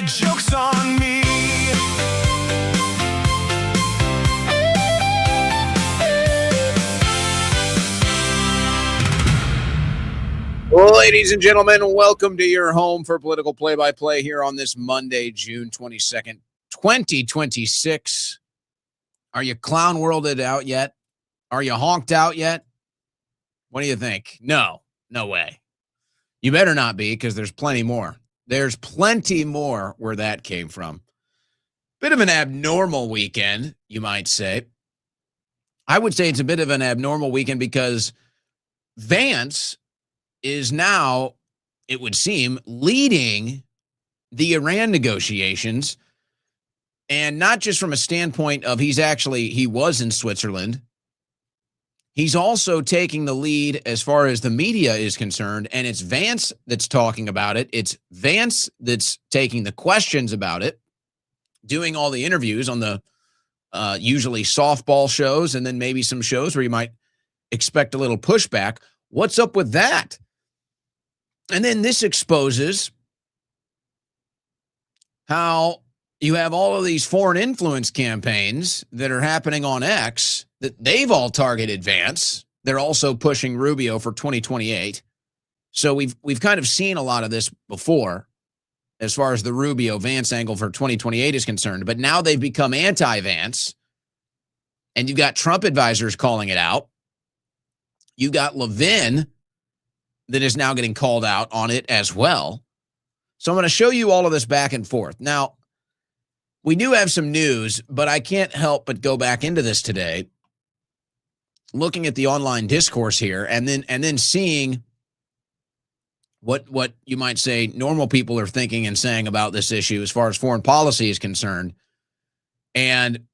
the joke's on me. Ladies and gentlemen, welcome to your home for political play-by-play here on this Monday, June 22nd, 2026. Are you clown worlded out yet? Are you honked out yet? What do you think? No way. You better not be, because there's plenty more. There's plenty more where that came from. Bit of an abnormal weekend, you might say. I would say it's a bit of an abnormal weekend because Vance is now, it would seem, leading the Iran negotiations, and not just from a standpoint of he was in Switzerland. He's also taking the lead as far as the media is concerned, and it's Vance that's talking about it. It's Vance that's taking the questions about it, doing all the interviews on the usually softball shows, and then maybe some shows where you might expect a little pushback. What's up with that? And then this exposes how you have all of these foreign influence campaigns that are happening on X, that they've all targeted Vance. They're also pushing Rubio for 2028. So we've kind of seen a lot of this before as far as the Rubio-Vance angle for 2028 is concerned. But now they've become anti-Vance, and you've got Trump advisors calling it out. You've got Levin that is now getting called out on it as well. So I'm going to show you all of this back and forth. Now, we do have some news, but I can't help but go back into this today, looking at the online discourse here, and then seeing what you might say normal people are thinking and saying about this issue as far as foreign policy is concerned. And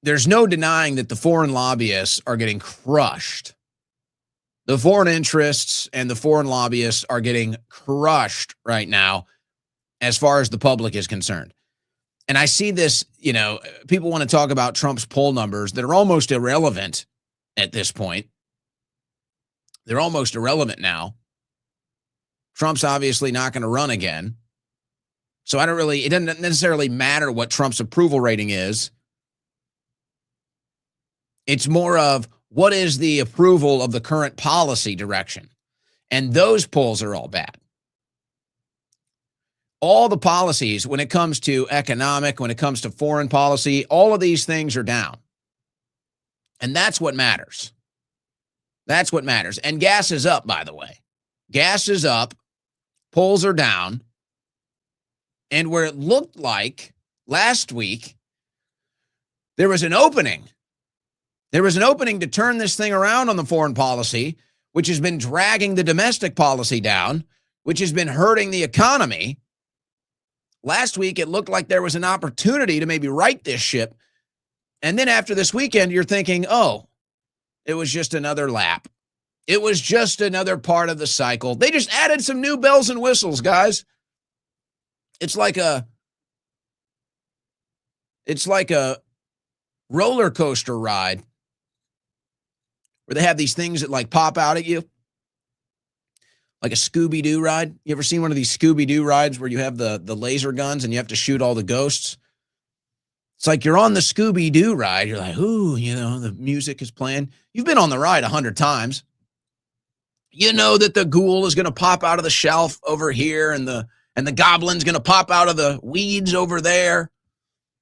there's no denying that the foreign lobbyists are getting crushed. The foreign interests and the foreign lobbyists are getting crushed right now as far as the public is concerned. And I see this, people want to talk about Trump's poll numbers that are almost irrelevant at this point. They're almost irrelevant now. Trump's obviously not going to run again. So it doesn't necessarily matter what Trump's approval rating is. It's more of, what is the approval of the current policy direction? And those polls are all bad. All the policies, when it comes to economic, when it comes to foreign policy, all of these things are down. And that's what matters. That's what matters. And gas is up, by the way. Gas is up. Polls are down. And where it looked like last week, there was an opening. There was an opening to turn this thing around on the foreign policy, which has been dragging the domestic policy down, which has been hurting the economy. Last week, it looked like there was an opportunity to maybe right this ship. And then after this weekend, you're thinking, oh, it was just another lap. It was just another part of the cycle. They just added some new bells and whistles, guys. It's like a roller coaster ride where they have these things that like pop out at you, like a Scooby-Doo ride. You ever seen one of these Scooby-Doo rides where you have the laser guns and you have to shoot all the ghosts? It's like you're on the Scooby-Doo ride. You're like, ooh, the music is playing. You've been on the ride 100 times. You know that the ghoul is going to pop out of the shelf over here, and the goblin's going to pop out of the weeds over there.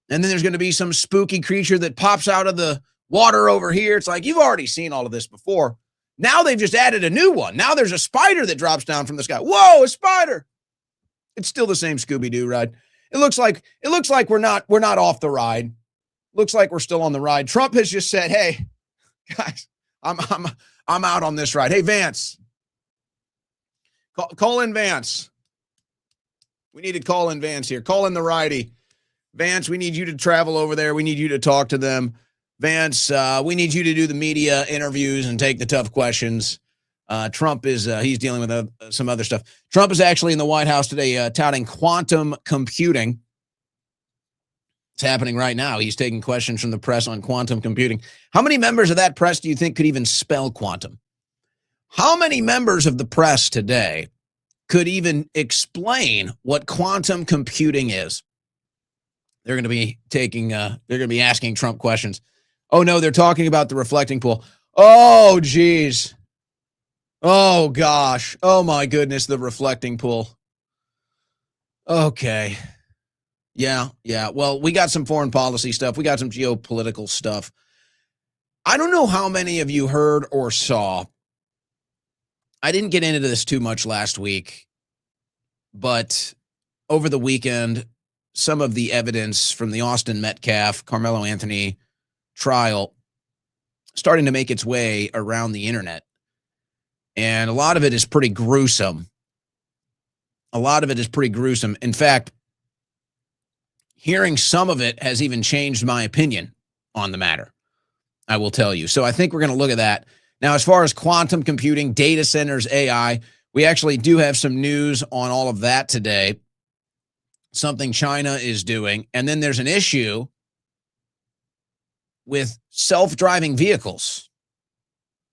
And then there's going to be some spooky creature that pops out of the water over here. It's like, you've already seen all of this before. Now they've just added a new one. Now there's a spider that drops down from the sky. Whoa, a spider. It's still the same Scooby-Doo ride. It looks like we're not off the ride. Looks like we're still on the ride. Trump has just said, hey, guys, I'm out on this ride. Hey, Vance. Call in Vance. We need to call in Vance here. Call in the righty. Vance, we need you to travel over there. We need you to talk to them. Vance, we need you to do the media interviews and take the tough questions. Trump is, he's dealing with some other stuff. Trump is actually in the White House today touting quantum computing. It's happening right now. He's taking questions from the press on quantum computing. How many members of that press do you think could even spell quantum? How many members of the press today could even explain what quantum computing is. They're going to be asking Trump questions. Oh, no, they're talking about the reflecting pool. Oh, geez. Oh, gosh. Oh, my goodness, the reflecting pool. Okay. Yeah. Well, we got some foreign policy stuff. We got some geopolitical stuff. I don't know how many of you heard or saw. I didn't get into this too much last week, but over the weekend, some of the evidence from the Austin Metcalf, Carmelo Anthony trial starting to make its way around the internet. And a lot of it is pretty gruesome. In fact, hearing some of it has even changed my opinion on the matter, I will tell you. So I think we're going to look at that. Now, as far as quantum computing, data centers, AI, we actually do have some news on all of that today. Something China is doing. And then there's an issue with self-driving vehicles.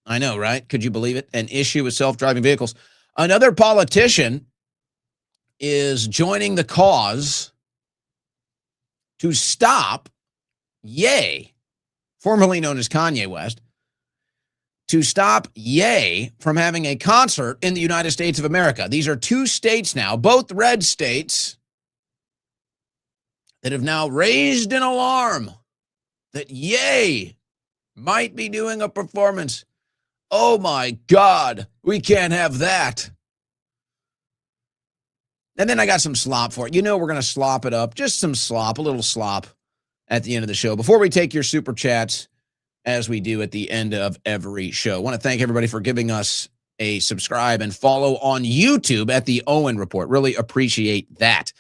I know, right? Could you believe it? An issue with self-driving vehicles. Another politician is joining the cause to stop Ye, formerly known as Kanye West, to stop Ye from having a concert in the United States of America. These are two states now, both red states, that have now raised an alarm that Ye might be doing a performance. Oh my God, we can't have that. And then I got some slop for it. You know we're going to slop it up. Just some slop, a little slop at the end of the show. Before we take your super chats, as we do at the end of every show, I want to thank everybody for giving us a subscribe and follow on YouTube at the Owen Report. Really appreciate that.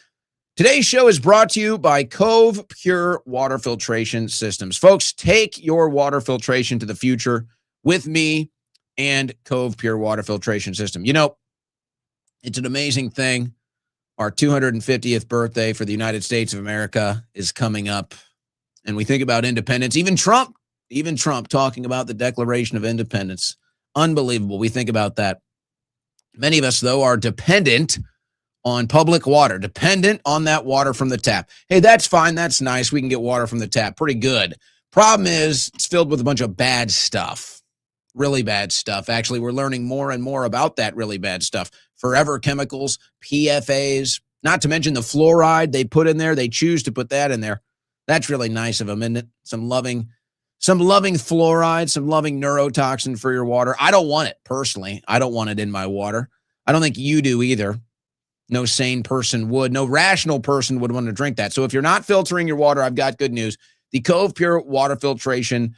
Today's show is brought to you by Cove Pure Water Filtration Systems. Folks, take your water filtration to the future with me and Cove Pure Water Filtration System. You know, it's an amazing thing. Our 250th birthday for the United States of America is coming up, and we think about independence. Even Trump talking about the Declaration of Independence. Unbelievable. We think about that. Many of us, though, are dependent on public water, dependent on that water from the tap. Hey, that's fine. That's nice. We can get water from the tap. Pretty good. Problem is, it's filled with a bunch of bad stuff. Really bad stuff. Actually, we're learning more and more about that really bad stuff. Forever chemicals, PFAs, not to mention the fluoride they put in there. They choose to put that in there. That's really nice of them, isn't it? Some loving fluoride, some loving neurotoxin for your water. I don't want it personally. I don't want it in my water. I don't think you do either. No sane person would. No rational person would want to drink that. So if you're not filtering your water, I've got good news. The Cove Pure Water Filtration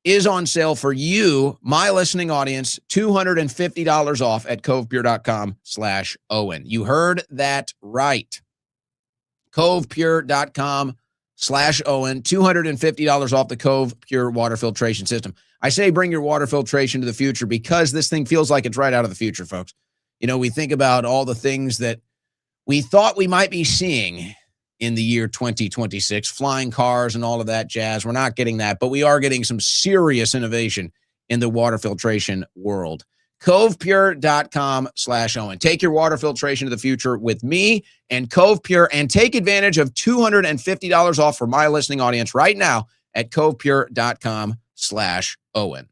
is on sale for you, my listening audience, $250 off at covepure.com/Owen. You heard that right. Covepure.com/Owen, $250 off the Cove Pure Water Filtration System. I say bring your water filtration to the future because this thing feels like it's right out of the future, folks. You know, we think about all the things that we thought we might be seeing in the year 2026, flying cars and all of that jazz. We're not getting that, but we are getting some serious innovation in the water filtration world. Covepure.com/Owen. Take your water filtration to the future with me and Cove Pure and take advantage of $250 off for my listening audience right now at covepure.com/Owen.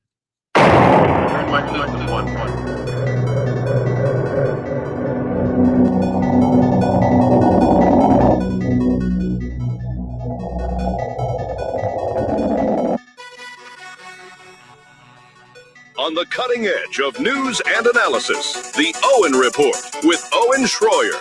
On the cutting edge of news and analysis, the Owen Report with Owen Schroyer.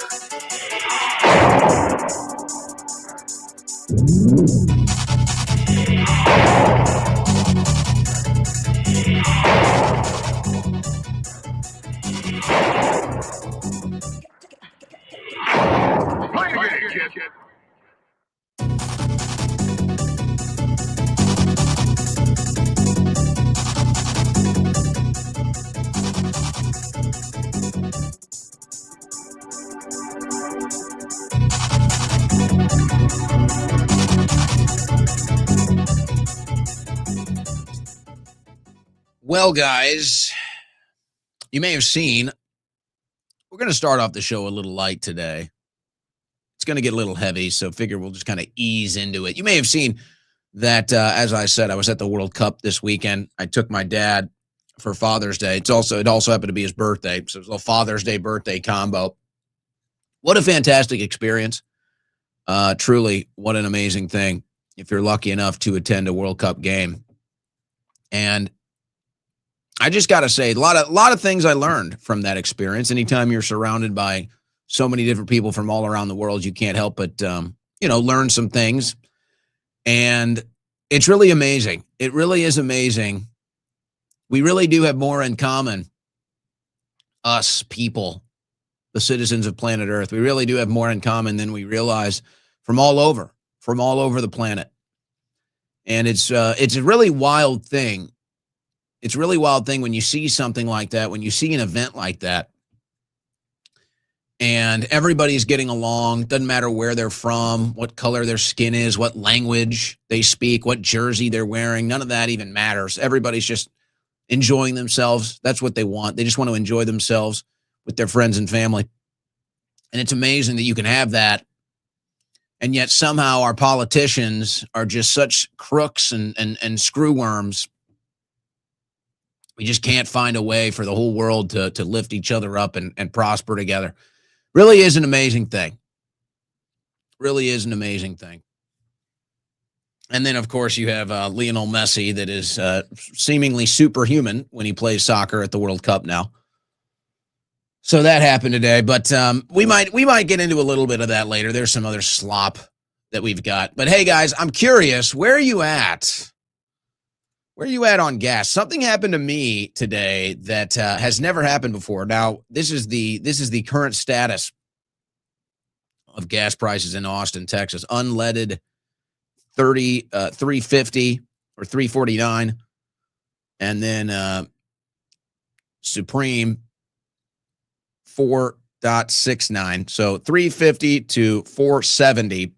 Well, guys, you may have seen We're going to start off the show a little light today. It's going to get a little heavy, so figure we'll just kind of ease into it. You may have seen that, as I said, I was at the World Cup this weekend. I took my dad for Father's Day. It also happened to be his birthday, so it was a little Father's Day birthday combo. What a fantastic experience. Truly, what an amazing thing if you're lucky enough to attend a World Cup game. And I just got to say, a lot of things I learned from that experience. Anytime you're surrounded by so many different people from all around the world, you can't help but, learn some things. And it's really amazing. It really is amazing. We really do have more in common, us people, the citizens of planet Earth. We really do have more in common than we realize from all over the planet. And it's a really wild thing. It's a really wild thing when you see something like that, when you see an event like that, and everybody's getting along. Doesn't matter where they're from, what color their skin is, what language they speak, what jersey they're wearing. None of that even matters. Everybody's just enjoying themselves. That's what they want. They just want to enjoy themselves with their friends and family. And it's amazing that you can have that. And yet somehow our politicians are just such crooks and screwworms. We just can't find a way for the whole world to lift each other up and prosper together. Really is an amazing thing. Really is an amazing thing. And then, of course, you have Lionel Messi that is seemingly superhuman when he plays soccer at the World Cup now. So that happened today, but we might get into a little bit of that later. There's some other slop that we've got. But hey, guys, I'm curious, where are you at? Where are you at on gas? Something happened to me today that has never happened before. Now, this is the current status of gas prices in Austin, Texas. Unleaded 350 or 349, and then Supreme 4.69. So 350 to 470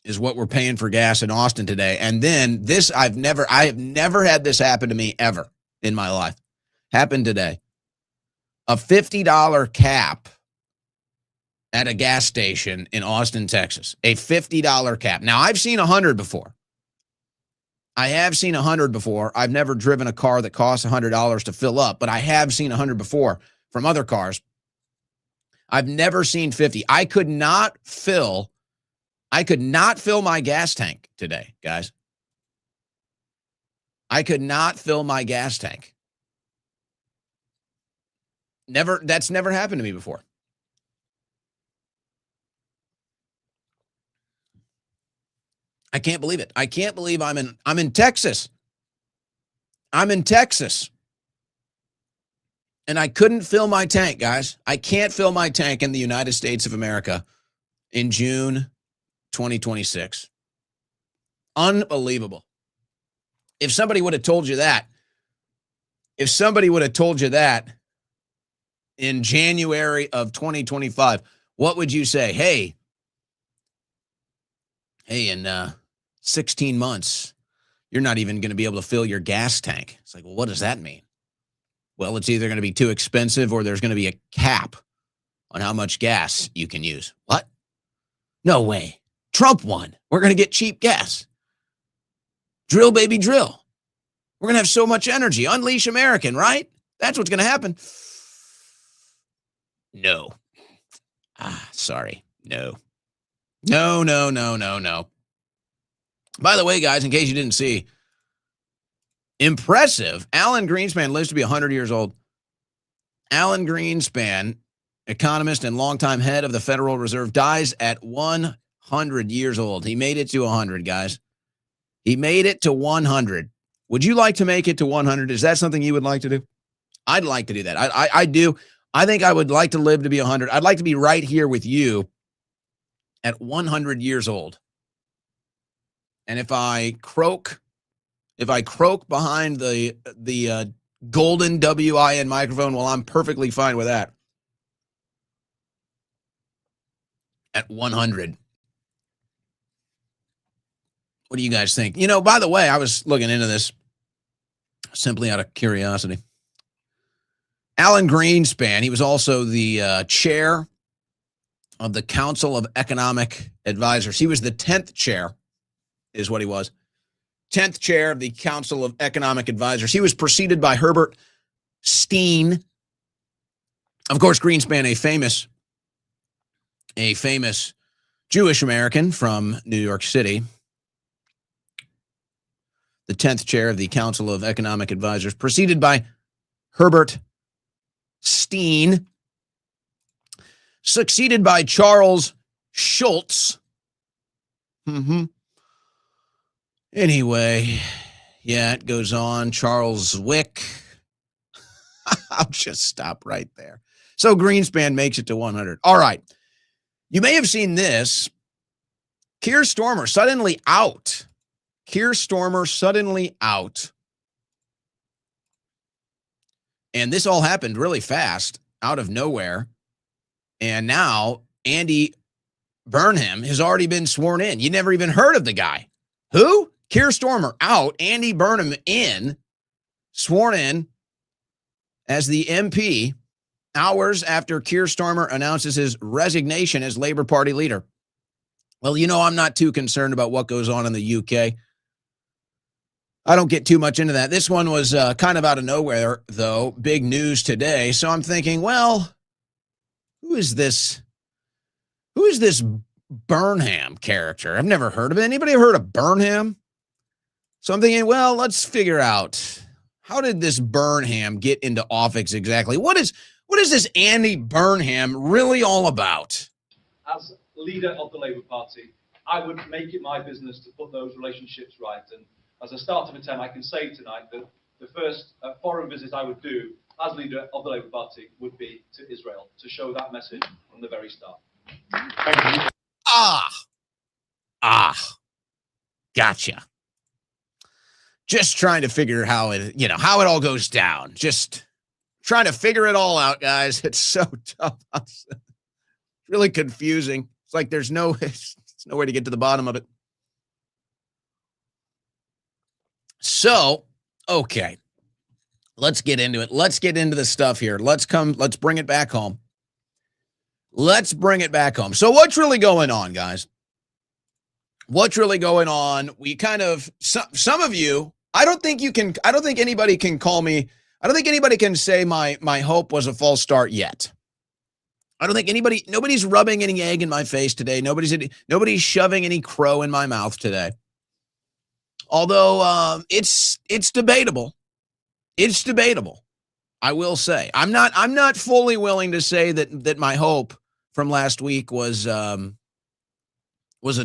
is what we're paying for gas in Austin today. And then this, I have never had this happen to me ever in my life. Happened today. A $50 cap at a gas station in Austin, Texas. A $50 cap. Now, I've seen 100 before. I have seen 100 before. I've never driven a car that costs $100 to fill up, but I have seen 100 before from other cars. I've never seen 50. I could not fill my gas tank today, guys. I could not fill my gas tank. That's never happened to me before. I can't believe it. I can't believe I'm in Texas. I'm in Texas. And I couldn't fill my tank, guys. I can't fill my tank in the United States of America in June 2026. Unbelievable. If somebody would have told you that in January of 2025, what would you say? Hey, in 16 months, you're not even going to be able to fill your gas tank. It's like, well, what does that mean? Well, it's either going to be too expensive or there's going to be a cap on how much gas you can use. What? No way. Trump won. We're going to get cheap gas. Drill, baby, drill. We're going to have so much energy. Unleash American, right? That's what's going to happen. No. Sorry. No. No. By the way, guys, in case you didn't see, impressive. Alan Greenspan lives to be 100 years old. Alan Greenspan, economist and longtime head of the Federal Reserve, dies at 100 years old. He made it to 100, guys. He made it to 100. Would you like to make it to 100? Is that something you would like to do? I'd like to do that. I do. I think I would like to live to be 100. I'd like to be right here with you at 100 years old. And if I croak behind the golden WIN microphone, well, I'm perfectly fine with that. At 100. What do you guys think? By the way, I was looking into this simply out of curiosity. Alan Greenspan, he was also the chair of the Council of Economic Advisors. He was the 10th chair, is what he was. 10th chair of the Council of Economic Advisors. He was preceded by Herbert Steen. Of course, Greenspan, a famous Jewish American from New York City. The 10th chair of the Council of Economic Advisors, preceded by Herbert Steen, succeeded by Charles Schultz. Anyway, yeah, it goes on. Charles Wick. I'll just stop right there. So Greenspan makes it to 100. All right. You may have seen this. Keir Starmer suddenly out. And this all happened really fast, out of nowhere. And now Andy Burnham has already been sworn in. You never even heard of the guy. Who? Keir Starmer out, Andy Burnham in, sworn in as the MP hours after Keir Starmer announces his resignation as Labour Party leader. Well, you know, I'm not too concerned about what goes on in the UK. I don't get too much into that. This one was kind of out of nowhere, though. Big news today. So I'm thinking, well, who is this Burnham character? I've never heard of it. Anybody ever heard of Burnham? So I'm thinking, well, let's figure out, how did this Burnham get into office exactly? What is this Andy Burnham really all about? As leader of the Labour Party, I would make it my business to put those relationships right. And as a start of a 10, I can say tonight that the first foreign visit I would do as leader of the Labour Party would be to Israel, to show that message from the very start. Thank you. Gotcha. Just trying to figure how it all goes down. Just trying to figure it all out, guys. It's so tough. It's really confusing. It's like there's no way to get to the bottom of it. So, okay. Let's get into it. Let's get into the stuff here. Let's bring it back home. So what's really going on, guys? What's really going on? We kind of, some of you, I don't think anybody can say my hope was a false start yet. I don't think nobody's rubbing any egg in my face today. Nobody's shoving any crow in my mouth today. Although it's debatable. It's debatable. I will say. I'm not fully willing to say that my hope from last week was a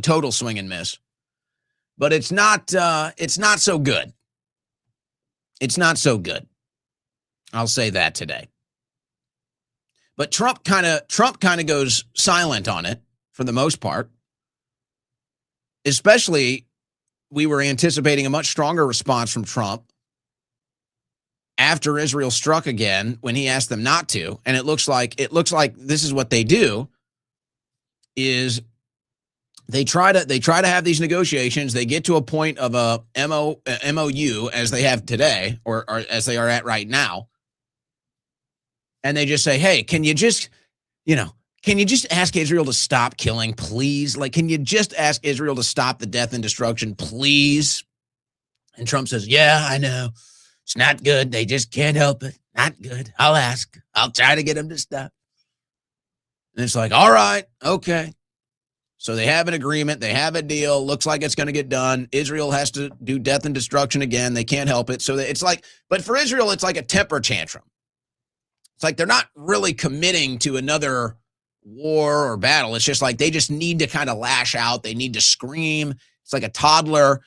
total swing and miss. But it's not so good. It's not so good. I'll say that today. But Trump kind of goes silent on it for the most part. Especially, we were anticipating a much stronger response from Trump after Israel struck again when he asked them not to. And it looks like this is what they do, is they try to have these negotiations. They get to a point of a MOU as they have today, or as they are at right now. And they just say, hey, can you just ask Israel to stop killing, please? Like, can you just ask Israel to stop the death and destruction, please? And Trump says, yeah, I know. It's not good. They just can't help it. Not good. I'll ask. I'll try to get them to stop. And it's like, all right, okay. So they have an agreement. They have a deal. Looks like it's going to get done. Israel has to do death and destruction again. They can't help it. So it's like, but for Israel, it's like a temper tantrum. It's like they're not really committing to another war or battle. It's just like they just need to kind of lash out. They need to scream. It's like a toddler.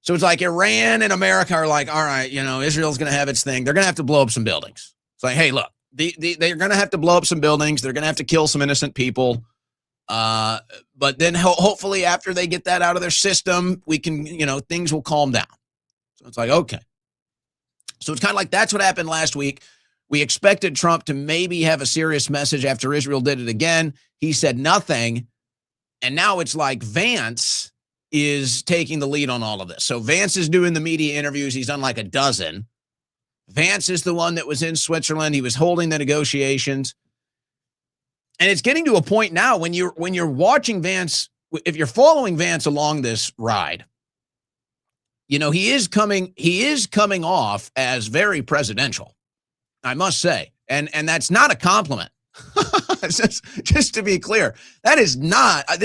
So it's like Iran and America are like, all right, Israel's going to have its thing. They're going to have to blow up some buildings. It's like, hey, look, they're going to have to blow up some buildings. They're going to have to kill some innocent people. But then hopefully after they get that out of their system, we can, things will calm down. So it's like, okay. So it's kind of like that's what happened last week. We expected Trump to maybe have a serious message after Israel did it again. He said nothing. And now it's like Vance is taking the lead on all of this. So Vance is doing the media interviews. He's done like a dozen. Vance is the one that was in Switzerland. He was holding the negotiations. And it's getting to a point now when you're watching Vance, if you're following Vance along this ride, you know, he is coming off as very presidential, I must say. And that's not a compliment. just to be clear, this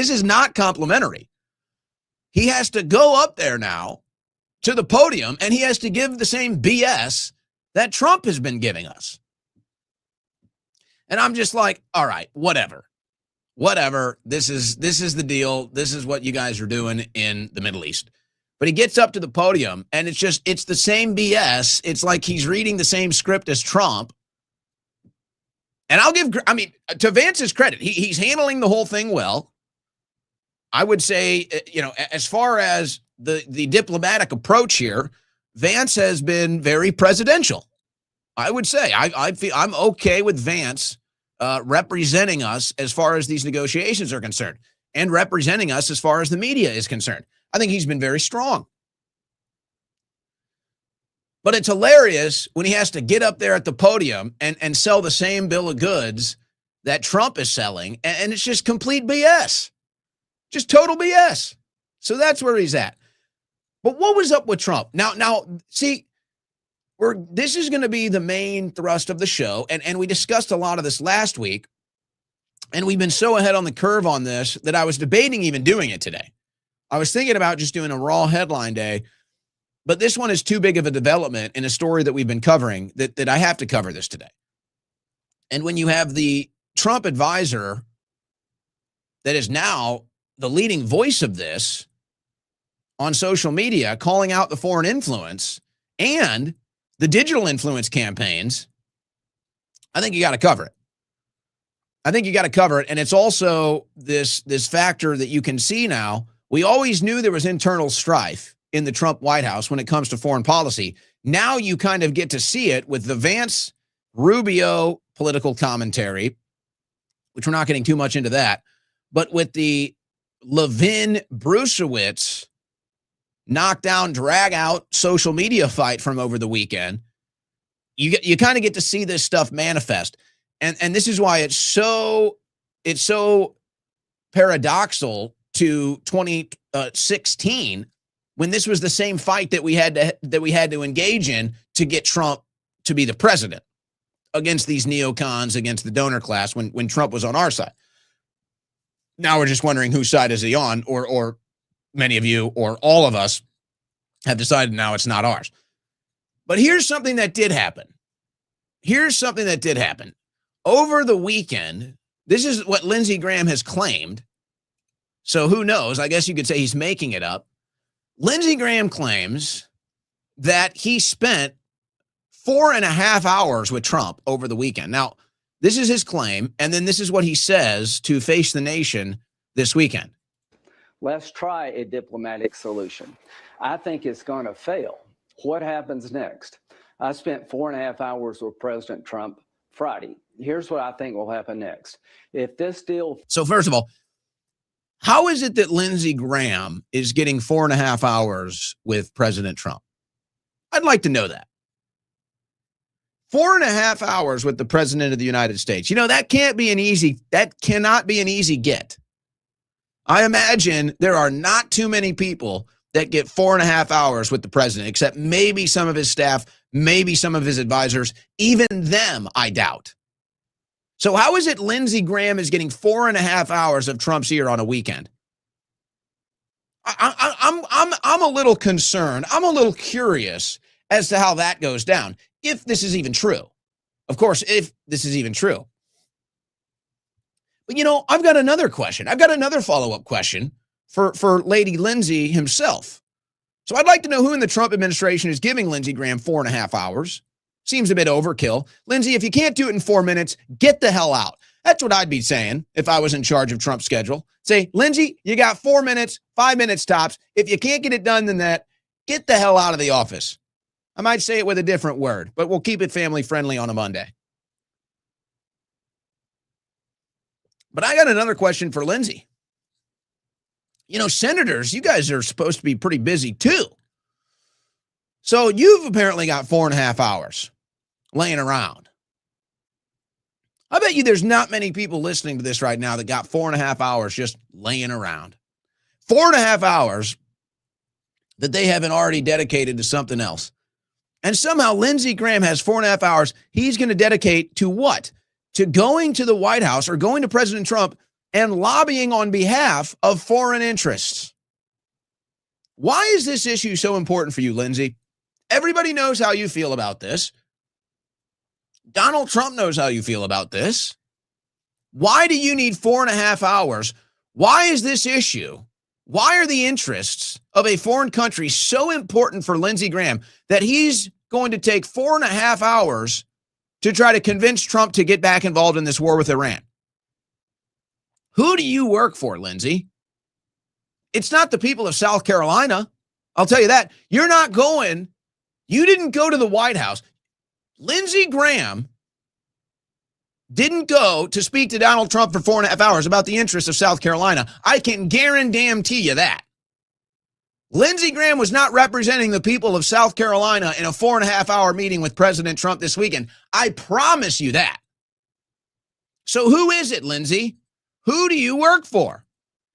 is not complimentary. He has to go up there now to the podium and he has to give the same BS that Trump has been giving us. And I'm just like, all right, whatever. This is the deal. This is what you guys are doing in the Middle East. But he gets up to the podium and it's the same BS. It's like he's reading the same script as Trump. And to Vance's credit, he's handling the whole thing well. I would say, you know, as far as the diplomatic approach here, Vance has been very presidential. I would say I'm okay with Vance representing us as far as these negotiations are concerned and representing us as far as the media is concerned. I think he's been very strong. But it's hilarious when he has to get up there at the podium and sell the same bill of goods that Trump is selling. And it's just complete BS. Just total BS. So that's where he's at. But what was up with Trump? Now, see, this is going to be the main thrust of the show. And we discussed a lot of this last week. And we've been so ahead on the curve on this that I was debating even doing it today. I was thinking about just doing a raw headline day. But this one is too big of a development in a story that we've been covering that I have to cover this today. And when you have the Trump advisor that is now the leading voice of this on social media, calling out the foreign influence and the digital influence campaigns, I think you got to cover it. And it's also this factor that you can see now. We always knew there was internal strife in the Trump White House when it comes to foreign policy. Now you kind of get to see it with the Vance Rubio political commentary, which we're not getting too much into that, but with the Levin Brusiewicz knockdown, drag out social media fight from over the weekend, you kind of get to see this stuff manifest. And this is why it's so paradoxical to 2016 when this was the same fight that we had to engage in to get Trump to be the president against these neocons, against the donor class when Trump was on our side. Now we're just wondering whose side is he on, or many of you or all of us have decided now it's not ours. But here's something that did happen. Over the weekend, this is what Lindsey Graham has claimed. So who knows? I guess you could say he's making it up. Lindsey Graham claims that he spent 4.5 hours with Trump over the weekend. Now, this is his claim, and then this is what he says to Face the Nation this weekend. Let's try a diplomatic solution. I think it's going to fail. What happens next? I spent 4.5 hours with President Trump Friday. Here's what I think will happen next. If this deal... So first of all, how is it that Lindsey Graham is getting 4.5 hours with President Trump? I'd like to know that. 4.5 hours with the President of the United States. You know, that cannot be an easy get. I imagine there are not too many people that get 4.5 hours with the president, except maybe some of his staff, maybe some of his advisors. Even them, I doubt. So how is it Lindsey Graham is getting 4.5 hours of Trump's ear on a weekend? I'm a little concerned. I'm a little curious as to how that goes down, if this is even true. Of course, if this is even true. But, you know, I've got another question. I've got another follow-up question for Lady Lindsey himself. So I'd like to know who in the Trump administration is giving Lindsey Graham 4.5 hours. Seems a bit overkill. Lindsey, if you can't do it in 4 minutes, get the hell out. That's what I'd be saying if I was in charge of Trump's schedule. Say, Lindsey, you got 4 minutes, 5 minutes tops. If you can't get it done than that, get the hell out of the office. I might say it with a different word, but we'll keep it family friendly on a Monday. But I got another question for Lindsey. You know, senators, you guys are supposed to be pretty busy too. So you've apparently got 4.5 hours laying around. I bet you there's not many people listening to this right now that got 4.5 hours just laying around. 4.5 hours that they haven't already dedicated to something else. And somehow Lindsey Graham has 4.5 hours he's going to dedicate to what? To going to the White House or going to President Trump and lobbying on behalf of foreign interests. Why is this issue so important for you, Lindsey? Everybody knows how you feel about this. Donald Trump knows how you feel about this. Why do you need 4.5 hours? Why is this issue? Why are the interests of a foreign country so important for Lindsey Graham that he's going to take 4.5 hours to try to convince Trump to get back involved in this war with Iran? Who do you work for, Lindsey? It's not the people of South Carolina. I'll tell you that. You didn't go to the White House. Lindsey Graham didn't go to speak to Donald Trump for 4.5 hours about the interests of South Carolina. I can guarantee you that. Lindsey Graham was not representing the people of South Carolina in a 4.5 hour meeting with President Trump this weekend. I promise you that. So who is it, Lindsey? Who do you work for?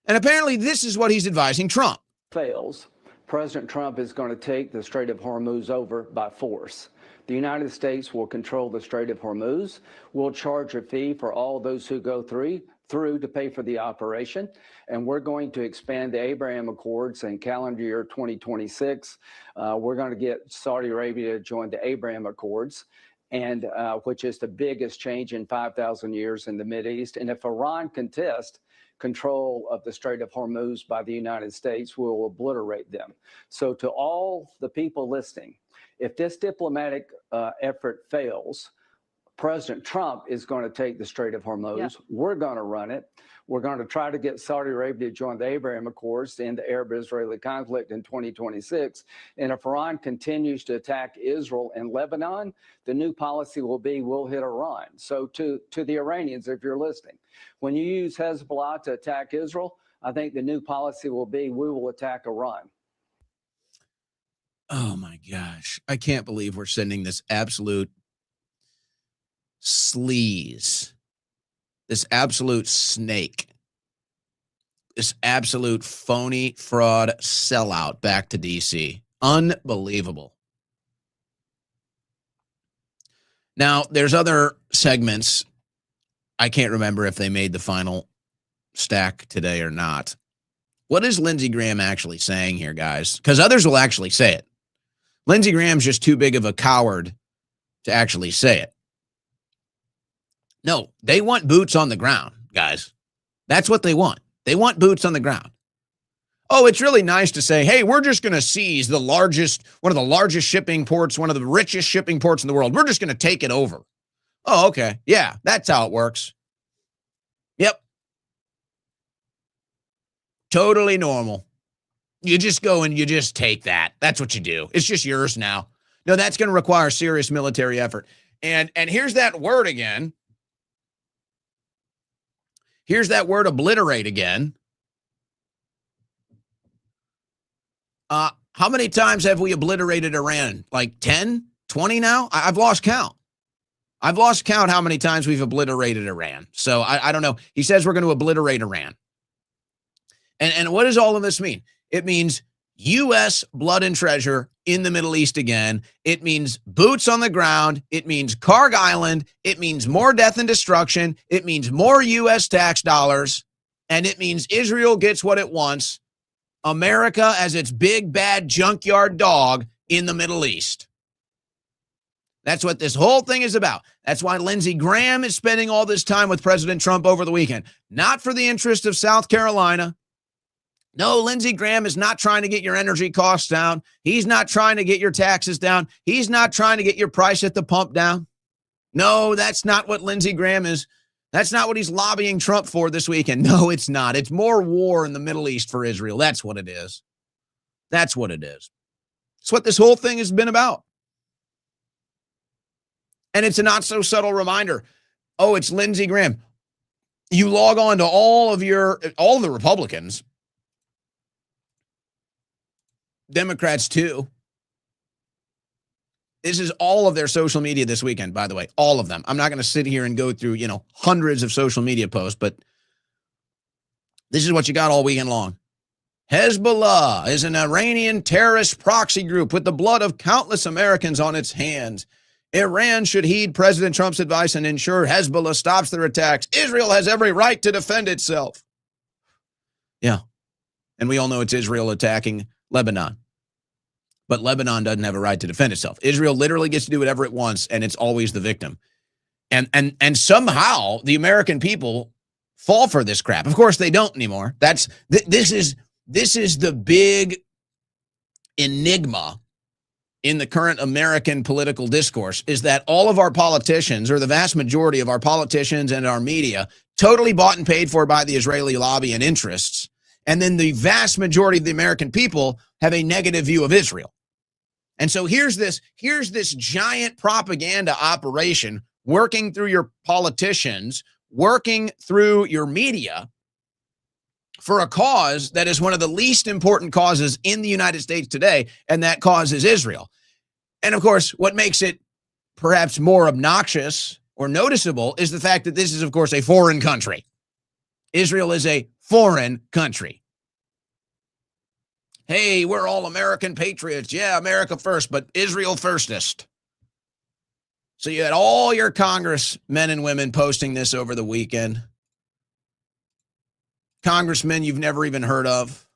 And apparently this is what he's advising Trump. Fails, President Trump is going to take the Strait of Hormuz over by force. The United States will control the Strait of Hormuz. We'll charge a fee for all those who go through to pay for the operation. And we're going to expand the Abraham Accords in calendar year 2026. We're going to get Saudi Arabia to join the Abraham Accords, and which is the biggest change in 5,000 years in the Mideast. And if Iran contests control of the Strait of Hormuz by the United States, we'll obliterate them. So to all the people listening, if this diplomatic effort fails, President Trump is going to take the Strait of Hormuz. Yep. We're going to run it. We're going to try to get Saudi Arabia to join the Abraham Accords to end the Arab-Israeli conflict in 2026. And if Iran continues to attack Israel and Lebanon, the new policy will be we'll hit Iran. So to the Iranians, if you're listening, when you use Hezbollah to attack Israel, I think the new policy will be we will attack Iran. Oh my gosh. I can't believe we're sending this absolute sleaze, this absolute snake, this absolute phony fraud sellout back to DC. Unbelievable. Now, there's other segments. I can't remember if they made the final stack today or not. What is Lindsey Graham actually saying here, guys? Because others will actually say it. Lindsey Graham's just too big of a coward to actually say it. No, they want boots on the ground, guys. That's what they want. They want boots on the ground. Oh, it's really nice to say, hey, we're just going to seize one of the largest shipping ports, one of the richest shipping ports in the world. We're just going to take it over. Oh, okay. Yeah, that's how it works. Yep. Totally normal. You just go and you just take that. That's what you do. It's just yours now. No, that's going to require serious military effort. And here's that word again. Here's that word obliterate again. How many times have we obliterated Iran? Like 10, 20 now? I've lost count. I've lost count how many times we've obliterated Iran. So I don't know. He says we're going to obliterate Iran. And what does all of this mean? It means U.S. blood and treasure in the Middle East again. It means boots on the ground. It means Karg Island. It means more death and destruction. It means more U.S. tax dollars. And it means Israel gets what it wants. America as its big, bad junkyard dog in the Middle East. That's what this whole thing is about. That's why Lindsey Graham is spending all this time with President Trump over the weekend. Not for the interest of South Carolina. No, Lindsey Graham is not trying to get your energy costs down. He's not trying to get your taxes down. He's not trying to get your price at the pump down. No, that's not what Lindsey Graham is. That's not what he's lobbying Trump for this weekend. No, it's not. It's more war in the Middle East for Israel. That's what it is. That's what it is. It's what this whole thing has been about. And it's a not so subtle reminder. Oh, it's Lindsey Graham. You log on to all of the Republicans, Democrats too. This is all of their social media this weekend, by the way, all of them. I'm not going to sit here and go through, hundreds of social media posts, but this is what you got all weekend long. Hezbollah is an Iranian terrorist proxy group with the blood of countless Americans on its hands. Iran should heed President Trump's advice and ensure Hezbollah stops their attacks. Israel has every right to defend itself. Yeah. And we all know it's Israel attacking Lebanon. But Lebanon doesn't have a right to defend itself. Israel literally gets to do whatever it wants, and it's always the victim. And somehow the American people fall for this crap. Of course, they don't anymore. This is the big enigma in the current American political discourse, is that all of our politicians, or the vast majority of our politicians and our media, totally bought and paid for by the Israeli lobby and interests. And then the vast majority of the American people have a negative view of Israel. And so here's this giant propaganda operation working through your politicians, working through your media for a cause that is one of the least important causes in the United States today, and that cause is Israel. And of course, what makes it perhaps more obnoxious or noticeable is the fact that this is, of course, a foreign country. Israel is a foreign country. Hey, we're all American patriots. Yeah, America first, but Israel firstest. So you had all your congressmen and women posting this over the weekend. Congressmen you've never even heard of.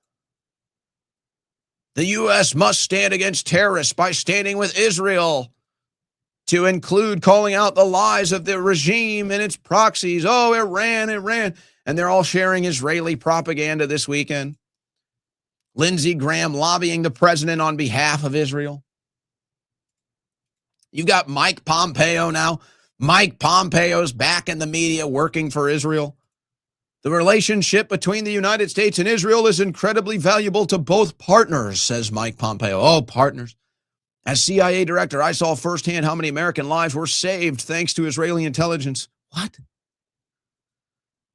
The U.S. must stand against terrorists by standing with Israel, to include calling out the lies of the regime and its proxies. Oh, Iran. And they're all sharing Israeli propaganda this weekend. Lindsey Graham lobbying the president on behalf of Israel. You've got Mike Pompeo now. Mike Pompeo's back in the media working for Israel. The relationship between the United States and Israel is incredibly valuable to both partners, says Mike Pompeo. Oh, partners. As CIA director, I saw firsthand how many American lives were saved thanks to Israeli intelligence. What?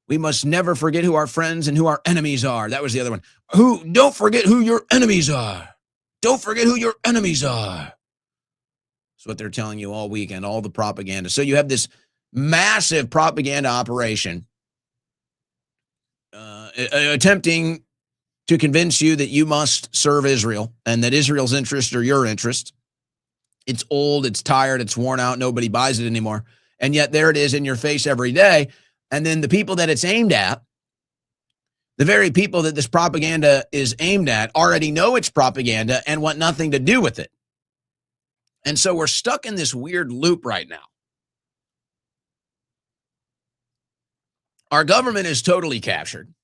We must never forget who our friends and who our enemies are. That was the other one. Don't forget who your enemies are. Don't forget who your enemies are. That's what they're telling you all weekend, all the propaganda. So you have this massive propaganda operation attempting to convince you that you must serve Israel and that Israel's interests are your interests. It's old, it's tired, it's worn out. Nobody buys it anymore. And yet there it is in your face every day. And then the people that it's aimed at, the very people that this propaganda is aimed at, already know it's propaganda and want nothing to do with it. And so we're stuck in this weird loop right now. Our government is totally captured.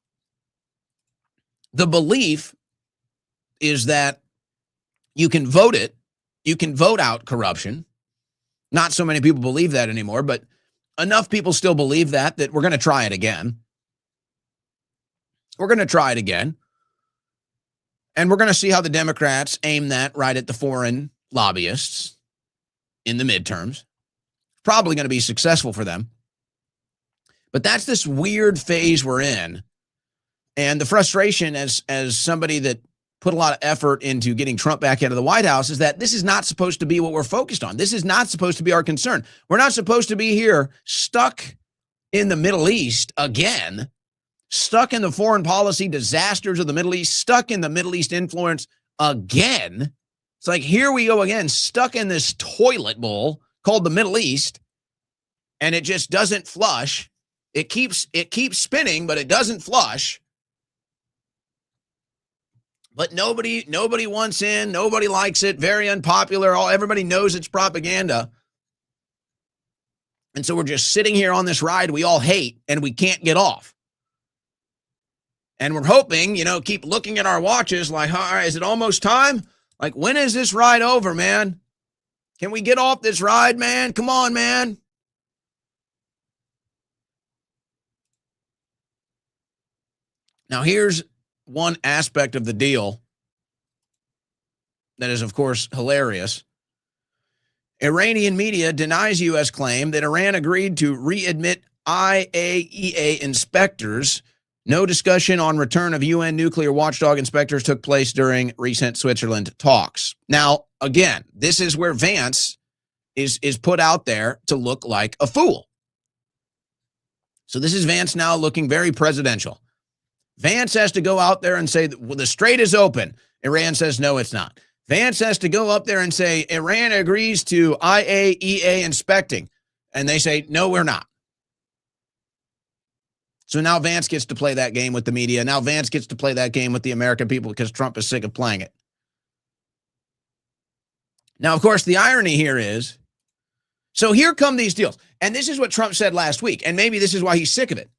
The belief is that you can vote it. You can vote out corruption. Not so many people believe that anymore, but enough people still believe that we're going to try it again. We're going to try it again. And we're going to see how the Democrats aim that right at the foreign lobbyists in the midterms. Probably going to be successful for them. But that's this weird phase we're in. And the frustration as somebody that put a lot of effort into getting Trump back out of the White House is that this is not supposed to be what we're focused on. This is not supposed to be our concern. We're not supposed to be here stuck in the Middle East again, stuck in the foreign policy disasters of the Middle East, stuck in the Middle East influence again. It's like, here we go again, stuck in this toilet bowl called the Middle East, and it just doesn't flush. It keeps spinning, but it doesn't flush. But nobody wants in, nobody likes it, very unpopular. Everybody knows it's propaganda. And so we're just sitting here on this ride we all hate and we can't get off. And we're hoping, keep looking at our watches like, all right, is it almost time? Like, when is this ride over, man? Can we get off this ride, man? Come on, man. Now, here's one aspect of the deal that is, of course, hilarious. Iranian media denies U.S. claim that Iran agreed to readmit IAEA inspectors. No discussion on return of UN nuclear watchdog inspectors took place during recent Switzerland talks. Now, again, this is where Vance is put out there to look like a fool. So this is Vance now looking very presidential. Vance has to go out there and say, well, the strait is open. Iran says, no, it's not. Vance has to go up there and say, Iran agrees to IAEA inspecting. And they say, no, we're not. So now Vance gets to play that game with the media. Now Vance gets to play that game with the American people because Trump is sick of playing it. Now, of course, the irony here is, so here come these deals. And this is what Trump said last week. And maybe this is why he's sick of it.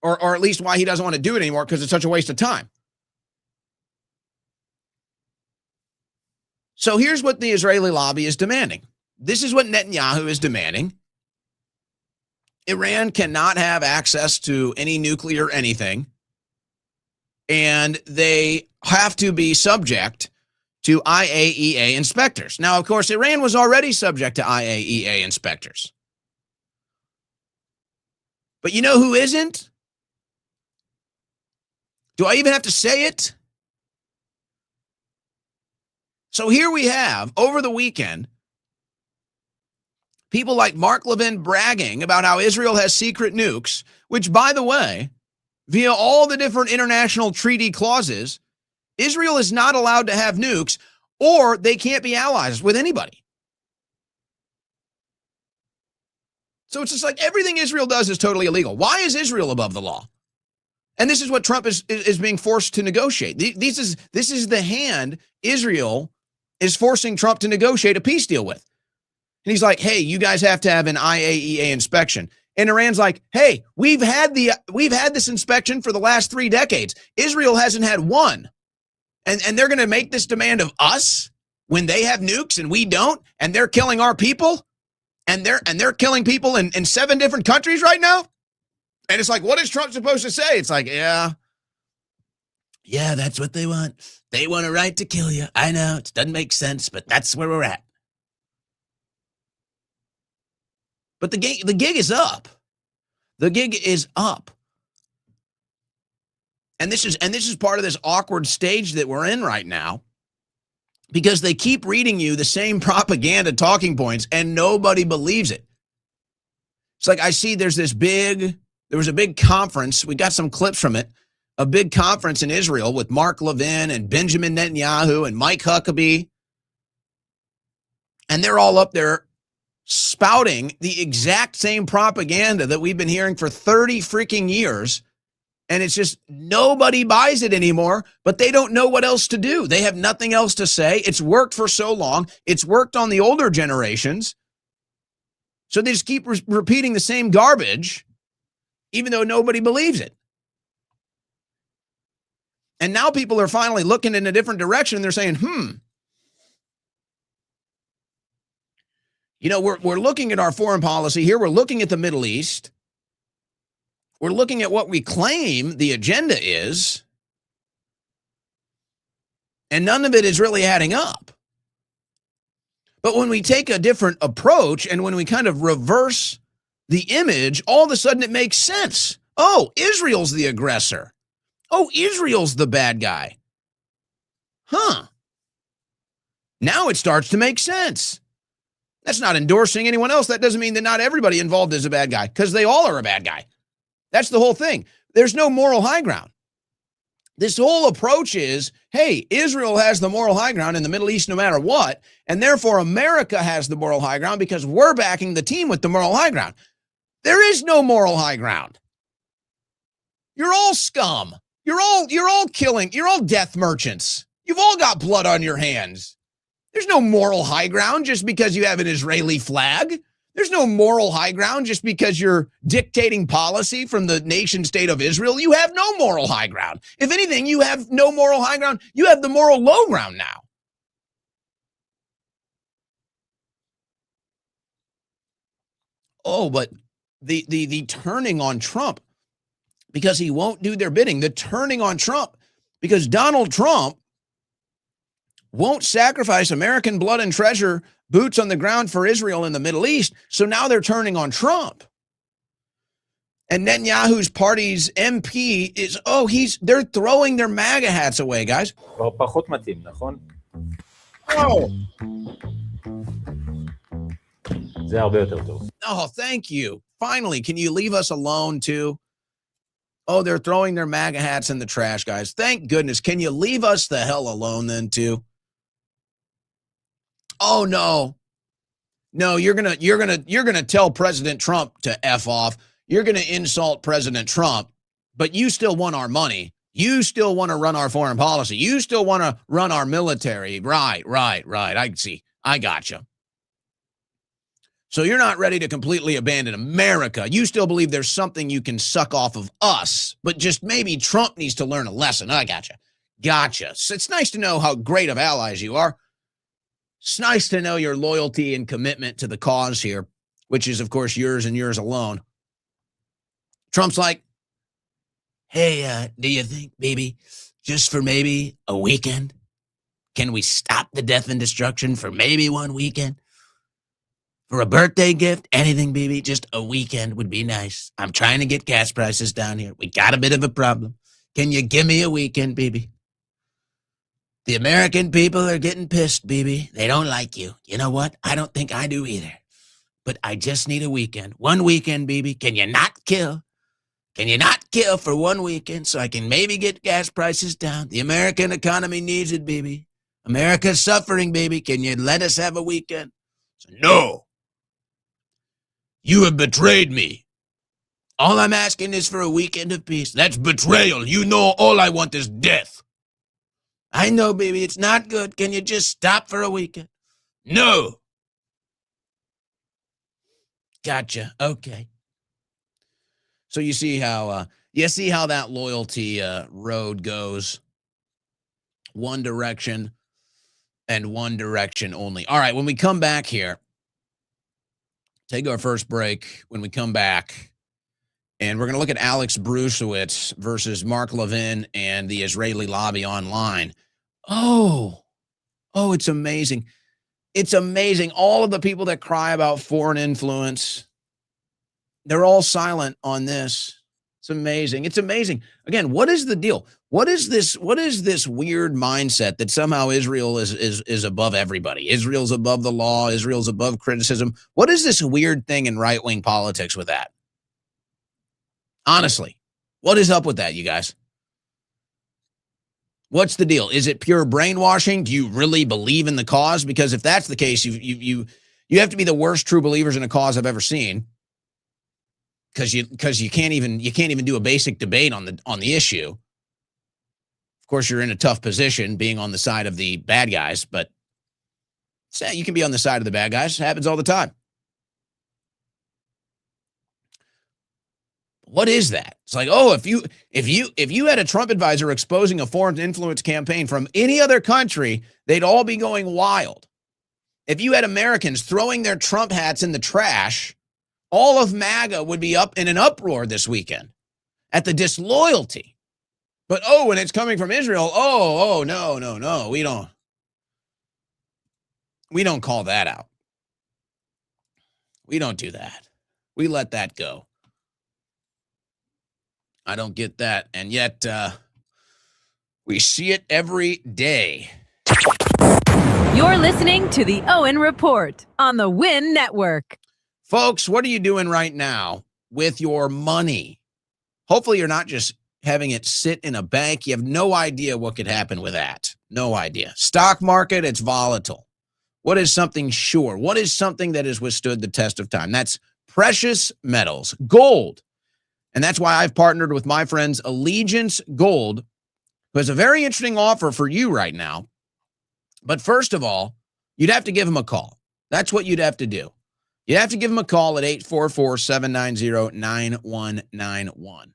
Or at least why he doesn't want to do it anymore, because it's such a waste of time. So here's what the Israeli lobby is demanding. This is what Netanyahu is demanding. Iran cannot have access to any nuclear anything. And they have to be subject to IAEA inspectors. Now, of course, Iran was already subject to IAEA inspectors. But you know who isn't? Do I even have to say it? So here we have, over the weekend, people like Mark Levin bragging about how Israel has secret nukes, which, by the way, via all the different international treaty clauses, Israel is not allowed to have nukes, or they can't be allies with anybody. So it's just like everything Israel does is totally illegal. Why is Israel above the law? And this is what Trump is being forced to negotiate. This is the hand Israel is forcing Trump to negotiate a peace deal with. And he's like, hey, you guys have to have an IAEA inspection. And Iran's like, hey, we've had this inspection for the last 3 decades. Israel hasn't had one. And they're going to make this demand of us when they have nukes and we don't, and they're killing our people, and they're killing people in 7 different countries right now. And it's like, what is Trump supposed to say? It's like, yeah, that's what they want. They want a right to kill you. I know it doesn't make sense, but that's where we're at. But the gig is up. The gig is up. And this is part of this awkward stage that we're in right now, because they keep reading you the same propaganda talking points and nobody believes it. It's like, I see there was a big conference. We got some clips from it. A big conference in Israel with Mark Levin and Benjamin Netanyahu and Mike Huckabee. And they're all up there spouting the exact same propaganda that we've been hearing for 30 freaking years. And it's just nobody buys it anymore, but they don't know what else to do. They have nothing else to say. It's worked for so long. It's worked on the older generations. So they just keep repeating the same garbage, even though nobody believes it. And now people are finally looking in a different direction. And they're saying, we're looking at our foreign policy here. We're looking at the Middle East. We're looking at what we claim the agenda is. And none of it is really adding up. But when we take a different approach and when we kind of reverse the image, all of a sudden it makes sense. Oh, Israel's the aggressor. Oh, Israel's the bad guy. Now it starts to make sense. That's not endorsing anyone else. That doesn't mean that not everybody involved is a bad guy, because they all are a bad guy. That's the whole thing. There's no moral high ground. This whole approach is, hey, Israel has the moral high ground in the Middle East no matter what, and therefore America has the moral high ground because we're backing the team with the moral high ground. There is no moral high ground. You're all scum. You're all killing. You're all death merchants. You've all got blood on your hands. There's no moral high ground just because you have an Israeli flag. There's no moral high ground just because you're dictating policy from the nation state of Israel. You have no moral high ground. If anything, you have no moral high ground. You have the moral low ground now. Oh, but the turning on Trump because he won't do their bidding, the turning on Trump because Donald Trump won't sacrifice American blood and treasure, boots on the ground for Israel in the Middle East. So now they're turning on Trump. And Netanyahu's party's MP is, they're throwing their MAGA hats away, guys. Oh. זה הרבה יותר טוב. Oh, thank you. Finally, can you leave us alone too? Oh, they're throwing their MAGA hats in the trash, guys. Thank goodness. Can you leave us the hell alone then too? Oh no. No, you're gonna tell President Trump to F off. You're gonna insult President Trump, but you still want our money. You still want to run our foreign policy. You still want to run our military. Right. I see. I gotcha. So you're not ready to completely abandon America. You still believe there's something you can suck off of us, but just maybe Trump needs to learn a lesson. I gotcha. So it's nice to know how great of allies you are. It's nice to know your loyalty and commitment to the cause here, which is, of course, yours and yours alone. Trump's like, hey, do you think, baby, just for maybe a weekend, can we stop the death and destruction for maybe one weekend? For a birthday gift, anything, baby, just a weekend would be nice. I'm trying to get gas prices down here. We got a bit of a problem. Can you give me a weekend, baby? The American people are getting pissed, baby. They don't like you. You know what? I don't think I do either. But I just need a weekend. One weekend, baby. Can you not kill? Can you not kill for one weekend so I can maybe get gas prices down? The American economy needs it, baby. America's suffering, baby. Can you let us have a weekend? So, no. You have betrayed me. All I'm asking is for a weekend of peace. That's betrayal. You know all I want is death. I know, baby, it's not good. Can you just stop for a weekend? No. Gotcha. Okay. So you see how that loyalty road goes. One direction and one direction only. All right, when we come back here, take our first break. When we come back, and we're going to look at Alex Bruesewitz versus Mark Levin and the Israeli lobby online. Oh, it's amazing. It's amazing. All of the people that cry about foreign influence, they're all silent on this. It's amazing. It's amazing. Again, what is the deal? What is this weird mindset that somehow Israel is above everybody? Israel's above the law. Israel's above criticism. What is this weird thing in right-wing politics with that? Honestly, what is up with that, you guys? What's the deal? Is it pure brainwashing? Do you really believe in the cause? Because if that's the case, you have to be the worst true believers in a cause I've ever seen. Because you can't even do a basic debate on the issue. Of course, you're in a tough position being on the side of the bad guys, but you can be on the side of the bad guys. It happens all the time. What is that? It's like, oh, if you had a Trump advisor exposing a foreign influence campaign from any other country, they'd all be going wild. If you had Americans throwing their Trump hats in the trash, all of MAGA would be up in an uproar this weekend at the disloyalty. But when it's coming from Israel, no, we don't call that out. We don't do that. We let that go. I don't get that. And yet, we see it every day. You're listening to the Owen Report on the Win Network. Folks, what are you doing right now with your money? Hopefully you're not just having it sit in a bank. You have no idea what could happen with that. No idea. Stock market, it's volatile. What is something sure? What is something that has withstood the test of time? That's precious metals, gold. And that's why I've partnered with my friends Allegiance Gold, who has a very interesting offer for you right now. But first of all, you'd have to give them a call. That's what you'd have to do. You'd have to give them a call at 844-790-9191.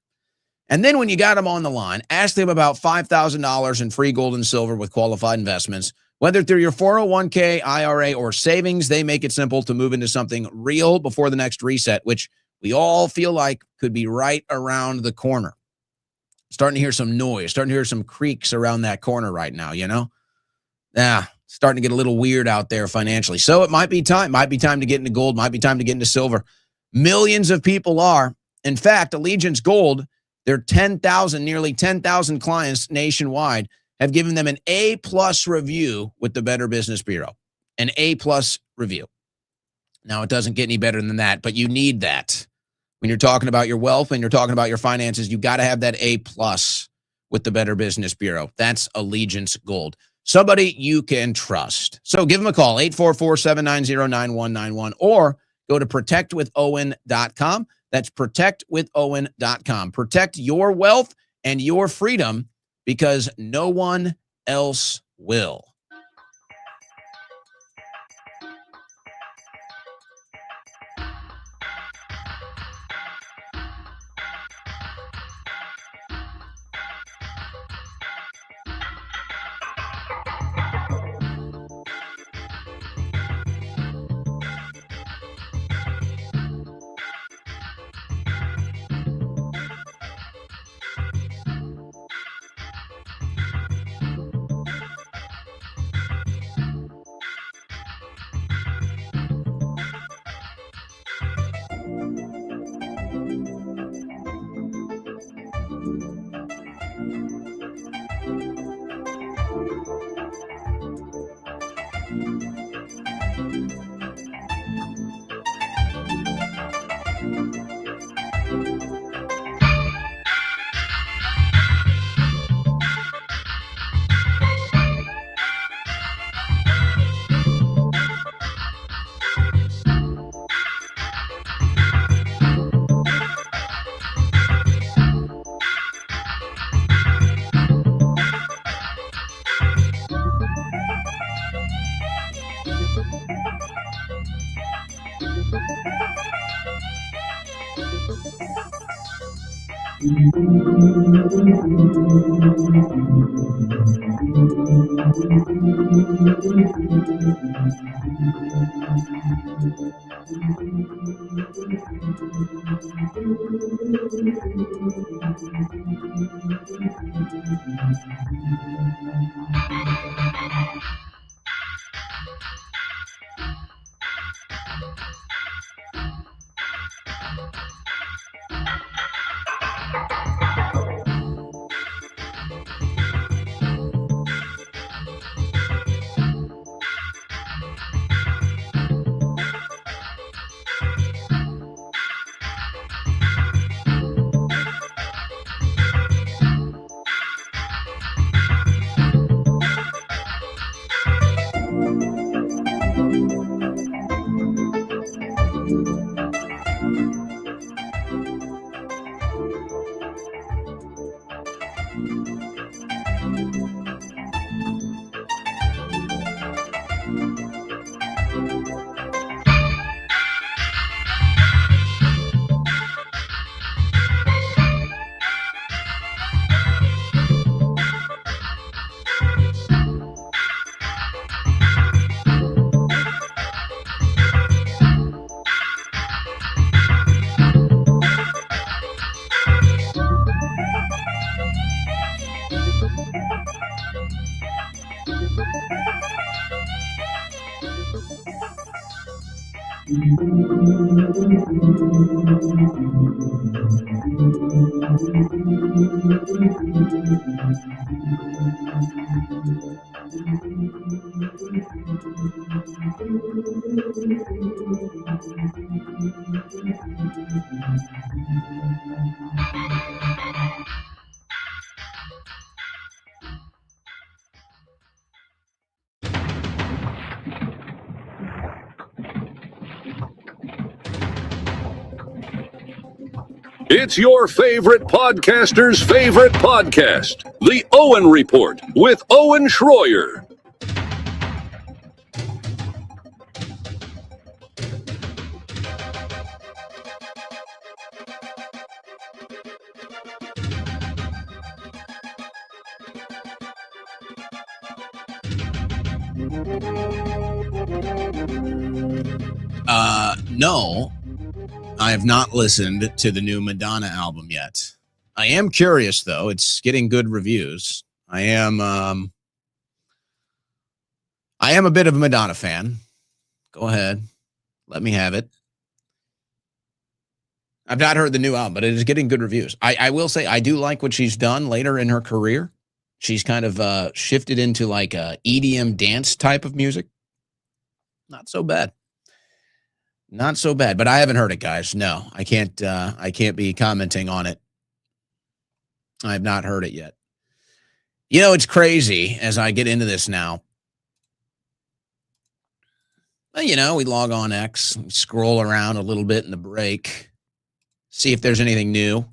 And then when you got them on the line, ask them about $5,000 in free gold and silver with qualified investments. Whether through your 401k, IRA, or savings, they make it simple to move into something real before the next reset, which we all feel like could be right around the corner. Starting to hear some noise, starting to hear some creaks around that corner right now, you know? Starting to get a little weird out there financially. So it might be time to get into gold, might be time to get into silver. Millions of people are. In fact, Allegiance Gold, their nearly 10,000 clients nationwide have given them an A+ review with the Better Business Bureau. An A+ review. Now, it doesn't get any better than that, but you need that. When you're talking about your wealth and you're talking about your finances, you got to have that A+ with the Better Business Bureau. That's Allegiance Gold. Somebody you can trust. So give them a call, 844-790-9191, or go to protectwithowen.com. That's protectwithowen.com. Protect your wealth and your freedom because no one else will. It's your favorite podcaster's favorite podcast, The Owen Report with Owen Schroyer. No, I have not listened to the new Madonna album yet. I am curious, though. It's getting good reviews. I am a bit of a Madonna fan. Go ahead. Let me have it. I've not heard the new album, but it is getting good reviews. I will say I do like what she's done later in her career. She's kind of shifted into like a EDM dance type of music. Not so bad. Not so bad, but I haven't heard it, guys. No, I can't be commenting on it. I have not heard it yet. You know, it's crazy as I get into this now. Well, you know, we log on X, we scroll around a little bit in the break, see if there's anything new.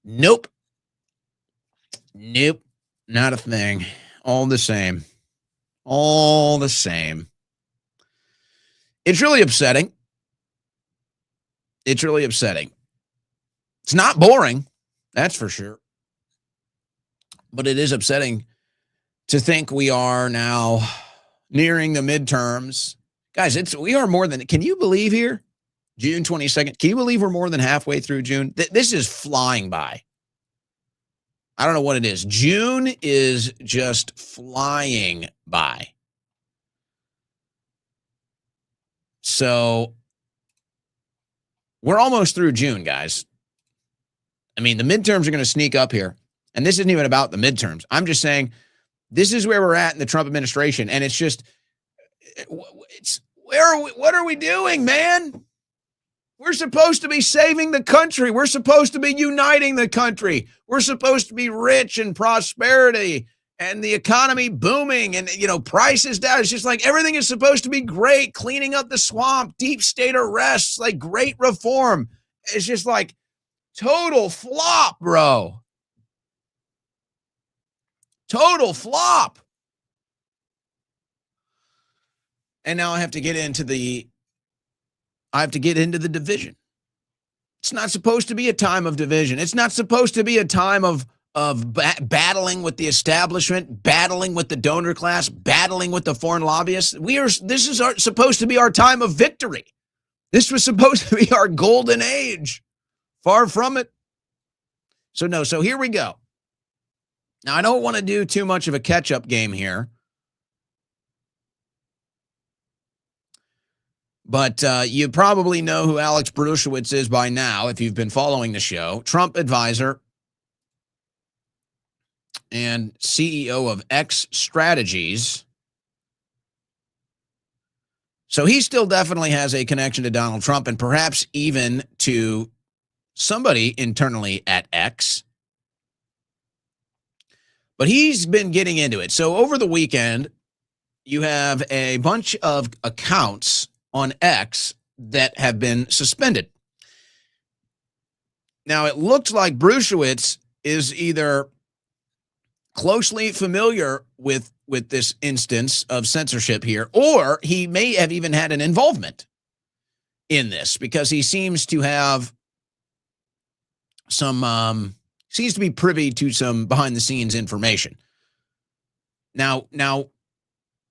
Nope. Not a thing. All the same. It's really upsetting. It's not boring, that's for sure. But it is upsetting to think we are now nearing the midterms. Guys, we are more than, can you believe here? June 22nd. Can you believe we're more than halfway through June? This is flying by. I don't know what it is. June is just flying by. So we're almost through June, guys. I mean, the midterms are going to sneak up here. And this isn't even about the midterms. I'm just saying this is where we're at in the Trump administration. And it's just, what are we doing, man? We're supposed to be saving the country. We're supposed to be uniting the country. We're supposed to be rich and prosperity and the economy booming and, you know, prices down. It's just like everything is supposed to be great, cleaning up the swamp, deep state arrests, like great reform. It's just like total flop, bro. Total flop. And now I have to get into the division. It's not supposed to be a time of division. It's not supposed to be a time of battling with the establishment, battling with the donor class, battling with the foreign lobbyists. This is supposed to be our time of victory. This was supposed to be our golden age. Far from it. So here we go. Now, I don't want to do too much of a catch-up game here. But you probably know who Alex Brusiewicz is by now if you've been following the show. Trump advisor and CEO of X Strategies. So he still definitely has a connection to Donald Trump and perhaps even to somebody internally at X. But he's been getting into it. So over the weekend, you have a bunch of accounts on X that have been suspended. Now, it looks like Brusiewicz is either closely familiar with this instance of censorship here, or he may have even had an involvement in this because he seems to have seems to be privy to some behind-the-scenes information. Now,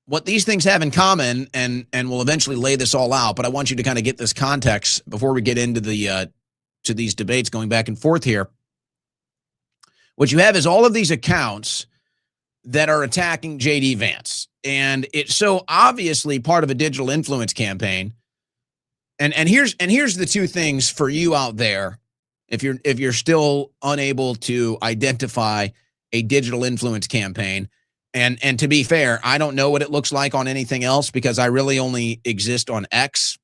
what these things have in common, and we'll eventually lay this all out, but I want you to kind of get this context before we get into to these debates going back and forth here. What you have is all of these accounts that are attacking J.D. Vance, and it's so obviously part of a digital influence campaign. And here's the two things for you out there. If you're still unable to identify a digital influence campaign, and to be fair, I don't know what it looks like on anything else because I really only exist on X.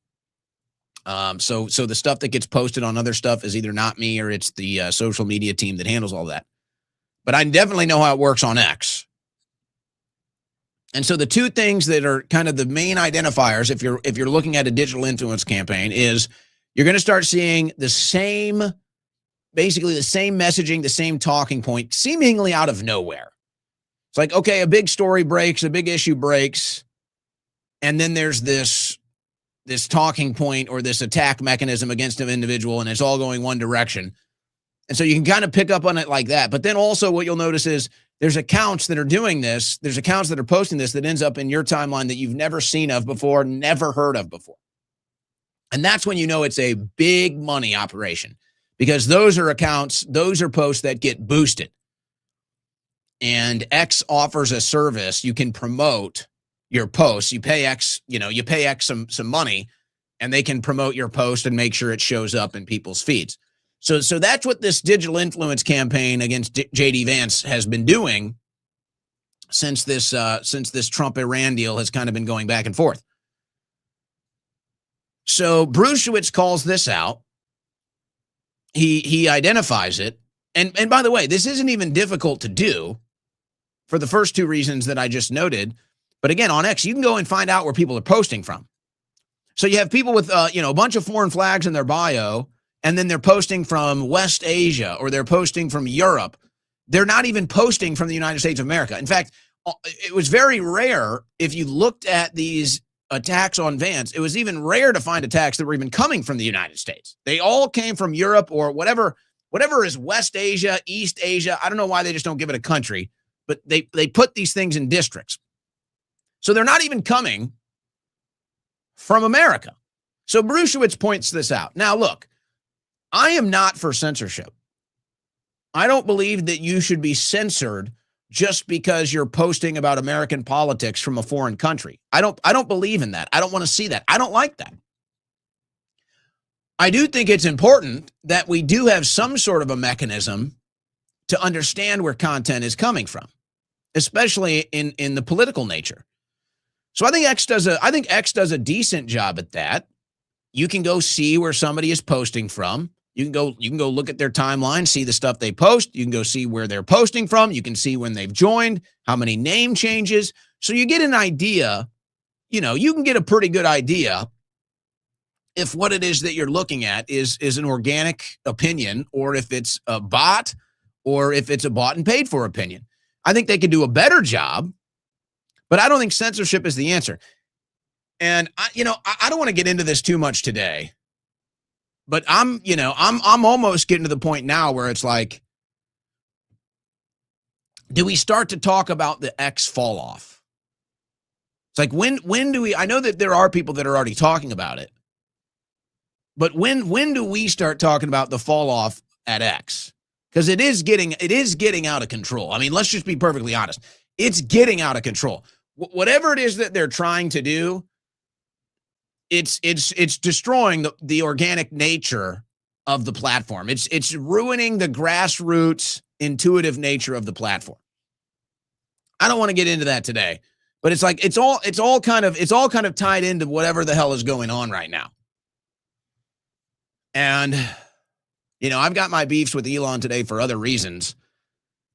So the stuff that gets posted on other stuff is either not me or it's the social media team that handles all that. But I definitely know how it works on X. And so the two things that are kind of the main identifiers, if you're looking at a digital influence campaign, is you're going to start seeing basically the same messaging, the same talking point, seemingly out of nowhere. It's like, okay, a big story breaks, a big issue breaks, and then there's this talking point or this attack mechanism against an individual, and it's all going one direction. And so you can kind of pick up on it like that. But then also what you'll notice is there's accounts that are doing this, there's accounts that are posting this that ends up in your timeline that you've never seen of before, never heard of before. And that's when you know it's a big money operation. Because those are accounts, those are posts that get boosted. And X offers a service. You can promote your posts. You pay X some money, and they can promote your post and make sure it shows up in people's feeds. So that's what this digital influence campaign against J.D. Vance has been doing since this Trump-Iran deal has kind of been going back and forth. So Brushewitz calls this out. He identifies it. And by the way, this isn't even difficult to do for the first two reasons that I just noted. But again, on X, you can go and find out where people are posting from. So you have people with, a bunch of foreign flags in their bio, and then they're posting from West Asia or they're posting from Europe. They're not even posting from the United States of America. In fact, it was very rare if you looked at these attacks on Vance. It was even rare to find attacks that were even coming from the United States. They all came from Europe or whatever is West Asia, East Asia. I don't know why they just don't give it a country, but they put these things in districts. So they're not even coming from America. So Brushewitz points this out. Now, look, I am not for censorship. I don't believe that you should be censored just because you're posting about American politics from a foreign country. I don't believe in that. I don't want to see that. I don't like that. I do think it's important that we do have some sort of a mechanism to understand where content is coming from, especially in the political nature. So I think X does a decent job at that. You can go see where somebody is posting from. You can go look at their timeline, see the stuff they post. You can go see where they're posting from. You can see when they've joined, how many name changes. So you get an idea, you can get a pretty good idea if what it is that you're looking at is an organic opinion, or if it's a bot, or if it's a bought and paid for opinion. I think they could do a better job, but I don't think censorship is the answer. And I don't want to get into this too much today, but I'm almost getting to the point now where it's like, do we start to talk about the X fall off? It's like, when do we, I know that there are people that are already talking about it, but when do we start talking about the fall off at X? Because it is getting out of control. I mean, let's just be perfectly honest. It's getting out of control. Whatever it is that they're trying to do, it's destroying the organic nature of the platform. It's ruining the grassroots intuitive nature of the platform. I don't want to get into that today, but it's like it's all kind of tied into whatever the hell is going on right now. And I've got my beefs with Elon today for other reasons.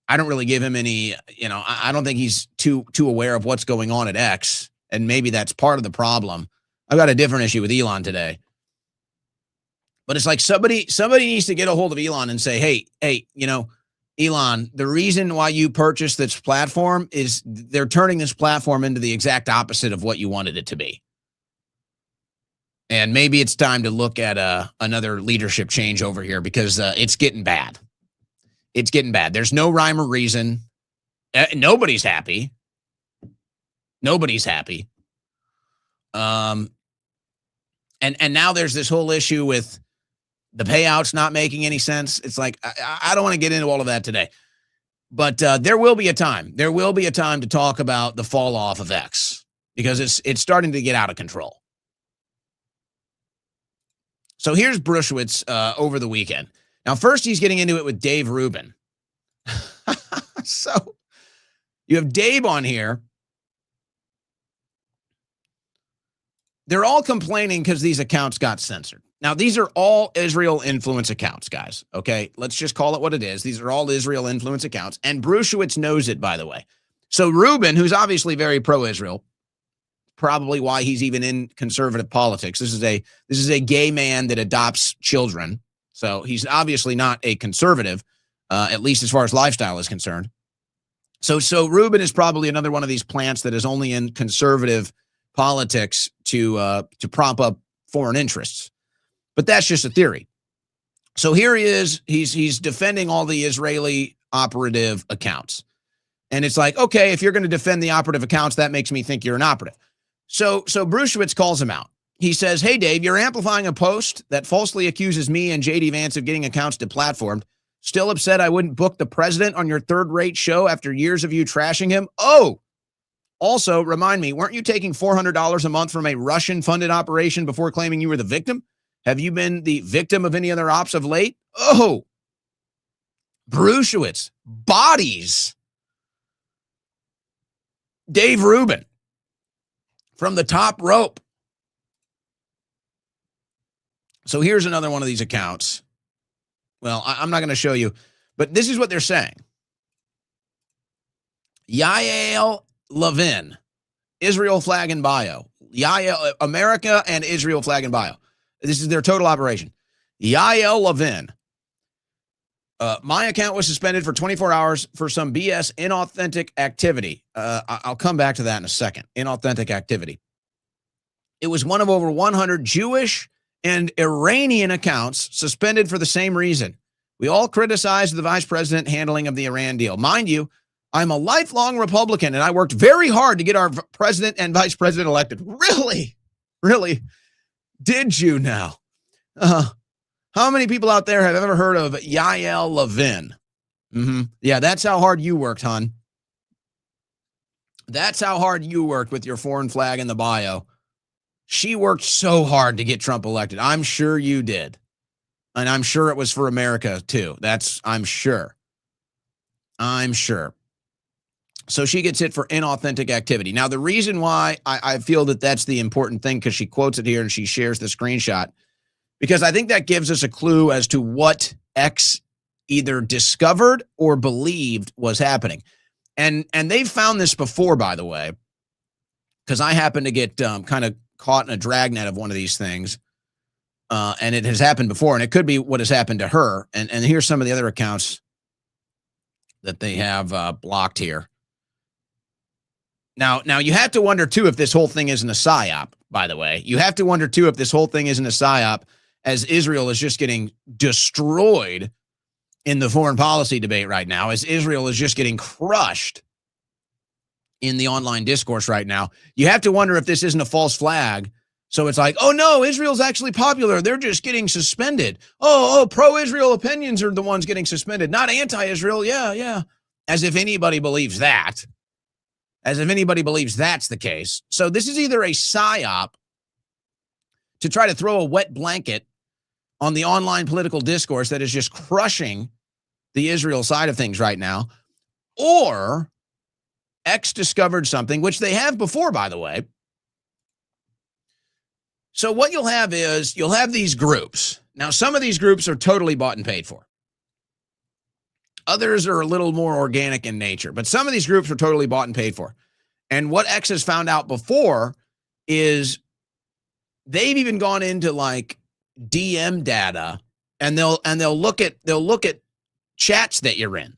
I don't really give him any, I don't think he's too aware of what's going on at X, and maybe that's part of the problem. I've got a different issue with Elon today. But it's like somebody needs to get a hold of Elon and say, hey, Elon, the reason why you purchased this platform is they're turning this platform into the exact opposite of what you wanted it to be. And maybe it's time to look at another leadership change over here, because it's getting bad. It's getting bad. There's no rhyme or reason. Nobody's happy. Nobody's happy. And now there's this whole issue with the payouts not making any sense. It's like, I don't want to get into all of that today, but there will be a time. There will be a time to talk about the fall off of X, because it's starting to get out of control. So here's Brushewitz over the weekend. Now, first, he's getting into it with Dave Rubin. So you have Dave on here. They're all complaining because these accounts got censored. Now, these are all Israel influence accounts, guys. Okay, let's just call it what it is. These are all Israel influence accounts. And Brushewitz knows it, by the way. So Rubin, who's obviously very pro-Israel, probably why he's even in conservative politics. This is a gay man that adopts children. So he's obviously not a conservative, at least as far as lifestyle is concerned. So Rubin is probably another one of these plants that is only in conservative politics to prop up foreign interests. But that's just a theory. So here he is. He's defending all the Israeli operative accounts. And it's like, okay, if you're going to defend the operative accounts, that makes me think you're an operative. So Brushewitz calls him out. He says, hey, Dave, you're amplifying a post that falsely accuses me and J.D. Vance of getting accounts deplatformed. Still upset I wouldn't book the president on your third-rate show after years of you trashing him? Oh, also, remind me, weren't you taking $400 a month from a Russian-funded operation before claiming you were the victim? Have you been the victim of any other ops of late? Oh, Brushewitz bodies Dave Rubin from the top rope. So here's another one of these accounts. Well, I'm not going to show you, but this is what they're saying. Yael Levin, Israel flag and bio. Yael, America and Israel flag and bio. This is their total operation. Yael Levin. My account was suspended for 24 hours for some BS inauthentic activity. I'll come back to that in a second. Inauthentic activity. It was one of over 100 Jewish and Iranian accounts suspended for the same reason. We all criticized the vice president handling of the Iran deal. Mind you, I'm a lifelong Republican, and I worked very hard to get our president and vice president elected. Really? Really? Did you now? How many people out there have ever heard of Yael Levin? Yeah, that's how hard you worked, hon. That's how hard you worked with your foreign flag in the bio. She worked so hard to get Trump elected. I'm sure you did. And I'm sure it was for America, too. I'm sure. So she gets hit for inauthentic activity. Now, the reason why I feel that that's the important thing, because she quotes it here and she shares the screenshot, because I think that gives us a clue as to what X either discovered or believed was happening. And they've found this before, by the way, because I happen to get kind of caught in a dragnet of one of these things. And it has happened before, and it could be what has happened to her. And here's some of the other accounts that they have blocked here. Now you have to wonder, too, if this whole thing isn't a psyop, by the way. You have to wonder, too, if this whole thing isn't a psyop, as Israel is just getting destroyed in the foreign policy debate right now, as Israel is just getting crushed in the online discourse right now. You have to wonder if this isn't a false flag. So it's like, oh, no, Israel's actually popular. They're just getting suspended. Oh, pro-Israel opinions are the ones getting suspended, not anti-Israel. Yeah. As if anybody believes that. As if anybody believes that's the case. So this is either a psyop to try to throw a wet blanket on the online political discourse that is just crushing the Israel side of things right now, or X discovered something, which they have before, by the way. So what you'll have is you'll have these groups. Now, some of these groups are totally bought and paid for. Others are a little more organic in nature, but some of these groups are totally bought and paid for. And what X has found out before is they've even gone into like DM data, and they'll look at chats that you're in.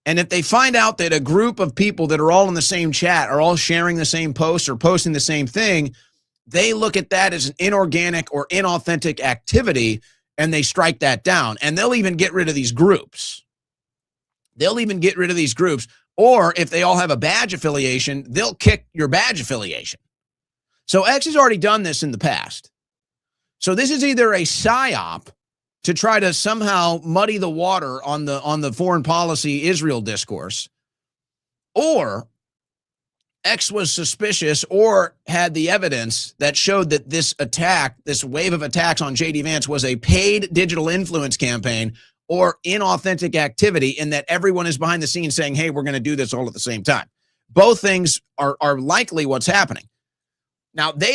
And if they find out that a group of people that are all in the same chat are all sharing the same post or posting the same thing, they look at that as an inorganic or inauthentic activity, and they strike that down. And they'll even get rid of these groups. Or if they all have a badge affiliation, they'll kick your badge affiliation. So X has already done this in the past. So this is either a psyop to try to somehow muddy the water on the foreign policy Israel discourse, or X was suspicious or had the evidence that showed that this attack, this wave of attacks on J.D. Vance, was a paid digital influence campaign or inauthentic activity, in that everyone is behind the scenes saying, hey, we're going to do this all at the same time. Both things are likely what's happening. Now, they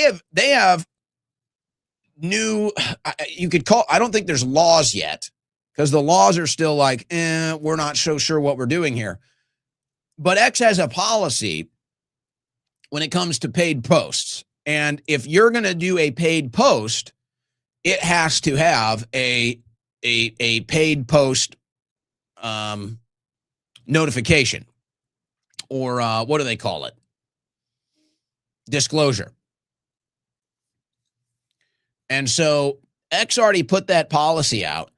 have new, you could call, I don't think there's laws yet, because the laws are still like, we're not so sure what we're doing here. But X has a policy when it comes to paid posts. And if you're going to do a paid post, it has to have a paid post notification, or what do they call it? Disclosure. And so X already put that policy out.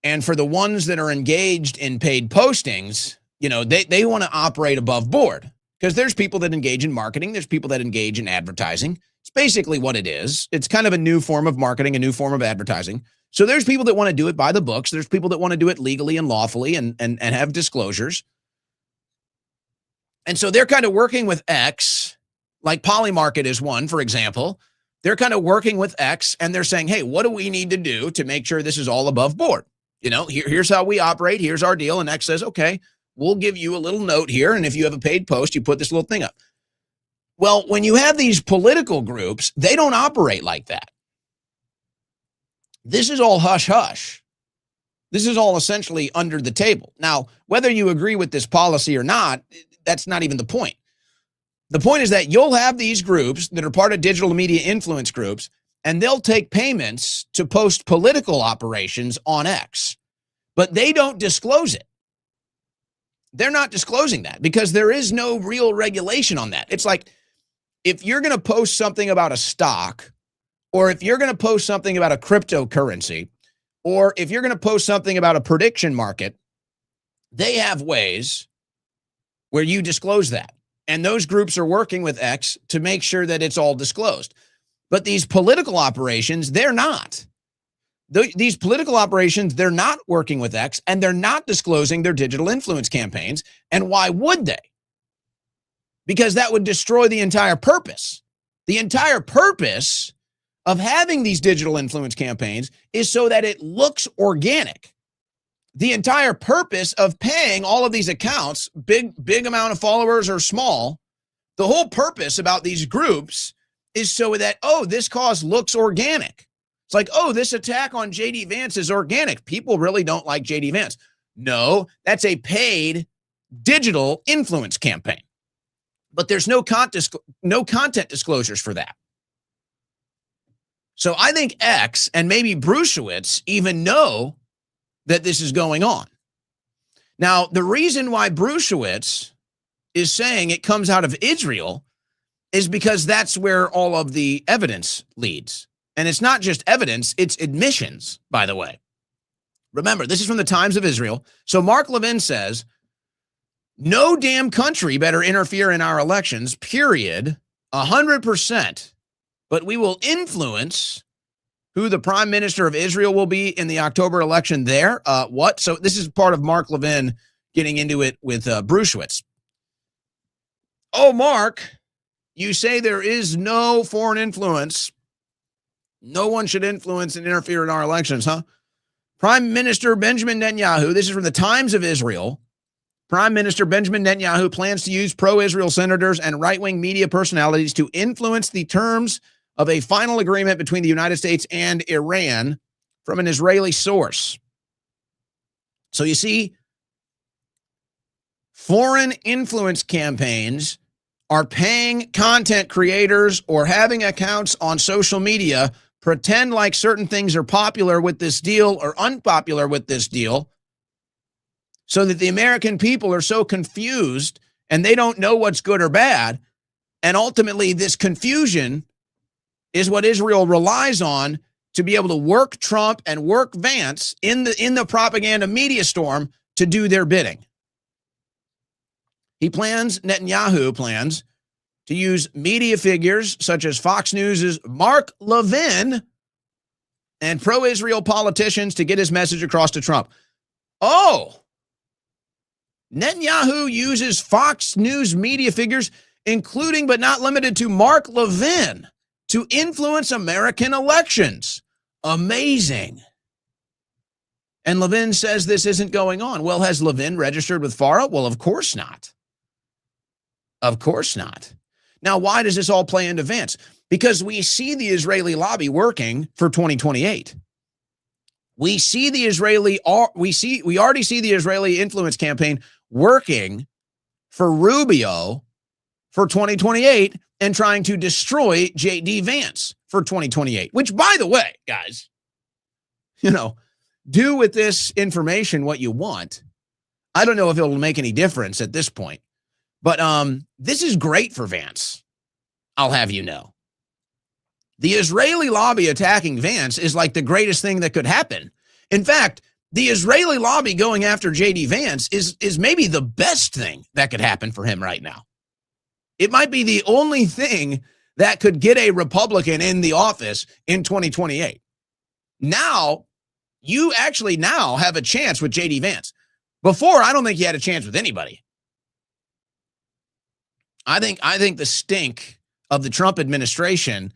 And for the ones that are engaged in paid postings, they want to operate above board, because there's people that engage in marketing. There's people that engage in advertising. It's basically what it is. It's kind of a new form of marketing, a new form of advertising. So there's people that want to do it by the books. There's people that want to do it legally and lawfully and have disclosures. And so they're kind of working with X, like Polymarket is one, for example. They're kind of working with X, and they're saying, hey, what do we need to do to make sure this is all above board? Here's how we operate. Here's our deal. And X says, okay, we'll give you a little note here. And if you have a paid post, you put this little thing up. Well, when you have these political groups, they don't operate like that. This is all hush-hush. This is all essentially under the table. Now, whether you agree with this policy or not, that's not even the point. The point is that you'll have these groups that are part of digital media influence groups, and they'll take payments to post political operations on X, but they don't disclose it. They're not disclosing that because there is no real regulation on that. It's like if you're going to post something about a stock, or if you're going to post something about a cryptocurrency, or if you're going to post something about a prediction market, they have ways where you disclose that. And those groups are working with X to make sure that it's all disclosed. But these political operations, they're not. These political operations, they're not working with X, and they're not disclosing their digital influence campaigns. And why would they? Because that would destroy the entire purpose. The entire purpose of having these digital influence campaigns is so that it looks organic. The entire purpose of paying all of these accounts, big amount of followers or small, the whole purpose about these groups is so that, oh, this cause looks organic. It's like, oh, this attack on J.D. Vance is organic. People really don't like J.D. Vance. No, that's a paid digital influence campaign. But there's no content disclosures for that. So I think X and maybe Brusiewicz even know that this is going on. Now, the reason why Brusiewicz is saying it comes out of Israel is because that's where all of the evidence leads. And it's not just evidence, it's admissions, by the way. Remember, this is from the Times of Israel. So Mark Levin says, no damn country better interfere in our elections, period, 100%. But we will influence who the prime minister of Israel will be in the October election there. What? So this is part of Mark Levin getting into it with Brusiewicz. Oh, Mark, you say there is no foreign influence. No one should influence and interfere in our elections, huh? Prime Minister Benjamin Netanyahu, this is from the Times of Israel. Prime Minister Benjamin Netanyahu plans to use pro-Israel senators and right-wing media personalities to influence the terms of a final agreement between the United States and Iran from an Israeli source. So you see, foreign influence campaigns are paying content creators or having accounts on social media pretend like certain things are popular with this deal or unpopular with this deal, so that the American people are so confused and they don't know what's good or bad. And ultimately, this confusion is what Israel relies on to be able to work Trump and work Vance in the propaganda media storm to do their bidding. Netanyahu plans to use media figures such as Fox News' Mark Levin and pro-Israel politicians to get his message across to Trump. Oh, Netanyahu uses Fox News media figures, including but not limited to Mark Levin, to influence American elections. Amazing. And Levin says this isn't going on. Well, has Levin registered with FARA? Well, of course not. Of course not. Now, why does this all play into Vance? Because we see the Israeli lobby working for 2028. We already see the Israeli influence campaign working for Rubio for 2028 and trying to destroy J.D. Vance for 2028, which, by the way, guys, do with this information what you want. I don't know if it'll make any difference at this point, but this is great for Vance. I'll have you know. The Israeli lobby attacking Vance is like the greatest thing that could happen. In fact, the Israeli lobby going after J.D. Vance is maybe the best thing that could happen for him right now. It might be the only thing that could get a Republican in the office in 2028. Now, you actually now have a chance with J.D. Vance. Before, I don't think you had a chance with anybody. I think the stink of the Trump administration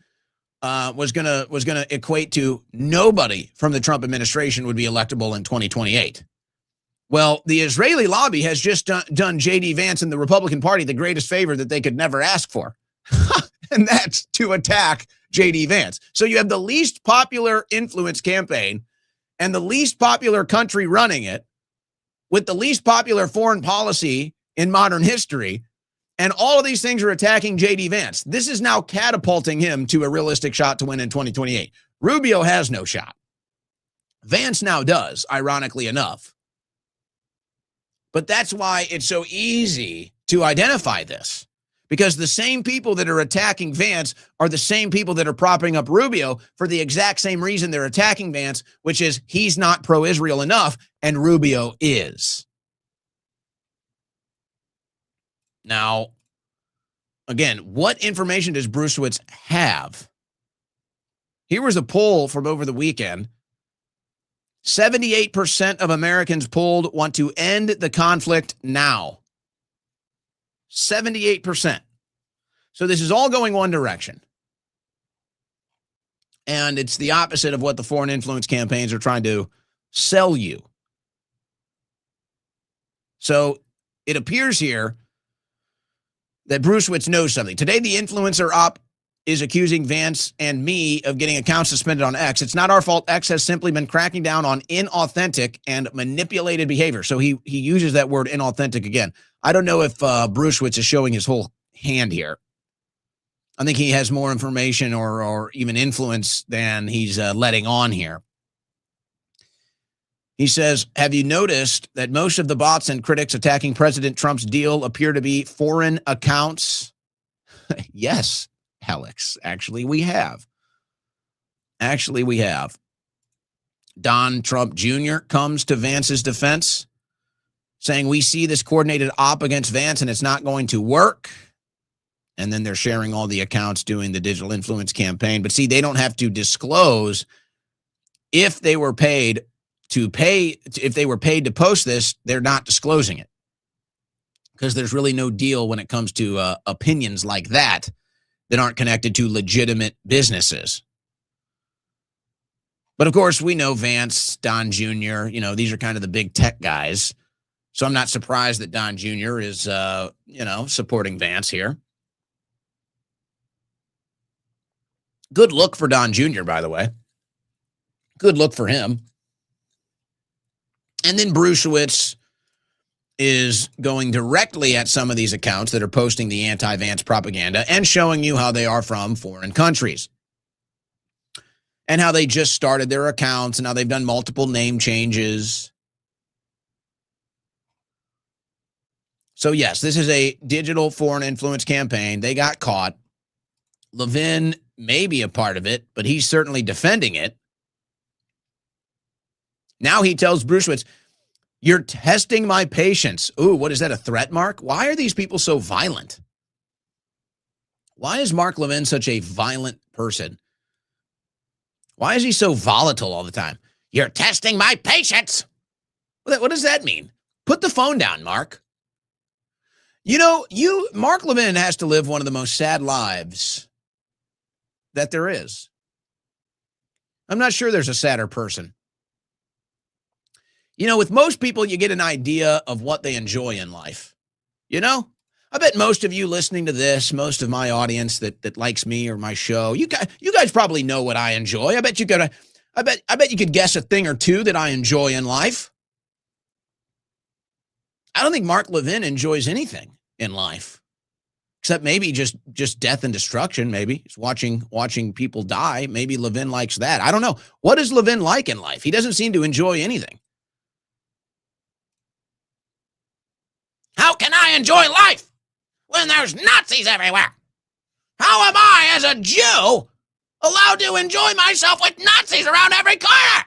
was gonna equate to nobody from the Trump administration would be electable in 2028. Well, the Israeli lobby has just done J.D. Vance and the Republican Party the greatest favor that they could never ask for, and that's to attack J.D. Vance. So you have the least popular influence campaign and the least popular country running it with the least popular foreign policy in modern history. And all of these things are attacking J.D. Vance. This is now catapulting him to a realistic shot to win in 2028. Rubio has no shot. Vance now does, ironically enough. But that's why it's so easy to identify this, because the same people that are attacking Vance are the same people that are propping up Rubio for the exact same reason they're attacking Vance, which is he's not pro-Israel enough, and Rubio is. Now, again, what information does Bruce have? Here was a poll from over the weekend. 78% of Americans polled want to end the conflict now. 78%. So this is all going one direction. And it's the opposite of what the foreign influence campaigns are trying to sell you. So it appears here that Bruce knows something. Today, the influencer op is accusing Vance and me of getting accounts suspended on X. It's not our fault. X has simply been cracking down on inauthentic and manipulated behavior. So he uses that word inauthentic again. I don't know if Bruce is showing his whole hand here. I think he has more information or even influence than he's letting on here. He says, have you noticed that most of the bots and critics attacking President Trump's deal appear to be foreign accounts? Yes, Alex, actually we have. Don Trump Jr. comes to Vance's defense, saying we see this coordinated op against Vance and it's not going to work. And then they're sharing all the accounts doing the digital influence campaign. But see, they don't have to disclose if they were paid to post this, they're not disclosing it. Because there's really no deal when it comes to opinions like that aren't connected to legitimate businesses. But of course, we know Vance, Don Jr., these are kind of the big tech guys. So I'm not surprised that Don Jr. is, supporting Vance here. Good look for Don Jr., by the way. Good look for him. And then Bruce is going directly at some of these accounts that are posting the anti-Vance propaganda and showing you how they are from foreign countries and how they just started their accounts and how they've done multiple name changes. So yes, this is a digital foreign influence campaign. They got caught. Levin may be a part of it, but he's certainly defending it. Now he tells Bruce, you're testing my patience. Ooh, what is that, a threat, Mark? Why are these people so violent? Why is Mark Levin such a violent person? Why is he so volatile all the time? You're testing my patience. What does that mean? Put the phone down, Mark. Mark Levin has to live one of the most sad lives that there is. I'm not sure there's a sadder person. With most people, you get an idea of what they enjoy in life. I bet most of you listening to this, most of my audience that likes me or my show, you guys probably know what I enjoy. I bet you could guess a thing or two that I enjoy in life. I don't think Mark Levin enjoys anything in life, except maybe just death and destruction. Maybe he's watching people die. Maybe Levin likes that. I don't know. What is Levin like in life? He doesn't seem to enjoy anything. How can I enjoy life when there's Nazis everywhere? How am I, as a Jew, allowed to enjoy myself with Nazis around every corner?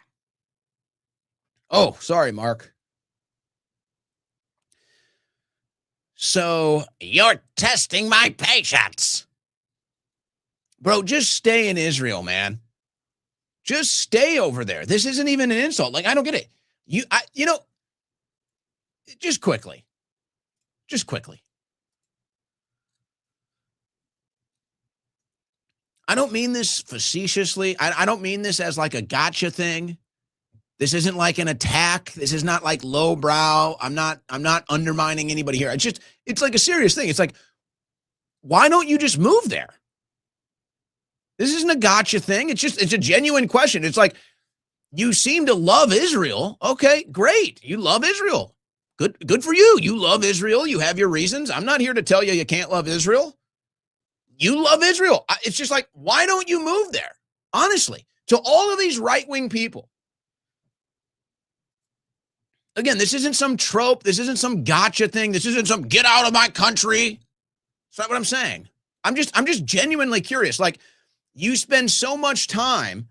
Oh, sorry, Mark. So, you're testing my patience. Bro, just stay in Israel, man. Just stay over there. This isn't even an insult. I don't get it. Just quickly. I don't mean this facetiously. I don't mean this as like a gotcha thing. This isn't like an attack. This is not like lowbrow. I'm not undermining anybody here. It's like a serious thing. It's like, why don't you just move there? This isn't a gotcha thing. It's a genuine question. It's like, you seem to love Israel. Okay, great. You love Israel. Good for you. You love Israel. You have your reasons. I'm not here to tell you can't love Israel. You love Israel. It's just like, why don't you move there? Honestly, to all of these right-wing people. Again, this isn't some trope. This isn't some gotcha thing. This isn't some get out of my country. That's not what I'm saying. I'm just genuinely curious. Like, you spend so much time,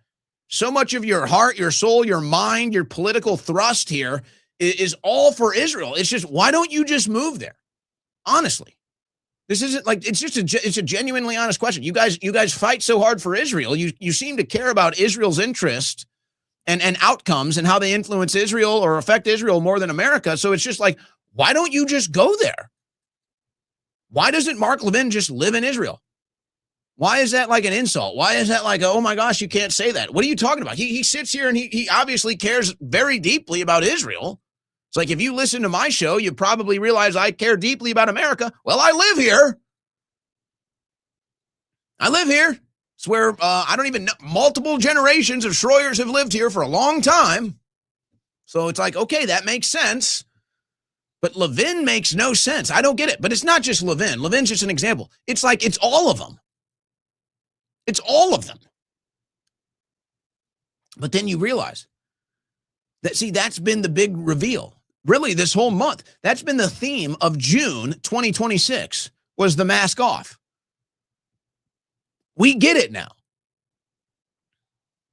so much of your heart, your soul, your mind, your political thrust here is all for Israel. It's just, why don't you just move there? Honestly, this isn't like, it's a genuinely honest question. You guys fight so hard for Israel. You seem to care about Israel's interest and outcomes and how they influence Israel or affect Israel more than America. So it's just like, why don't you just go there? Why doesn't Mark Levin just live in Israel? Why is that like an insult? Why is that like, oh my gosh, you can't say that? What are you talking about? He sits here and he obviously cares very deeply about Israel. It's like, if you listen to my show, you probably realize I care deeply about America. Well, I live here. It's where I don't even know, multiple generations of Schroyers have lived here for a long time. So it's like, okay, that makes sense. But Levin makes no sense. I don't get it. But it's not just Levin. Levin's just an example. It's like, it's all of them. It's all of them. But then you realize that, see, that's been the big reveal. Really, this whole month, that's been the theme of June 2026, was the mask off. We get it now.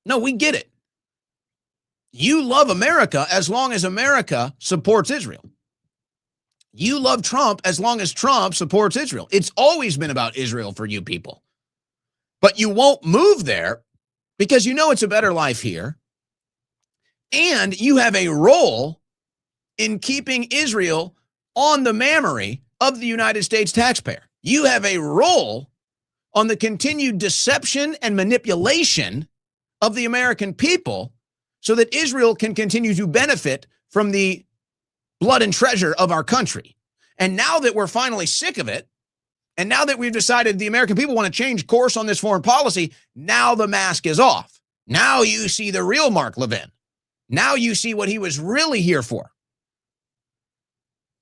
No, we get it. You love America as long as America supports Israel. You love Trump as long as Trump supports Israel. It's always been about Israel for you people. But you won't move there because you know it's a better life here. And you have a role in keeping Israel on the memory of the United States taxpayer. You have a role on the continued deception and manipulation of the American people so that Israel can continue to benefit from the blood and treasure of our country. And now that we're finally sick of it, and now that we've decided the American people want to change course on this foreign policy, now the mask is off. Now you see the real Mark Levin. Now you see what he was really here for.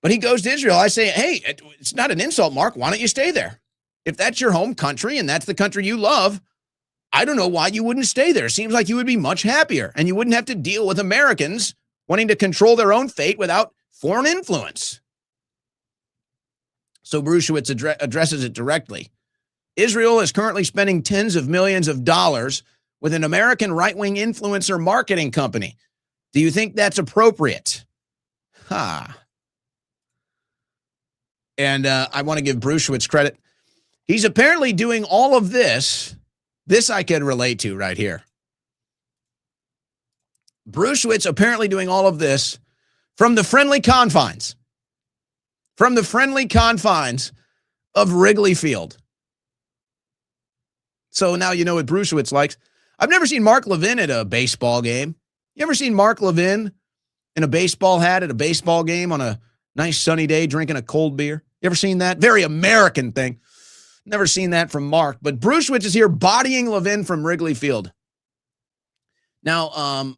But he goes to Israel. I say, hey, it's not an insult, Mark. Why don't you stay there? If that's your home country and that's the country you love, I don't know why you wouldn't stay there. Seems like you would be much happier and you wouldn't have to deal with Americans wanting to control their own fate without foreign influence. So Brushewitz addresses it directly. Israel is currently spending tens of millions of dollars with an American right-wing influencer marketing company. Do you think that's appropriate? And I want to give Brushewitz credit. He's apparently doing all of this. This I can relate to right here. Brushewitz apparently doing all of this from the friendly confines. From the friendly confines of Wrigley Field. So now you know what Brushewitz likes. I've never seen Mark Levin at a baseball game. You ever seen Mark Levin in a baseball hat at a baseball game on a nice sunny day drinking a cold beer? You ever seen that? Very American thing. Never seen that from Mark. But Brushewitz is here bodying Levin from Wrigley Field. Now,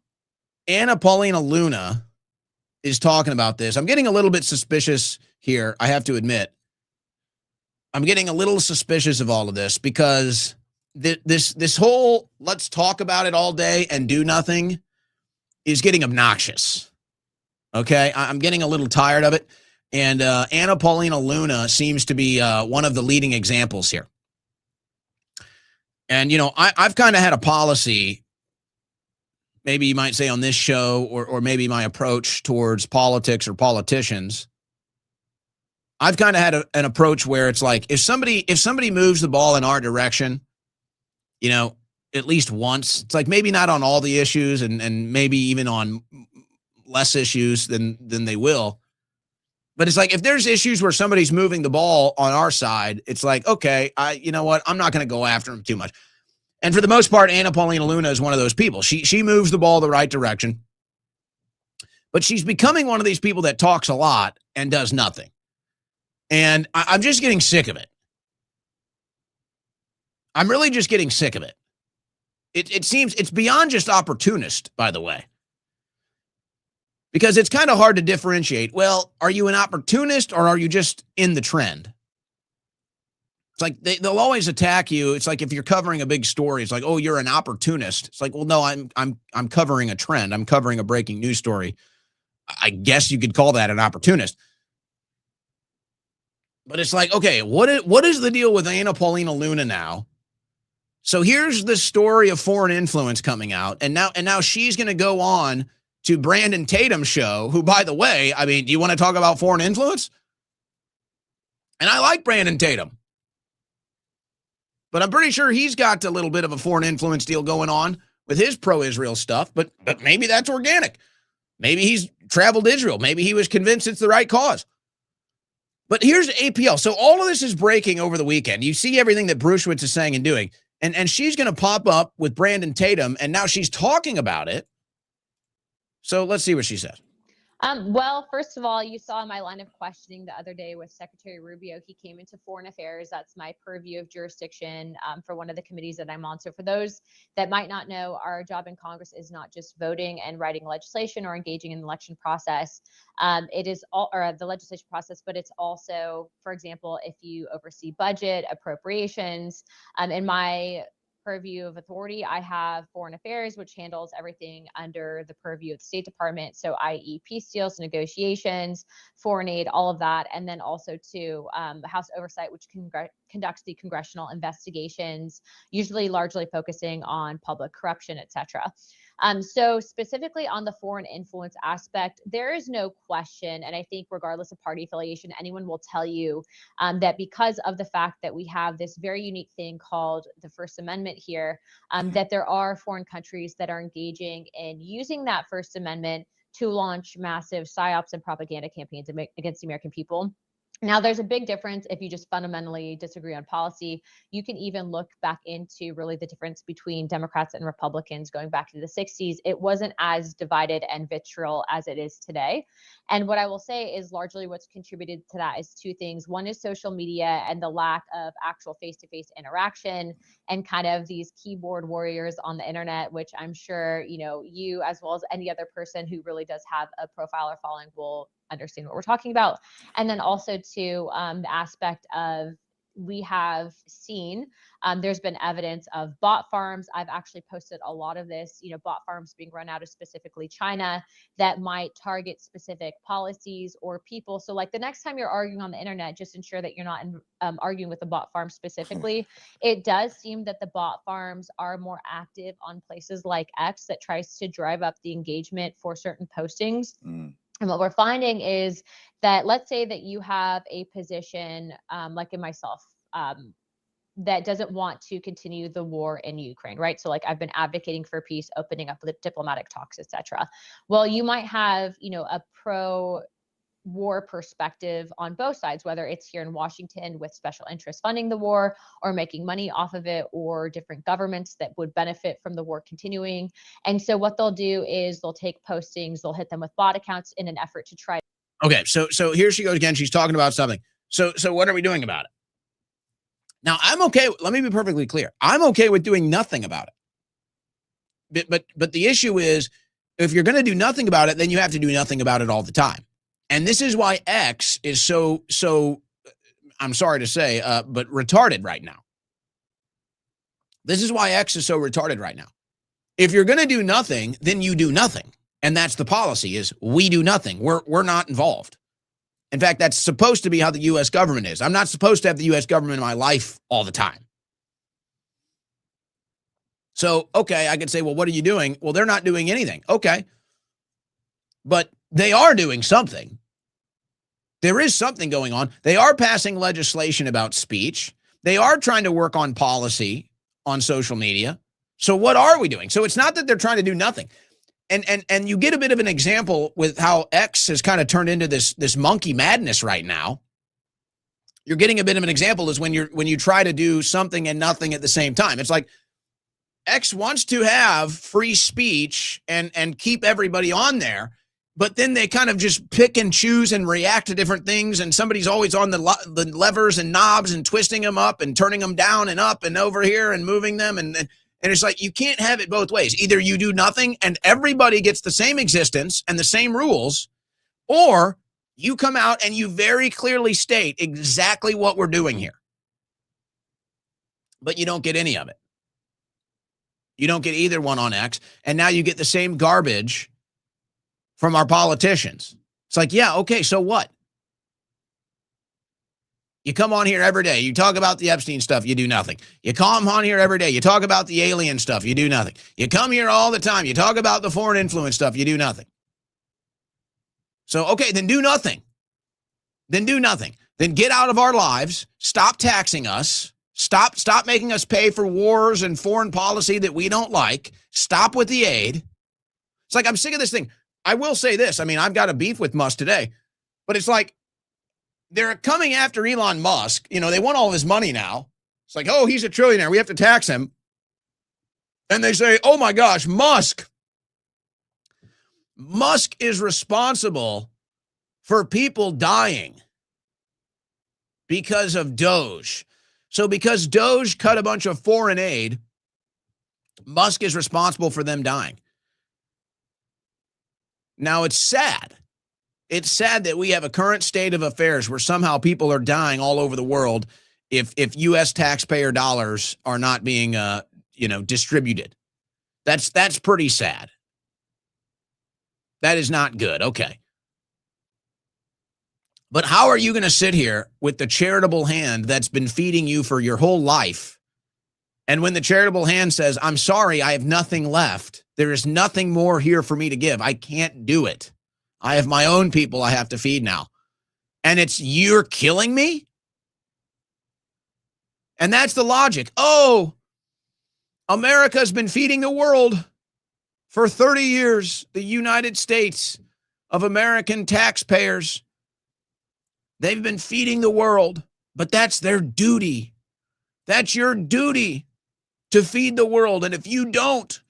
Anna Paulina Luna is talking about this. I'm getting a little bit suspicious here, I have to admit. I'm getting a little suspicious of all of this because this whole let's talk about it all day and do nothing is getting obnoxious. Okay? I'm getting a little tired of it. And Anna Paulina Luna seems to be one of the leading examples here. And, you know, I've kind of had a policy, maybe you might say on this show, or maybe my approach towards politics or politicians. I've kind of had an approach where it's like, if somebody moves the ball in our direction, you know, at least once, it's like maybe not on all the issues and maybe even on less issues than they will. But it's like, if there's issues where somebody's moving the ball on our side, it's like, okay, you know what? I'm not going to go after him too much. And for the most part, Anna Paulina Luna is one of those people. She moves the ball the right direction. But she's becoming one of these people that talks a lot and does nothing. And I'm just getting sick of it. I'm really just getting sick of it. It seems it's beyond just opportunist, by the way, because it's kind of hard to differentiate. Well, are you an opportunist or are you just in the trend? It's like they'll always attack you. It's like if you're covering a big story, it's like, oh, you're an opportunist. It's like, well, no, I'm covering a trend. I'm covering a breaking news story. I guess you could call that an opportunist. But it's like, okay, what is the deal with Anna Paulina Luna now? So here's the story of foreign influence coming out, and now she's going to go on to Brandon Tatum's show, who, by the way, I mean, do you want to talk about foreign influence? And I like Brandon Tatum, but I'm pretty sure he's got a little bit of a foreign influence deal going on with his pro-Israel stuff, but maybe that's organic. Maybe he's traveled to Israel. Maybe he was convinced it's the right cause. But here's APL. So all of this is breaking over the weekend. You see everything that Brushwitz is saying and doing. And she's going to pop up with Brandon Tatum, and now she's talking about it. So let's see what she says. Well, first of all, you saw my line of questioning the other day with Secretary Rubio. He came into foreign affairs. That's my purview of jurisdiction for one of the committees that I'm on. So for those that might not know, our job in Congress is not just voting and writing legislation or engaging in the election process. It is all, or the legislation process, but it's also, for example, if you oversee budget, appropriations, in my purview of authority, I have foreign affairs, which handles everything under the purview of the State Department. So i.e. peace deals, negotiations, foreign aid, all of that. And then also to the House Oversight, which conducts the congressional investigations, usually largely focusing on public corruption, et cetera. So specifically on the foreign influence aspect, there is no question, and I think regardless of party affiliation, anyone will tell you that because of the fact that we have this very unique thing called the First Amendment here, that there are foreign countries that are engaging in using that First Amendment to launch massive psyops and propaganda campaigns against the American people. Now, there's a big difference if you just fundamentally disagree on policy. You can even look back into really the difference between Democrats and Republicans going back to the 60s. It wasn't as divided and vitriol as it is today. And what I will say is largely what's contributed to that is two things. One is social media and the lack of actual face-to-face interaction and kind of these keyboard warriors on the internet, which I'm sure, you as well as any other person who really does have a profile or following will understand what we're talking about. And then also to the aspect of we have seen there's been evidence of bot farms. I've actually posted a lot of this, bot farms being run out of specifically China that might target specific policies or people. So like the next time you're arguing on the internet, just ensure that you're not arguing with a bot farm specifically. It does seem that the bot farms are more active on places like X that tries to drive up the engagement for certain postings. And what we're finding is that let's say that you have a position like in myself that doesn't want to continue the war in Ukraine, right? So like I've been advocating for peace, opening up the diplomatic talks, et cetera. Well, you might have, a pro-war perspective on both sides, whether it's here in Washington with special interests funding the war or making money off of it, or different governments that would benefit from the war continuing. And so what they'll do is they'll take postings, they'll hit them with bot accounts in an effort to try. Okay, so here she goes again. She's talking about something. So what are we doing about it? Now, I'm okay. Let me be perfectly clear. I'm okay with doing nothing about it. But the issue is, if you're going to do nothing about it, then you have to do nothing about it all the time. And this is why X is so I'm sorry to say, but retarded right now. This is why X is so retarded right now. If you're going to do nothing, then you do nothing. And that's the policy, is we do nothing. We're not involved. In fact, that's supposed to be how the U.S. government is. I'm not supposed to have the U.S. government in my life all the time. So, okay, I could say, well, what are you doing? Well, they're not doing anything. Okay. But they are doing something. There is something going on. They are passing legislation about speech. They are trying to work on policy on social media. So what are we doing? So it's not that they're trying to do nothing. And you get a bit of an example with how X has kind of turned into this monkey madness right now. You're getting a bit of an example is when you try to do something and nothing at the same time. It's like X wants to have free speech and keep everybody on there, but then they kind of just pick and choose and react to different things, and somebody's always on the levers and knobs and twisting them up and turning them down and up and over here and moving them, and And it's like, you can't have it both ways. Either you do nothing and everybody gets the same existence and the same rules, or you come out and you very clearly state exactly what we're doing here. But you don't get any of it. You don't get either one on X. And now you get the same garbage from our politicians. It's like, yeah, okay, so what? You come on here every day. You talk about the Epstein stuff. You do nothing. You come on here every day. You talk about the alien stuff. You do nothing. You come here all the time. You talk about the foreign influence stuff. You do nothing. So, okay, then do nothing. Then do nothing. Then get out of our lives. Stop taxing us. Stop making us pay for wars and foreign policy that we don't like. Stop with the aid. It's like, I'm sick of this thing. I will say this. I mean, I've got a beef with Musk today, but it's like, they're coming after Elon Musk. You know, they want all of his money now. It's like, oh, he's a trillionaire. We have to tax him. And they say, oh my gosh, Musk is responsible for people dying because of Doge. So because Doge cut a bunch of foreign aid, Musk is responsible for them dying. Now, it's sad. It's sad that we have a current state of affairs where somehow people are dying all over the world if U.S. taxpayer dollars are not being, distributed. That's pretty sad. That is not good. Okay. But how are you going to sit here with the charitable hand that's been feeding you for your whole life? And when the charitable hand says, I'm sorry, I have nothing left. There is nothing more here for me to give. I can't do it. I have my own people I have to feed now. And it's, you're killing me? And that's the logic. Oh, America's been feeding the world for 30 years. The United States of American taxpayers. They've been feeding the world, but that's their duty. That's your duty to feed the world. And if you don't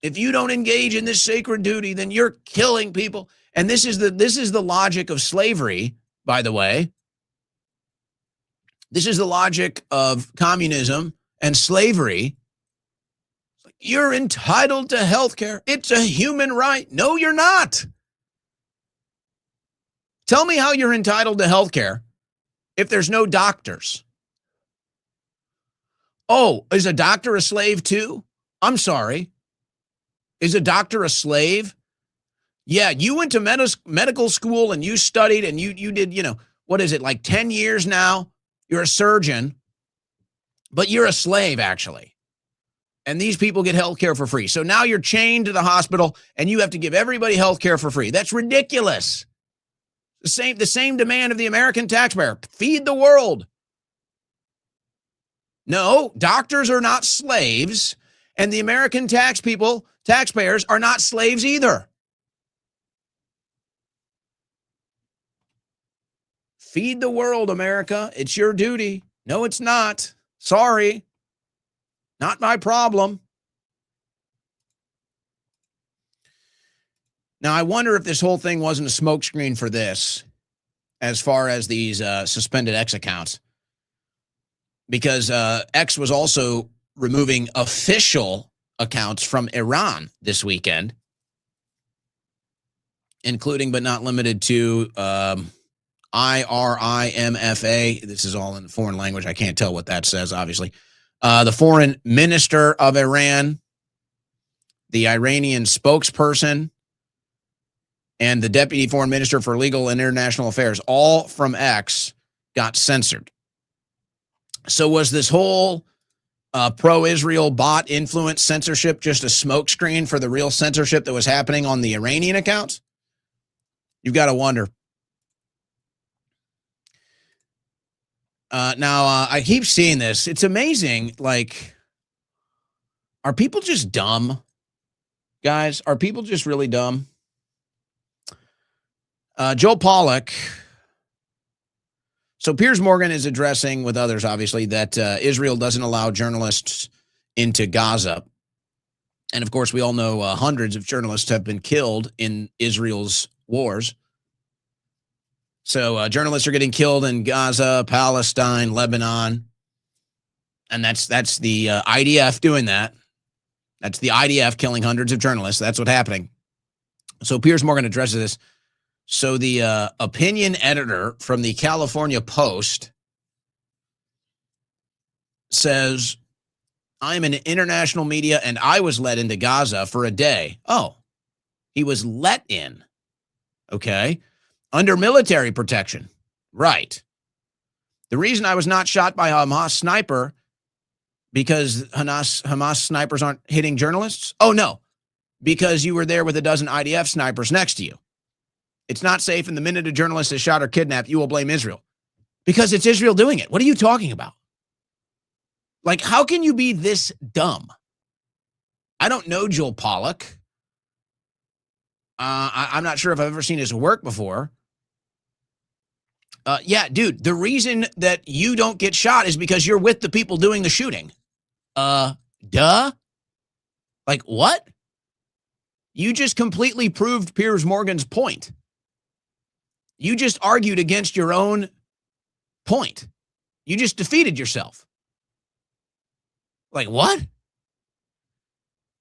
engage in this sacred duty, then you're killing people. And this is the logic of slavery, by the way. This is the logic of communism and slavery. You're entitled to health care. It's a human right. No, you're not. Tell me how you're entitled to health care if there's no doctors. Oh, is a doctor a slave too? I'm sorry. Is a doctor a slave? Yeah, you went to medical school and you studied and you did, what is it, like 10 years now? You're a surgeon, but you're a slave, actually. And these people get health care for free. So now you're chained to the hospital and you have to give everybody health care for free. That's ridiculous. The same demand of the American taxpayer. Feed the world. No, doctors are not slaves, and the American taxpayers are not slaves either. Feed the world, America. It's your duty. No, it's not. Sorry. Not my problem. Now, I wonder if this whole thing wasn't a smokescreen for this, as far as these suspended X accounts. Because X was also removing official accounts from Iran this weekend, including but not limited to IRIMFA. This is all in foreign language. I can't tell what that says, obviously. The foreign minister of Iran, the Iranian spokesperson, and the deputy foreign minister for legal and international affairs, all from X, got censored. So was this whole pro-Israel bot influence censorship just a smokescreen for the real censorship that was happening on the Iranian accounts? You've got to wonder. Now, I keep seeing this. It's amazing. Like, are people just dumb? Guys, are people just really dumb? Joel Pollack. So Piers Morgan is addressing with others, obviously, that Israel doesn't allow journalists into Gaza. And of course, we all know hundreds of journalists have been killed in Israel's wars. So journalists are getting killed in Gaza, Palestine, Lebanon. And that's the IDF doing that. That's the IDF killing hundreds of journalists. That's what's happening. So Piers Morgan addresses this. So the opinion editor from the California Post says, I'm in international media and I was let into Gaza for a day. Oh, he was let in. Okay. Under military protection. Right. The reason I was not shot by a Hamas sniper because Hamas snipers aren't hitting journalists? Oh, no. Because you were there with a dozen IDF snipers next to you. It's not safe, and the minute a journalist is shot or kidnapped, you will blame Israel. Because it's Israel doing it. What are you talking about? Like, how can you be this dumb? I don't know Joel Pollack. I'm not sure if I've ever seen his work before. Yeah, dude, the reason that you don't get shot is because you're with the people doing the shooting. Duh? Like, what? You just completely proved Piers Morgan's point. You just argued against your own point. You just defeated yourself. Like, what?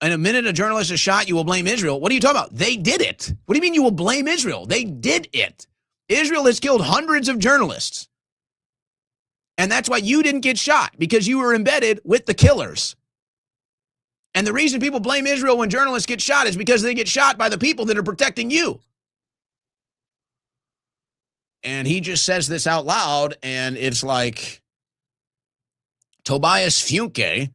In a minute a journalist is shot, you will blame Israel. What are you talking about? They did it. What do you mean you will blame Israel? They did it. Israel has killed hundreds of journalists. And that's why you didn't get shot, because you were embedded with the killers. And the reason people blame Israel when journalists get shot is because they get shot by the people that are protecting you. And he just says this out loud, and it's like Tobias Funke.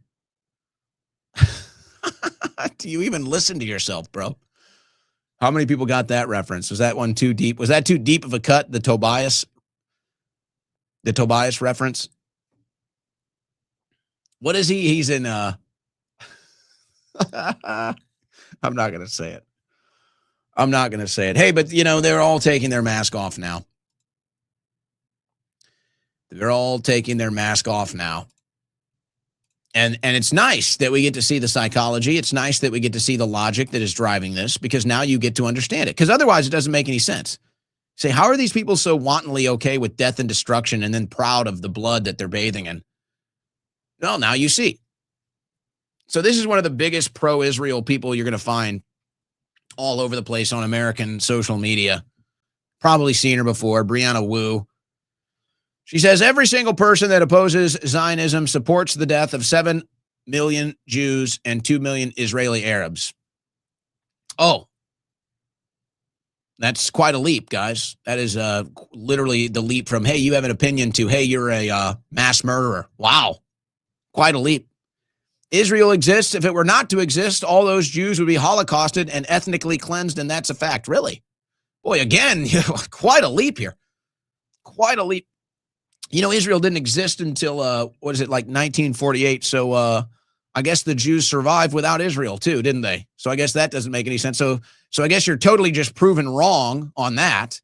Do you even listen to yourself, bro? How many people got that reference? Was that one too deep? Was that too deep of a cut, the Tobias reference? What is he? He's in, I'm not going to say it. I'm not going to say it. Hey, but, you know, they're all taking their mask off now. They're all taking their mask off now. And it's nice that we get to see the psychology. It's nice that we get to see the logic that is driving this, because now you get to understand it. Because otherwise it doesn't make any sense. Say, how are these people so wantonly okay with death and destruction and then proud of the blood that they're bathing in? Well, now you see. So this is one of the biggest pro-Israel people you're going to find all over the place on American social media. Probably seen her before, Brianna Wu. She says every single person that opposes Zionism supports the death of 7 million Jews and 2 million Israeli Arabs. Oh, that's quite a leap, guys. That is literally the leap from, hey, you have an opinion to, hey, you're a mass murderer. Wow. Quite a leap. Israel exists. If it were not to exist, all those Jews would be holocausted and ethnically cleansed, and that's a fact. Really? Boy, again, quite a leap here. Quite a leap. You know, Israel didn't exist until, what is it, like 1948. So I guess the Jews survived without Israel too, didn't they? So I guess that doesn't make any sense. So I guess you're totally just proven wrong on that.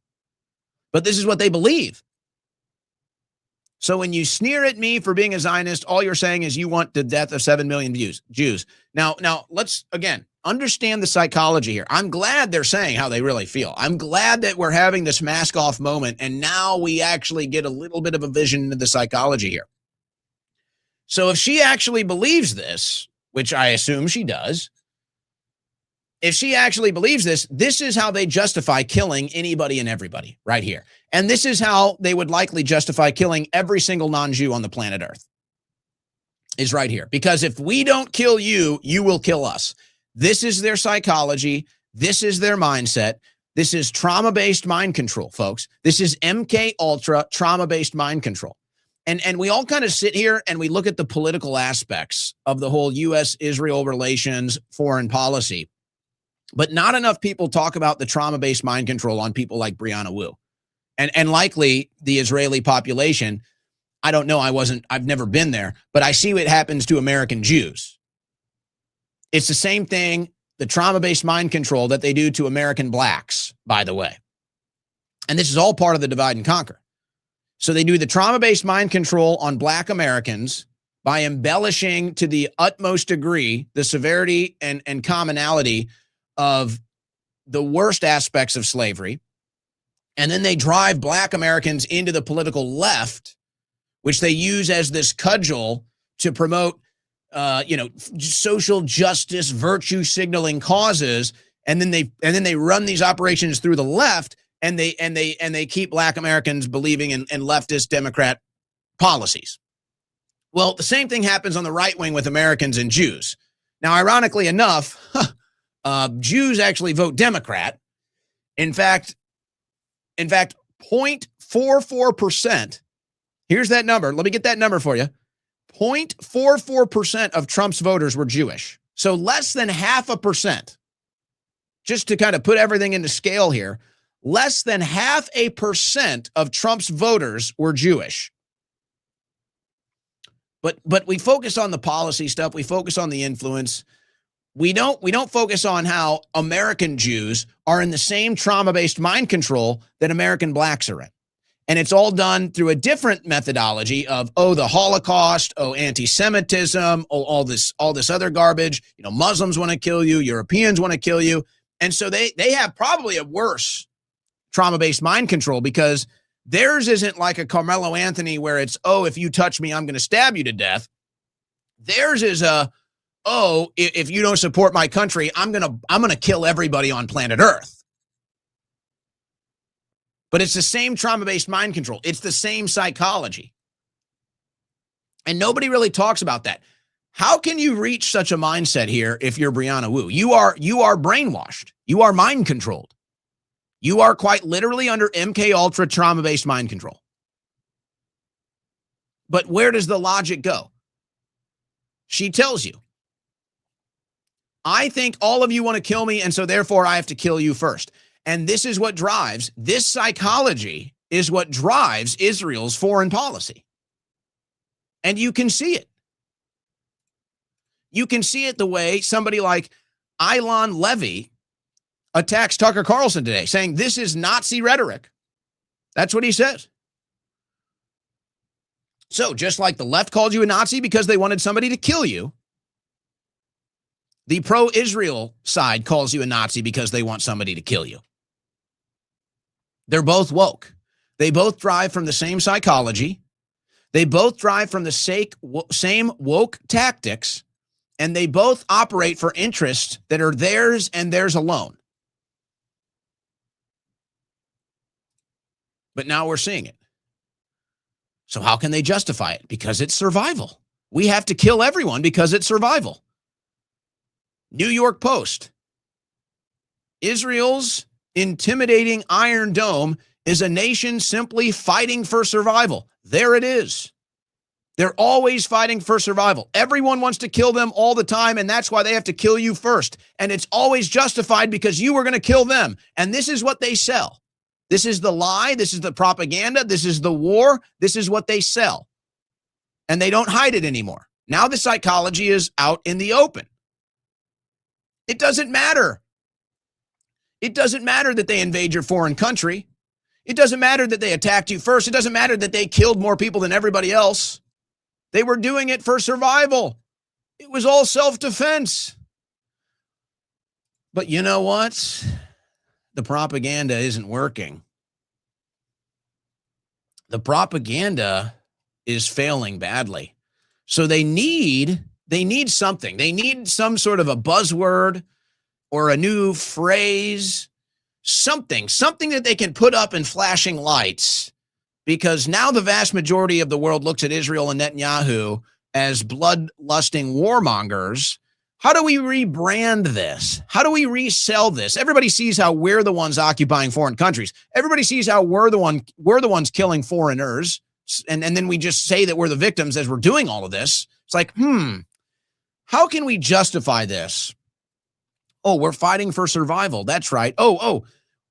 But this is what they believe. So when you sneer at me for being a Zionist, all you're saying is you want the death of 7 million Jews. Now let's, again, understand the psychology here. I'm glad they're saying how they really feel. I'm glad that we're having this mask off moment, and now we actually get a little bit of a vision into the psychology here. So if she actually believes this, which I assume she does, if she actually believes this, this is how they justify killing anybody and everybody right here. And this is how they would likely justify killing every single non-Jew on the planet Earth, is right here. Because if we don't kill you, you will kill us. This is their psychology. This is their mindset. This is trauma-based mind control, folks. This is MK Ultra trauma-based mind control. And we all kind of sit here and we look at the political aspects of the whole U.S.-Israel relations, foreign policy. But not enough people talk about the trauma-based mind control on people like Brianna Wu. And likely the Israeli population, I don't know, I've never been there, but I see what happens to American Jews. It's the same thing, the trauma-based mind control that they do to American blacks, by the way. And this is all part of the divide and conquer. So they do the trauma-based mind control on black Americans by embellishing to the utmost degree the severity and commonality of the worst aspects of slavery. And then they drive black Americans into the political left, which they use as this cudgel to promote, social justice, virtue signaling causes, and then they run these operations through the left, and they keep Black Americans believing in leftist Democrat policies. Well, the same thing happens on the right wing with Americans and Jews. Now, ironically enough, Jews actually vote Democrat. In fact, 0.44%. Here's that number. Let me get that number for you. 0.44% of Trump's voters were Jewish. So less than 0.5%. Just to kind of put everything into scale here, less than 0.5% of Trump's voters were Jewish. But we focus on the policy stuff. We focus on the influence. We don't focus on how American Jews are in the same trauma-based mind control that American blacks are in. And it's all done through a different methodology of, the Holocaust, anti-Semitism, all this other garbage. Muslims want to kill you, Europeans want to kill you. And so they have probably a worse trauma-based mind control, because theirs isn't like a Carmelo Anthony where it's, if you touch me, I'm going to stab you to death. Theirs is if you don't support my country, I'm going to kill everybody on planet Earth. But it's the same trauma-based mind control. It's the same psychology. And nobody really talks about that. How can you reach such a mindset here if you're Brianna Wu? You are brainwashed. You are mind controlled. You are quite literally under MK Ultra trauma-based mind control. But where does the logic go? She tells you, I think all of you want to kill me, and so therefore I have to kill you first. And this is what drives, this psychology is what drives Israel's foreign policy. And you can see it. You can see it the way somebody like Ilan Levy attacks Tucker Carlson today, saying this is Nazi rhetoric. That's what he says. So just like the left called you a Nazi because they wanted somebody to kill you, the pro-Israel side calls you a Nazi because they want somebody to kill you. They're both woke. They both drive from the same psychology. They both drive from the same woke tactics, and they both operate for interests that are theirs and theirs alone. But now we're seeing it. So how can they justify it? Because it's survival. We have to kill everyone because it's survival. New York Post. Israel's intimidating Iron Dome is a nation simply fighting for survival. There it is. They're always fighting for survival. Everyone wants to kill them all the time, and that's why they have to kill you first. And it's always justified because you were going to kill them. And this is what they sell. This is the lie. This is the propaganda. This is the war. This is what they sell. And they don't hide it anymore. Now the psychology is out in the open. It doesn't matter. It doesn't matter that they invade your foreign country. It doesn't matter that they attacked you first. It doesn't matter that they killed more people than everybody else. They were doing it for survival. It was all self-defense. But you know what? The propaganda isn't working. The propaganda is failing badly. So they need something. They need some sort of a buzzword or a new phrase, something that they can put up in flashing lights, because now the vast majority of the world looks at Israel and Netanyahu as bloodlusting warmongers. How do we rebrand this? How do we resell this? Everybody sees how we're the ones occupying foreign countries. Everybody sees how we're the ones killing foreigners. And then we just say that we're the victims as we're doing all of this. It's like, how can we justify this? Oh, we're fighting for survival. That's right.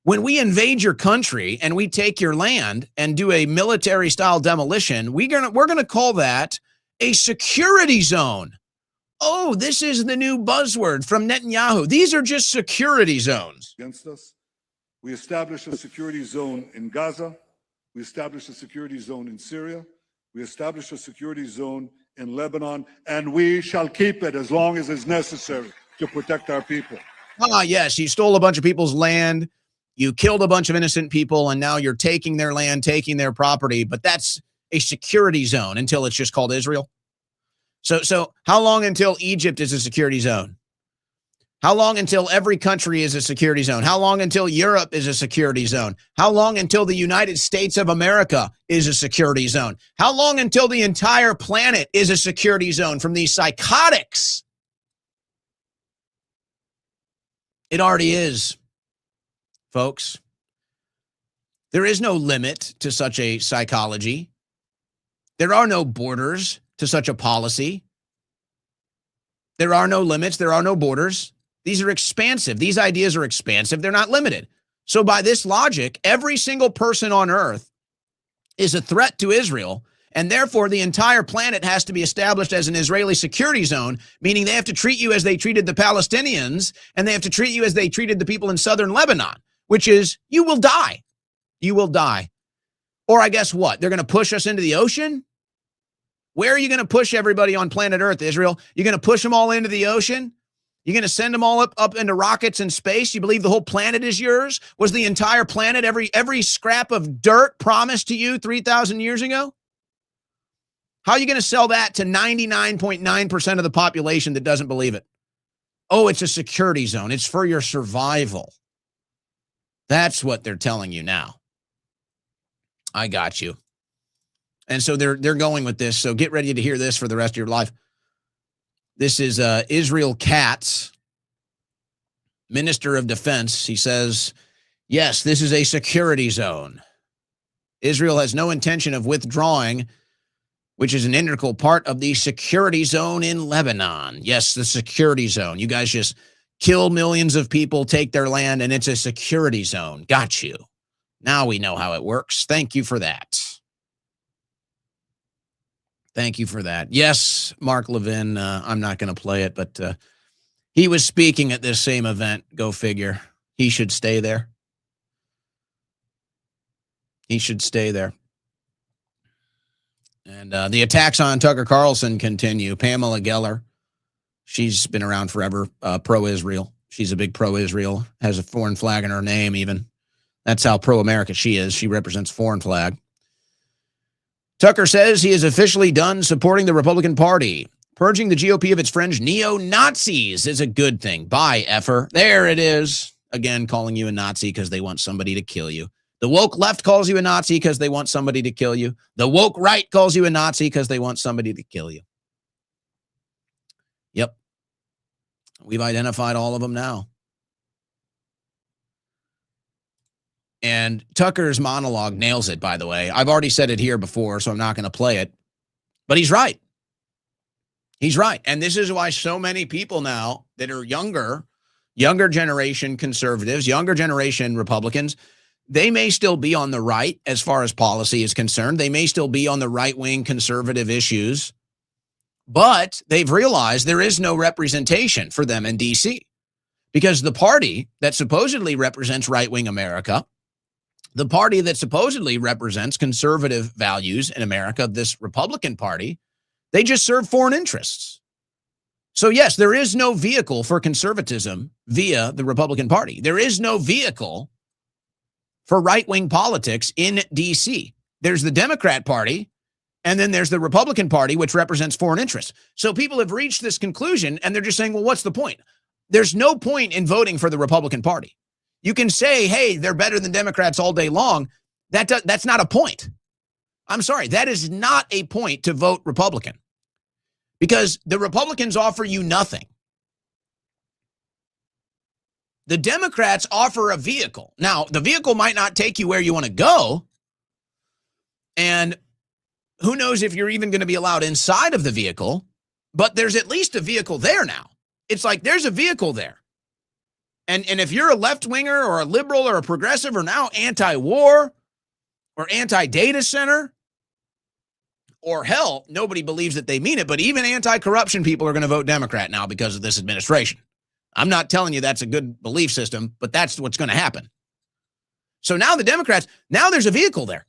When we invade your country and we take your land and do a military style demolition, we're gonna call that a security zone. Oh, this is the new buzzword from Netanyahu. These are just security zones. Against us. We established a security zone in Gaza. We established a security zone in Syria. We established a security zone in Lebanon, and we shall keep it as long as is necessary to protect our people. Yes, you stole a bunch of people's land. You killed a bunch of innocent people, and now you're taking their land, taking their property. But that's a security zone until it's just called Israel. So how long until Egypt is a security zone? How long until every country is a security zone? How long until Europe is a security zone? How long until the United States of America is a security zone? How long until the entire planet is a security zone from these psychotics? It already is, folks. There is no limit to such a psychology. There are no borders to such a policy. There are no limits. There are no borders. These are expansive. These ideas are expansive. They're not limited. So by this logic, every single person on earth is a threat to Israel, and therefore the entire planet has to be established as an Israeli security zone, meaning they have to treat you as they treated the Palestinians, and they have to treat you as they treated the people in southern Lebanon, which is you will die. You will die. Or I guess what? They're going to push us into the ocean? Where are you going to push everybody on planet Earth, Israel? You're going to push them all into the ocean? You're going to send them all up into rockets in space? You believe the whole planet is yours? Was the entire planet, every scrap of dirt promised to you 3,000 years ago? How are you going to sell that to 99.9% of the population that doesn't believe it? Oh, it's a security zone. It's for your survival. That's what they're telling you now. I got you. And so they're going with this. So get ready to hear this for the rest of your life. This is Israel Katz, Minister of Defense. He says, yes, this is a security zone. Israel has no intention of withdrawing, which is an integral part of the security zone in Lebanon. Yes, the security zone. You guys just kill millions of people, take their land, and it's a security zone. Got you. Now we know how it works. Thank you for that. Thank you for that. Yes, Mark Levin, I'm not going to play it, but he was speaking at this same event. Go figure. He should stay there. He should stay there. And the attacks on Tucker Carlson continue. Pamela Geller, she's been around forever, pro-Israel. She's a big pro-Israel, has a foreign flag in her name even. That's how pro-America she is. She represents foreign flag. Tucker says he is officially done supporting the Republican Party. Purging the GOP of its fringe neo-Nazis is a good thing. Bye, effer. There it is. Again, calling you a Nazi because they want somebody to kill you. The woke left calls you a Nazi because they want somebody to kill you. The woke right calls you a Nazi because they want somebody to kill you. Yep. We've identified all of them now. And Tucker's monologue nails it, by the way. I've already said it here before, so I'm not going to play it. But he's right. He's right. And this is why so many people now that are younger generation conservatives, younger generation Republicans, they may still be on the right as far as policy is concerned. They may still be on the right-wing conservative issues. But they've realized there is no representation for them in D.C. because the party that supposedly represents right-wing America, the party that supposedly represents conservative values in America, this Republican Party, they just serve foreign interests. So yes, there is no vehicle for conservatism via the Republican Party. There is no vehicle for right-wing politics in D.C. There's the Democrat Party, and then there's the Republican Party, which represents foreign interests. So people have reached this conclusion, and they're just saying, well, what's the point? There's no point in voting for the Republican Party. You can say, hey, they're better than Democrats all day long. That's not a point. I'm sorry. That is not a point to vote Republican because the Republicans offer you nothing. The Democrats offer a vehicle. Now, the vehicle might not take you where you want to go. And who knows if you're even going to be allowed inside of the vehicle, but there's at least a vehicle there now. It's like there's a vehicle there. And if you're a left-winger or a liberal or a progressive or now anti-war or anti-data center, or hell, nobody believes that they mean it, but even anti-corruption people are going to vote Democrat now because of this administration. I'm not telling you that's a good belief system, but that's what's going to happen. So now the Democrats, now there's a vehicle there.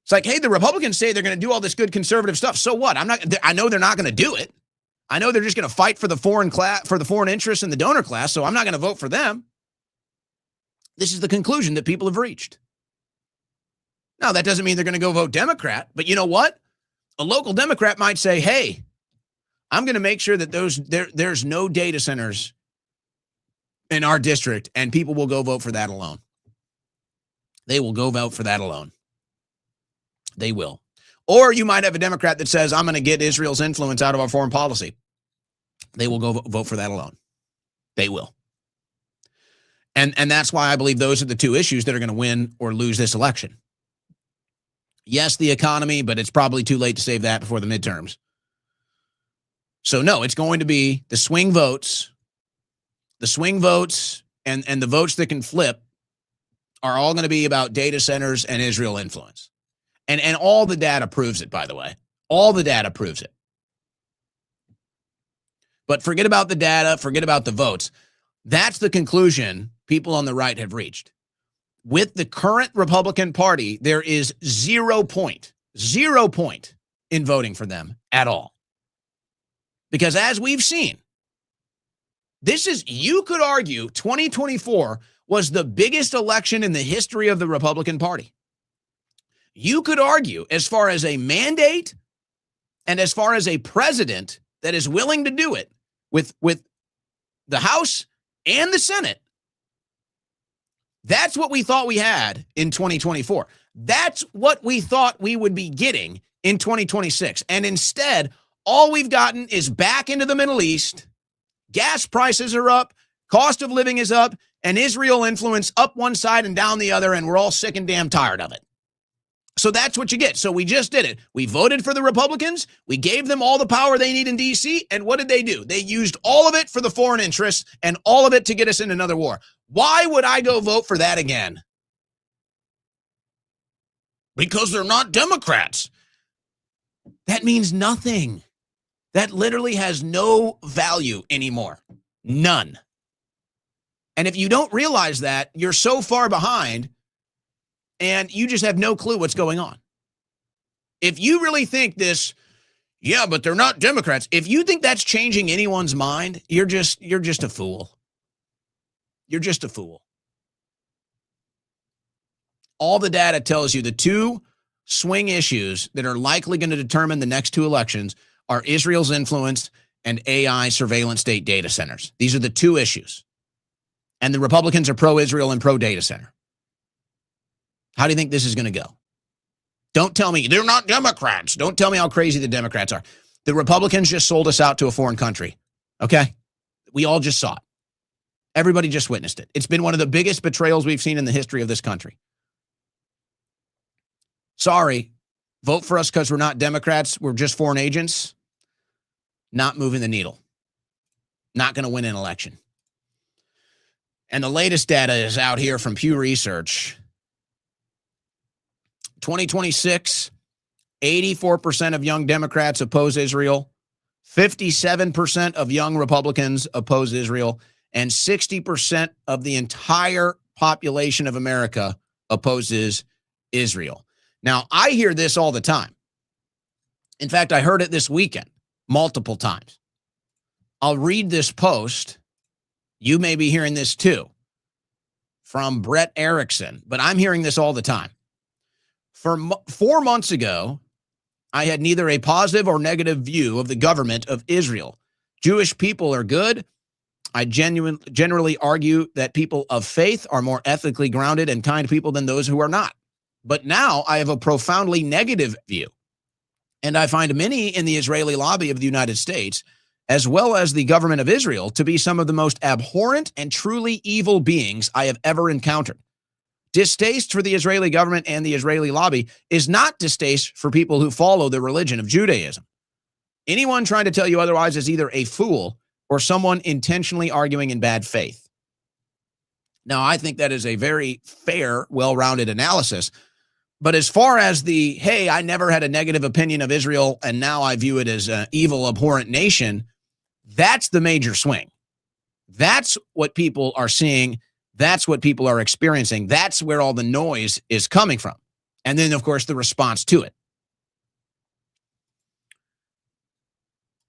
It's like, hey, the Republicans say they're going to do all this good conservative stuff. So what? I know they're not going to do it. I know they're just going to fight for the foreign class, for the foreign interests in the donor class, so I'm not going to vote for them. This is the conclusion that people have reached. Now, that doesn't mean they're going to go vote Democrat, but you know what? A local Democrat might say, hey, I'm going to make sure that there's no data centers in our district, and people will go vote for that alone. They will go vote for that alone. They will. Or you might have a Democrat that says, I'm going to get Israel's influence out of our foreign policy. They will go vote for that alone. They will. And that's why I believe those are the two issues that are going to win or lose this election. Yes, the economy, but it's probably too late to save that before the midterms. So no, it's going to be the swing votes and the votes that can flip are all going to be about data centers and Israel influence. And all the data proves it, by the way. All the data proves it. But forget about the data, forget about the votes. That's the conclusion people on the right have reached. With the current Republican Party, there is 0 point in voting for them at all. Because as we've seen, you could argue 2024 was the biggest election in the history of the Republican Party. You could argue, as far as a mandate and as far as a president that is willing to do it with the House and the Senate, that's what we thought we had in 2024. That's what we thought we would be getting in 2026. And instead, all we've gotten is back into the Middle East. Gas prices are up, cost of living is up, and Israel influence up one side and down the other, and we're all sick and damn tired of it. So that's what you get. So we just did it. We voted for the Republicans. We gave them all the power they need in D.C. And what did they do? They used all of it for the foreign interests and all of it to get us in another war. Why would I go vote for that again? Because they're not Democrats. That means nothing. That literally has no value anymore. None. And if you don't realize that, you're so far behind and you just have no clue what's going on. If you really think this, yeah, but they're not Democrats. If you think that's changing anyone's mind, you're just a fool. You're just a fool. All the data tells you the two swing issues that are likely going to determine the next two elections are Israel's influence and AI surveillance state data centers. These are the two issues. And the Republicans are pro-Israel and pro-data center. How do you think this is going to go? Don't tell me they're not Democrats. Don't tell me how crazy the Democrats are. The Republicans just sold us out to a foreign country. Okay? We all just saw it. Everybody just witnessed it. It's been one of the biggest betrayals we've seen in the history of this country. Sorry, vote for us because we're not Democrats. We're just foreign agents. Not moving the needle. Not going to win an election. And the latest data is out here from Pew Research. 2026, 84% of young Democrats oppose Israel. 57% of young Republicans oppose Israel. And 60% of the entire population of America opposes Israel. Now, I hear this all the time. In fact, I heard it this weekend multiple times. I'll read this post. You may be hearing this too from Brett Erickson, but I'm hearing this all the time. 4 months ago, I had neither a positive or negative view of the government of Israel. Jewish people are good. I generally argue that people of faith are more ethically grounded and kind people than those who are not. But now I have a profoundly negative view. And I find many in the Israeli lobby of the United States, as well as the government of Israel, to be some of the most abhorrent and truly evil beings I have ever encountered. Distaste for the Israeli government and the Israeli lobby is not distaste for people who follow the religion of Judaism. Anyone trying to tell you otherwise is either a fool or someone intentionally arguing in bad faith. Now, I think that is a very fair, well-rounded analysis. But as far as the, hey, I never had a negative opinion of Israel and now I view it as an evil, abhorrent nation, that's the major swing. That's what people are seeing. That's what people are experiencing. That's where all the noise is coming from. And then, of course, the response to it.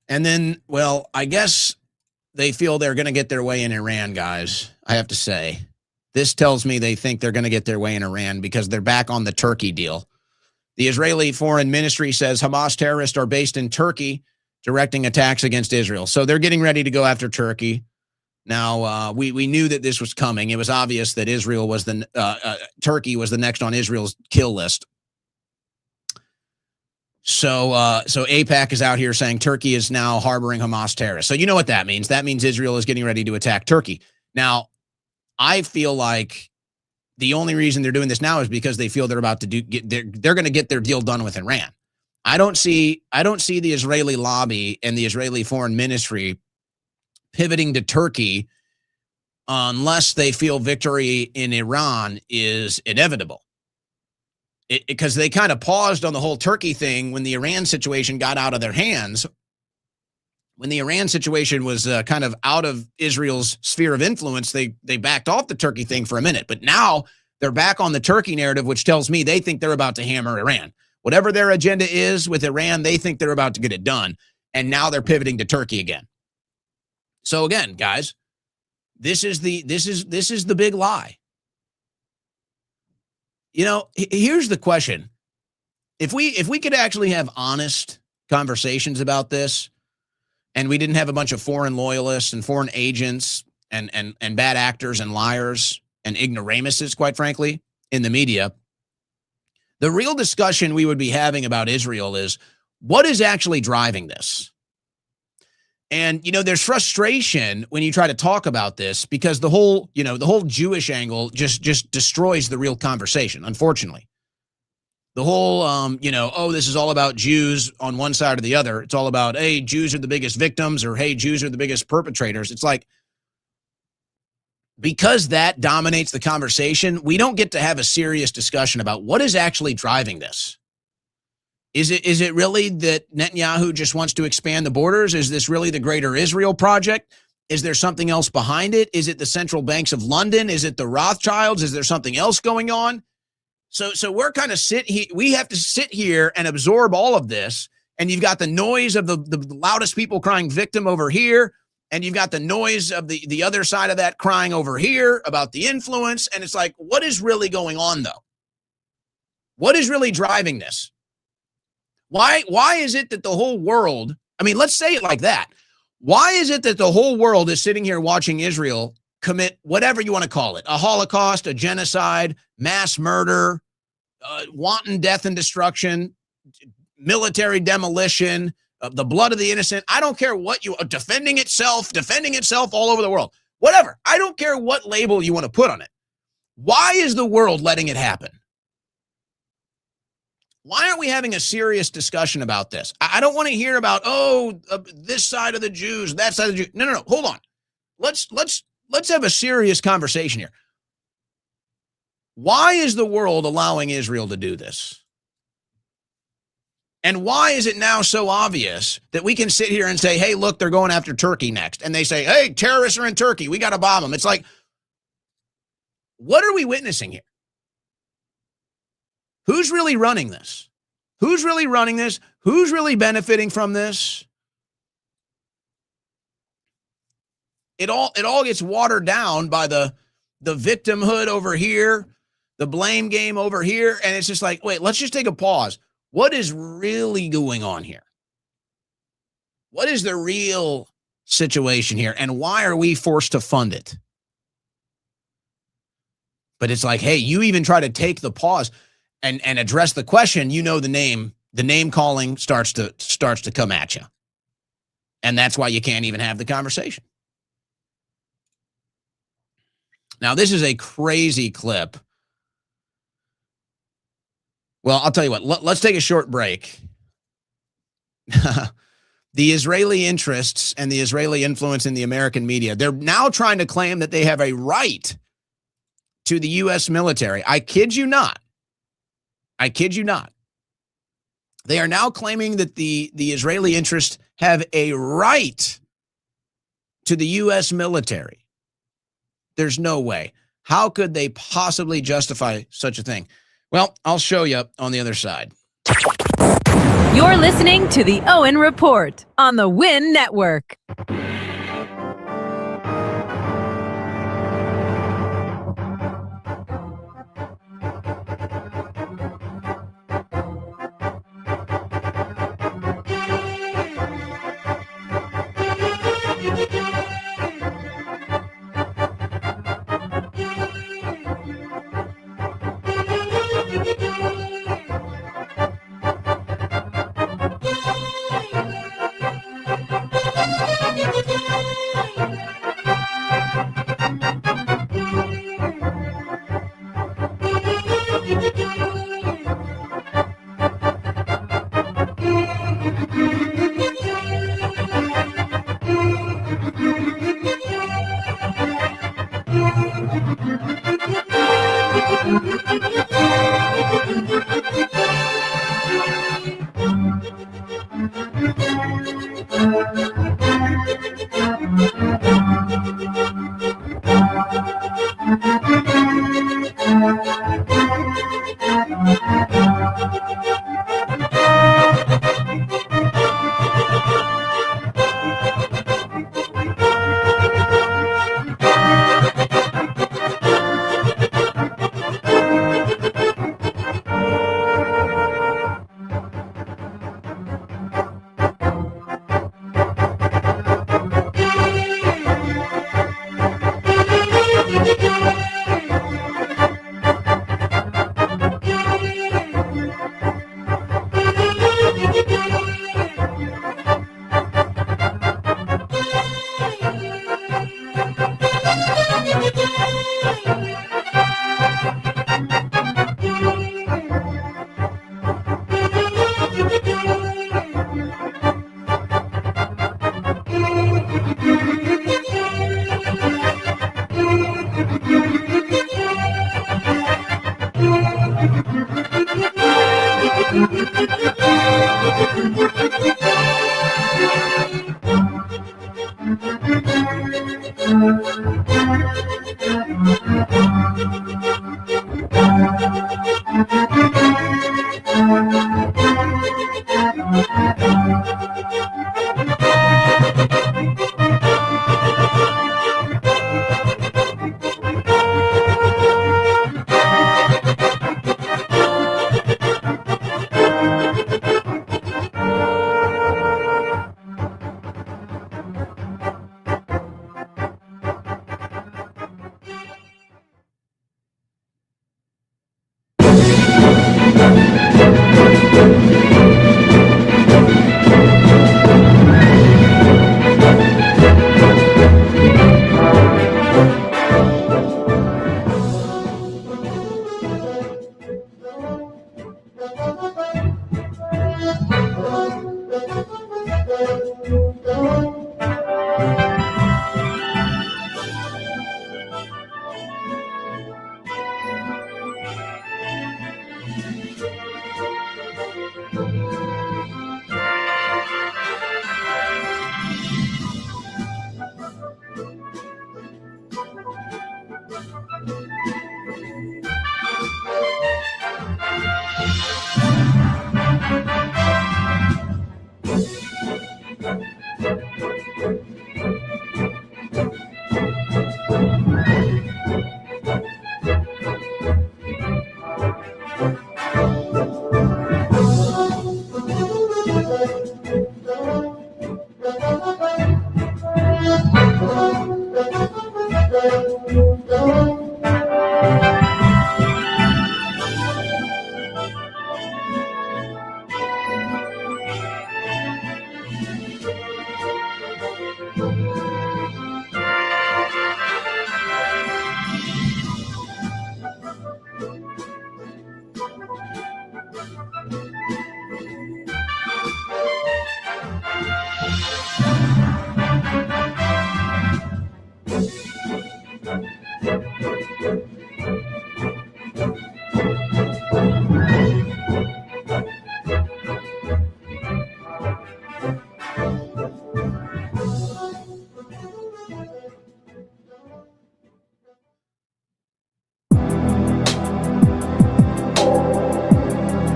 And then, well, I guess they feel they're going to get their way in Iran, guys, I have to say. This tells me they think they're going to get their way in Iran because they're back on the Turkey deal. The Israeli Foreign Ministry says Hamas terrorists are based in Turkey, directing attacks against Israel. So they're getting ready to go after Turkey. Now, we knew that this was coming. It was obvious that Turkey was the next on Israel's kill list. So AIPAC is out here saying Turkey is now harboring Hamas terrorists. So you know what that means. That means Israel is getting ready to attack Turkey. Now, I feel like the only reason they're doing this now is because they feel they're about to they're going to get their deal done with Iran. I don't see the Israeli lobby and the Israeli Foreign Ministry pivoting to Turkey unless they feel victory in Iran is inevitable. Because they kind of paused on the whole Turkey thing when the Iran situation got out of their hands. When the Iran situation was kind of out of Israel's sphere of influence, they backed off the Turkey thing for a minute. But now they're back on the Turkey narrative, which tells me they think they're about to hammer Iran. Whatever their agenda is with Iran, they think they're about to get it done. And now they're pivoting to Turkey again. So again, guys, this is the big lie. You know, here's the question. If we could actually have honest conversations about this, and we didn't have a bunch of foreign loyalists and foreign agents and bad actors and liars and ignoramuses, quite frankly, in the media, the real discussion we would be having about Israel is what is actually driving this? And, you know, there's frustration when you try to talk about this because the whole Jewish angle just destroys the real conversation, unfortunately. The whole, this is all about Jews on one side or the other. It's all about, hey, Jews are the biggest victims or, hey, Jews are the biggest perpetrators. It's like, because that dominates the conversation, we don't get to have a serious discussion about what is actually driving this. Is it really that Netanyahu just wants to expand the borders? Is this really the Greater Israel Project? Is there something else behind it? Is it the central banks of London? Is it the Rothschilds? Is there something else going on? So we're kind of we have to sit here and absorb all of this. And you've got the noise of the loudest people crying victim over here. And you've got the noise of the other side of that crying over here about the influence. And it's like, what is really going on, though? What is really driving this? Why is it that the whole world, I mean, let's say it like that. Why is it that the whole world is sitting here watching Israel commit whatever you want to call it, a Holocaust, a genocide, mass murder, wanton death and destruction, military demolition, the blood of the innocent? I don't care what defending itself all over the world, whatever. I don't care what label you want to put on it. Why is the world letting it happen? Why aren't we having a serious discussion about this? I don't want to hear about, this side of the Jews, that side of the Jews. No. Hold on. Let's have a serious conversation here. Why is the world allowing Israel to do this? And why is it now so obvious that we can sit here and say, hey, look, they're going after Turkey next. And they say, hey, terrorists are in Turkey. We got to bomb them. It's like, what are we witnessing here? Who's really running this? Who's really running this? Who's really benefiting from this? It all gets watered down by the victimhood over here, the blame game over here. And it's just like, wait, let's just take a pause. What is really going on here? What is the real situation here? And why are we forced to fund it? But it's like, hey, you even try to take the pause and address the question, the name calling starts to come at you. And that's why you can't even have the conversation. Now, this is a crazy clip. Well, I'll tell you what, let's take a short break. The Israeli interests and the Israeli influence in the American media, they're now trying to claim that they have a right to the U.S. military. I kid you not. They are now claiming that the Israeli interests have a right to the U.S. military. There's no way. How could they possibly justify such a thing? Well, I'll show you on the other side. You're listening to the Owen Report on the Win Network.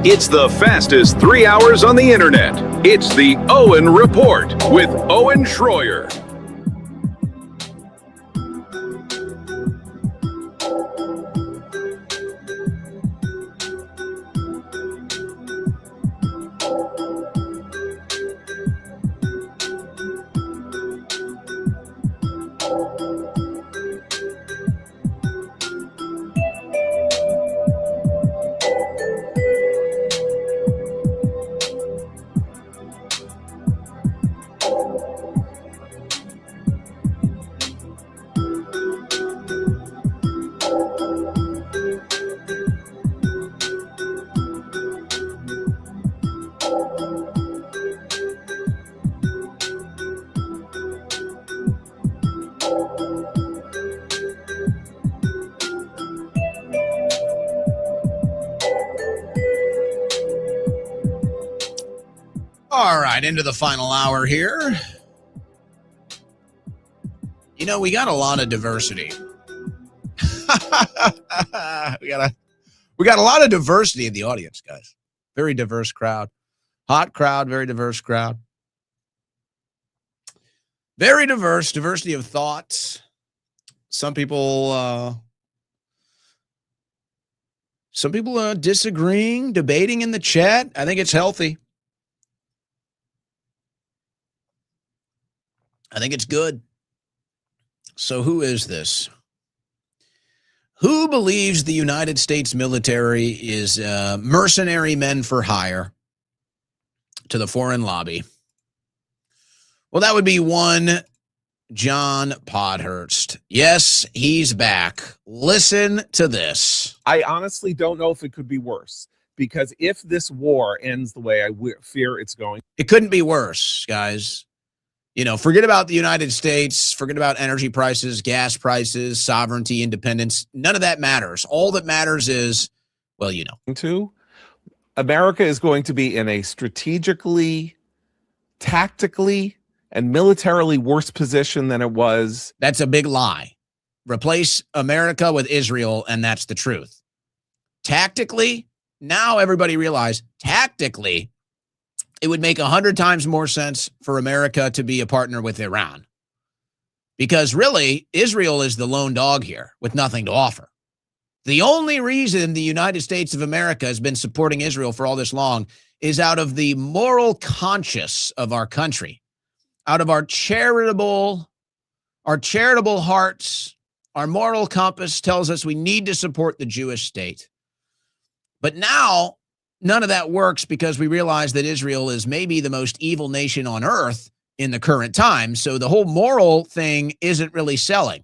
It's the fastest 3 hours on the internet. It's the Owen Report with Owen Schroyer. All right, into the final hour here. You know, we got a lot of diversity. we got a lot of diversity in the audience, guys. Very diverse crowd. Hot crowd, very diverse crowd. Very diverse, diversity of thoughts. Some people disagreeing, debating in the chat. I think it's healthy. I think it's good. So who is this? Who believes the United States military is mercenary men for hire to the foreign lobby? Well, that would be one John Podhurst. Yes, he's back. Listen to this. I honestly don't know if it could be worse, because if this war ends the way I fear it's going, it couldn't be worse, guys. You know, forget about the United States, forget about energy prices, gas prices, sovereignty, independence. None of that matters. All that matters is, well, you know. America is going to be in a strategically, tactically, and militarily worse position than it was. That's a big lie. Replace America with Israel, and that's the truth. Tactically, now everybody realize, tactically, it would make 100 times more sense for America to be a partner with Iran. Because really, Israel is the lone dog here with nothing to offer. The only reason the United States of America has been supporting Israel for all this long is out of the moral conscience of our country, out of our charitable hearts. Our moral compass tells us we need to support the Jewish state. But now, none of that works because we realize that Israel is maybe the most evil nation on earth in the current time. So the whole moral thing isn't really selling.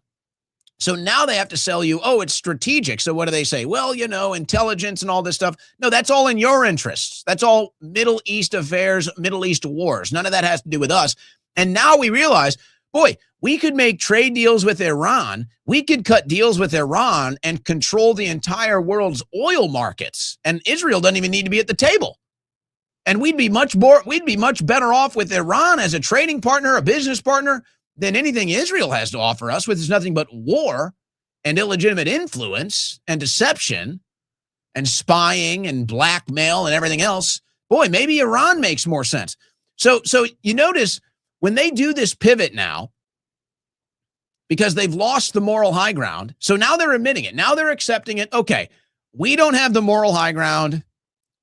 So now they have to sell you, oh, it's strategic. So what do they say? Well, you know, intelligence and all this stuff. No, that's all in your interests. That's all Middle East affairs, Middle East wars. None of that has to do with us. And now we realize, boy, we could make trade deals with Iran. We could cut deals with Iran and control the entire world's oil markets. And Israel doesn't even need to be at the table. And we'd be much better off with Iran as a trading partner, a business partner, than anything Israel has to offer us, which is nothing but war and illegitimate influence and deception and spying and blackmail and everything else. Boy, maybe Iran makes more sense. So you notice when they do this pivot now, because they've lost the moral high ground. So now they're admitting it. Now they're accepting it. Okay, we don't have the moral high ground.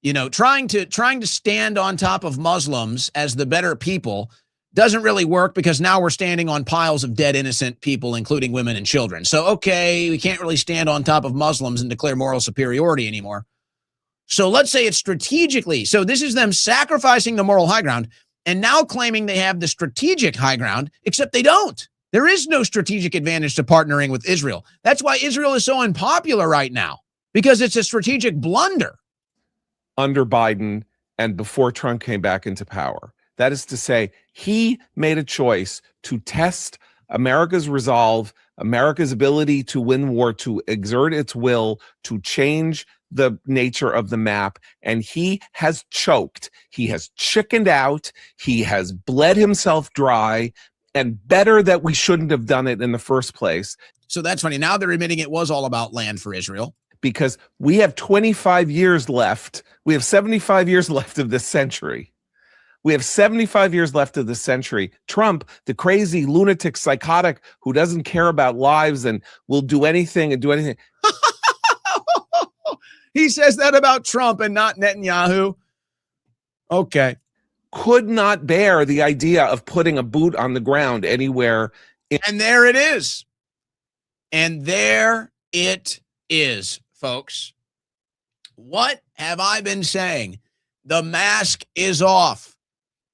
You know, trying to stand on top of Muslims as the better people doesn't really work because now we're standing on piles of dead innocent people, including women and children. So, okay, we can't really stand on top of Muslims and declare moral superiority anymore. So let's say it's strategically. So this is them sacrificing the moral high ground and now claiming they have the strategic high ground, except they don't. There is no strategic advantage to partnering with Israel. That's why Israel is so unpopular right now, because it's a strategic blunder. Under Biden and before Trump came back into power. That is to say, he made a choice to test America's resolve, America's ability to win war, to exert its will, to change the nature of the map. And he has choked. He has chickened out. He has bled himself dry. And better that we shouldn't have done it in the first place. So that's funny. Now they're admitting it was all about land for Israel. Because we have 25 years left. We have 75 years left of this century. We have 75 years left of this century. Trump, the crazy lunatic psychotic who doesn't care about lives and will do anything and do anything. He says that about Trump and not Netanyahu. Okay. Could not bear the idea of putting a boot on the ground anywhere. And there it is. And there it is, folks. What have I been saying? The mask is off.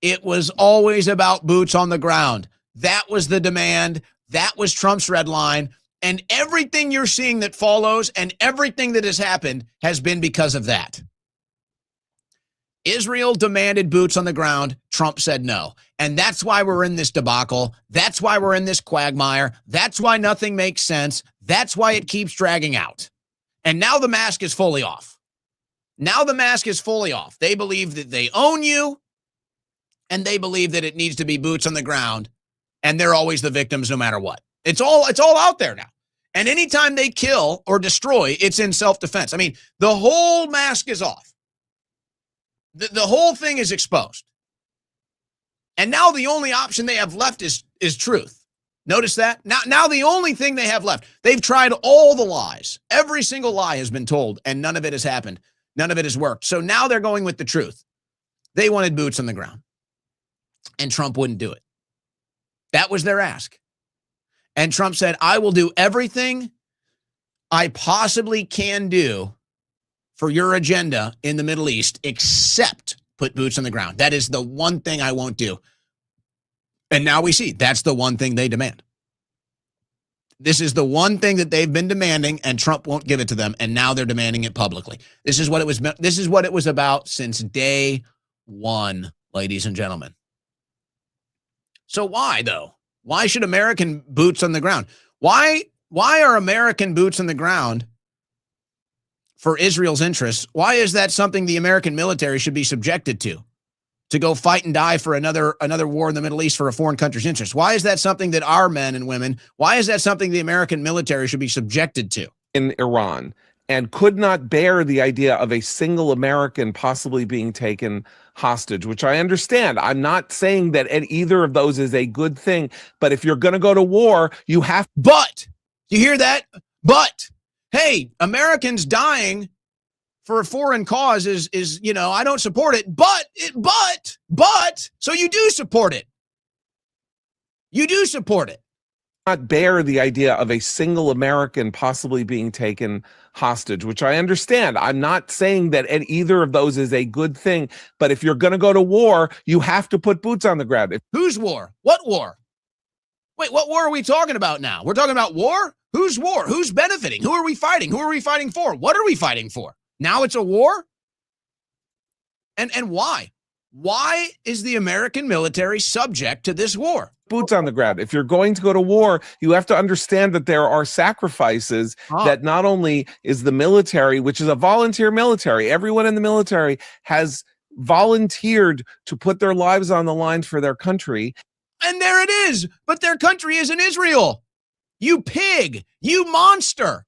It was always about boots on the ground. That was the demand. That was Trump's red line. And everything you're seeing that follows and everything that has happened has been because of that. Israel demanded boots on the ground. Trump said no. And that's why we're in this debacle. That's why we're in this quagmire. That's why nothing makes sense. That's why it keeps dragging out. And now the mask is fully off. Now the mask is fully off. They believe that they own you. and they believe that it needs to be boots on the ground, and they're always the victims no matter what. It's all out there now. And anytime they kill or destroy, it's in self-defense. I mean, the whole mask is off. The whole thing is exposed. And now the only option they have left is truth. Notice that? Now the only thing they have left, they've tried all the lies. Every single lie has been told, and none of it has happened. None of it has worked. So now they're going with the truth. They wanted boots on the ground, and Trump wouldn't do it. That was their ask. And Trump said, I will do everything I possibly can do for your agenda in the Middle East, except put boots on the ground. That is the one thing I won't do. And now we see that's the one thing they demand. This is the one thing that they've been demanding, and Trump won't give it to them. And now they're demanding it publicly. This is what it was about since day one, ladies and gentlemen. So why, though? Why should American boots on the ground? Why are American boots on the ground for Israel's interests? Why is that something the American military should be subjected to go fight and die for another war in the Middle East for a foreign country's interest? Why is that something that our men and women, why is that something the American military should be subjected to? In Iran, and could not bear the idea of a single American possibly being taken hostage, which I understand. I'm not saying that either of those is a good thing, but if you're going to go to war, you have. But, you hear that? But, hey, Americans dying for a foreign cause is I don't support it, but, so you do support it. You do support it. Not bear the idea of a single American possibly being taken hostage, which I understand. I'm not saying that either of those is a good thing, but if you're going to go to war, you have to put boots on the ground. Whose war? What war? Wait, what war are we talking about now? We're talking about war? Whose war? Who's benefiting? Who are we fighting? Who are we fighting for? What are we fighting for? Now it's a war? And why? Why is the American military subject to this war? Boots on the ground. If you're going to go to war, you have to understand that there are sacrifices that not only is the military, which is a volunteer military, everyone in the military has volunteered to put their lives on the line for their country. And there it is. But their country isn't Israel. You pig, you monster,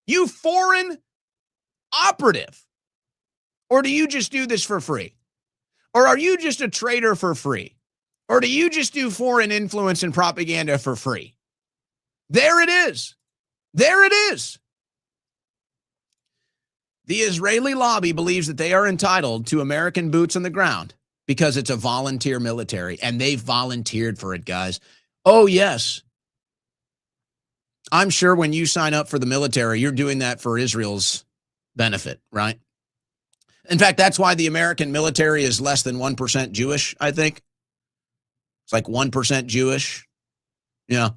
you foreign operative. Or do you just do this for free? Or are you just a traitor for free? Or do you just do foreign influence and propaganda for free? There it is. There it is. The Israeli lobby believes that they are entitled to American boots on the ground because it's a volunteer military, and they've volunteered for it, guys. Oh, yes. I'm sure when you sign up for the military, you're doing that for Israel's benefit, right? In fact, that's why the American military is less than 1% Jewish, I think. It's like 1% Jewish. Yeah.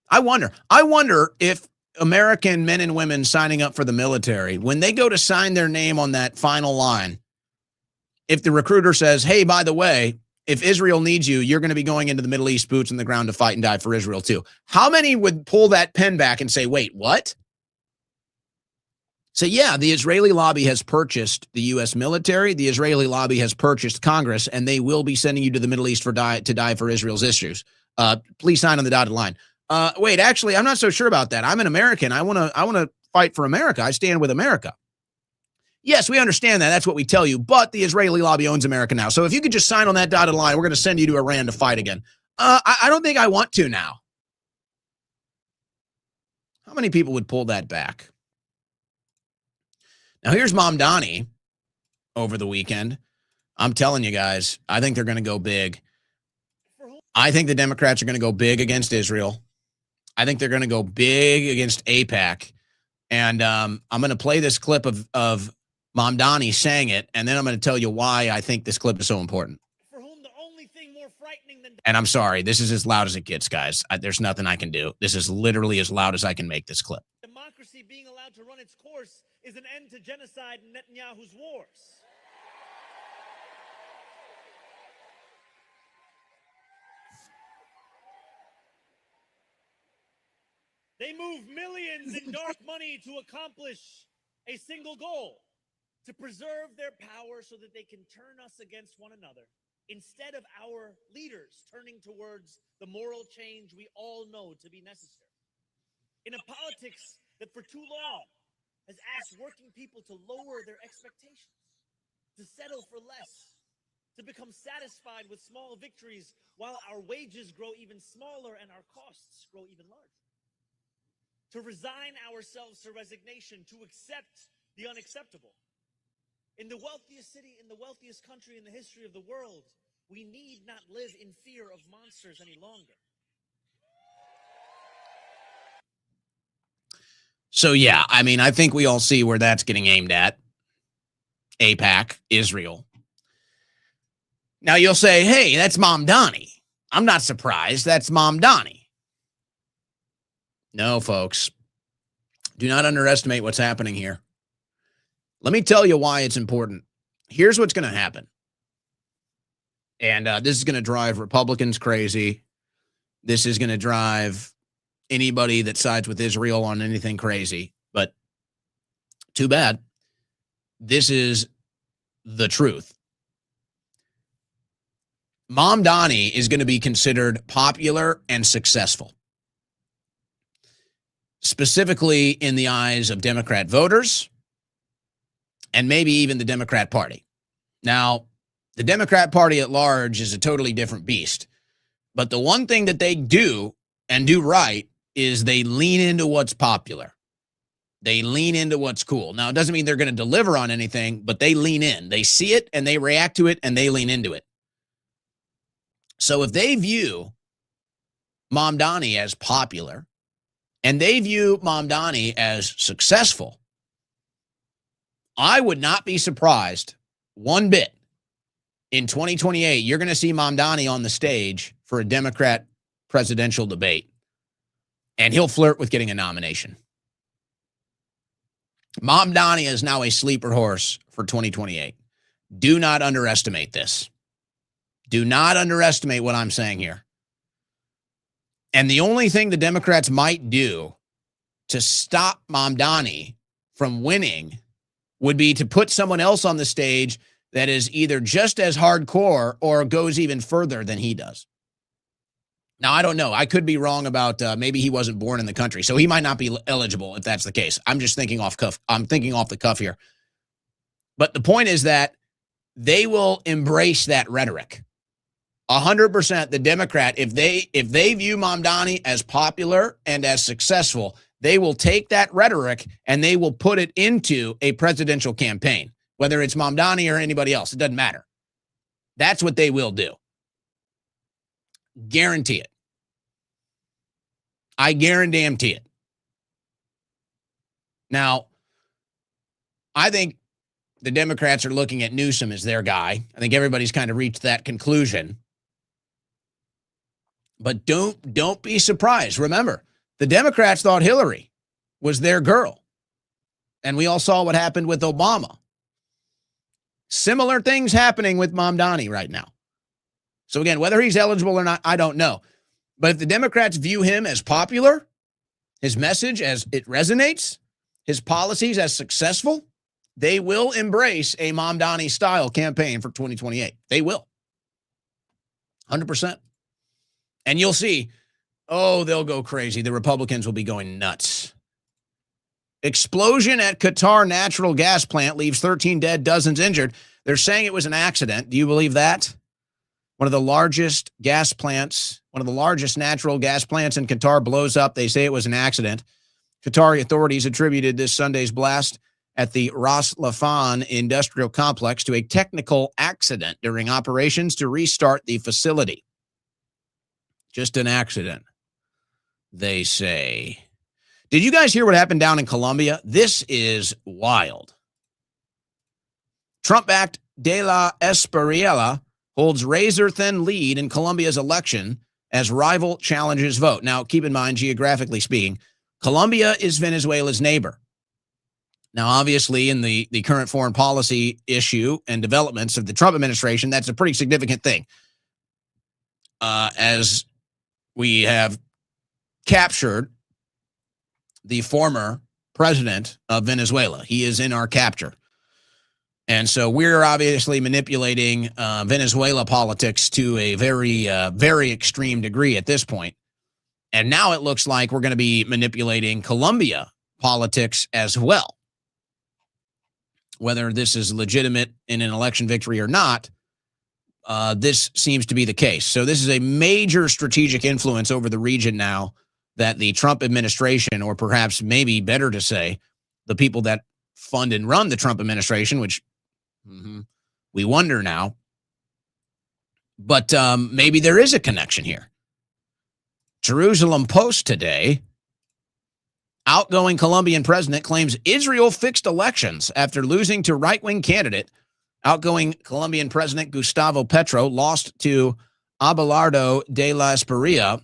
I wonder if American men and women signing up for the military, when they go to sign their name on that final line, if the recruiter says, hey, by the way, if Israel needs you, you're going to be going into the Middle East, boots on the ground to fight and die for Israel too. How many would pull that pen back and say, wait, what? So yeah, the Israeli lobby has purchased the U.S. military. The Israeli lobby has purchased Congress, and they will be sending you to the Middle East to die for Israel's issues. Please sign on the dotted line. Wait, actually, I'm not so sure about that. I'm an American. I want to fight for America. I stand with America. Yes, we understand that. That's what we tell you. But the Israeli lobby owns America now. So if you could just sign on that dotted line, we're going to send you to Iran to fight again. I don't think I want to now. How many people would pull that back? Now, here's Mamdani over the weekend. I'm telling you guys, I think they're going to go big. I think the Democrats are going to go big against Israel. I think they're going to go big against AIPAC. And I'm going to play this clip of Mamdani saying it, and then I'm going to tell you why I think this clip is so important. For whom the only thing more frightening than and I'm sorry, this is as loud as it gets, guys. There's nothing I can do. This is literally as loud as I can make this clip. democracy being allowed to run its course is an end to genocide and Netanyahu's wars. They move millions in dark money to accomplish a single goal: to preserve their power so that they can turn us against one another, instead of our leaders turning towards the moral change we all know to be necessary. In a politics that for too long has asked working people to lower their expectations, to settle for less, to become satisfied with small victories while our wages grow even smaller and our costs grow even larger. To resign ourselves to resignation, to accept the unacceptable. In the wealthiest city, in the wealthiest country in the history of the world, we need not live in fear of monsters any longer. So, yeah, I mean, I think we all see where that's getting aimed at. AIPAC, Israel. Now, you'll say, hey, that's Mamdani. I'm not surprised. That's Mamdani. No, folks. Do not underestimate what's happening here. Let me tell you why it's important. Here's what's going to happen. And this is going to drive Republicans crazy. This is going to drive anybody that sides with Israel on anything crazy. But too bad. This is the truth. Mamdani is going to be considered popular and successful, specifically in the eyes of Democrat voters and maybe even the Democrat Party. Now, the Democrat Party at large is a totally different beast. But the one thing that they do and do right is they lean into what's popular. They lean into what's cool. Now, it doesn't mean they're going to deliver on anything, but they lean in. They see it and they react to it and they lean into it. So if they view Mamdani as popular and they view Mamdani as successful, I would not be surprised one bit in 2028, you're going to see Mamdani on the stage for a Democrat presidential debate, and he'll flirt with getting a nomination. Mamdani is now a sleeper horse for 2028. Do not underestimate this. Do not underestimate what I'm saying here. And the only thing the Democrats might do to stop Mamdani from winning would be to put someone else on the stage that is either just as hardcore or goes even further than he does. Now, I don't know. I could be wrong about maybe he wasn't born in the country, so he might not be eligible if that's the case. I'm just thinking off cuff. I'm thinking off the cuff here. But the point is that they will embrace that rhetoric. 100% the Democrat, if they view Mamdani as popular and as successful, they will take that rhetoric and they will put it into a presidential campaign, whether it's Mamdani or anybody else. It doesn't matter. That's what they will do. Guarantee it. I guarantee it. Now, I think the Democrats are looking at Newsom as their guy. I think everybody's kind of reached that conclusion. But don't be surprised. Remember, the Democrats thought Hillary was their girl. And we all saw what happened with Obama. Similar things happening with Mamdani right now. So again, whether he's eligible or not, I don't know. But if the Democrats view him as popular, his message as it resonates, his policies as successful, they will embrace a Mamdani style campaign for 2028. They will. 100%. And you'll see, they'll go crazy. The Republicans will be going nuts. Explosion at Qatar natural gas plant leaves 13 dead, dozens injured. They're saying it was an accident. Do you believe that? One of the largest gas plants, one of the largest natural gas plants in Qatar blows up. They say it was an accident. Qatari authorities attributed this Sunday's blast at the Ras Laffan industrial complex to a technical accident during operations to restart the facility. Just an accident, they say. Did you guys hear what happened down in Colombia? This is wild. Trump-backed De La Espriella holds razor-thin lead in Colombia's election as rival challenges vote. Now, keep in mind, geographically speaking, Colombia is Venezuela's neighbor. Now, obviously, in the current foreign policy issue and developments of the Trump administration, that's a pretty significant thing. As we have captured the former president of Venezuela. He is in our capture. And so we're obviously manipulating Venezuela politics to a very, very extreme degree at this point. And now it looks like we're going to be manipulating Colombia politics as well. Whether this is legitimate in an election victory or not, this seems to be the case. So this is a major strategic influence over the region now that the Trump administration, or perhaps maybe better to say, the people that fund and run the Trump administration, which we wonder now, but maybe there is a connection here. Jerusalem Post today, outgoing Colombian president claims Israel fixed elections after losing to right-wing candidate. Outgoing Colombian President Gustavo Petro lost to Abelardo de la Espriella,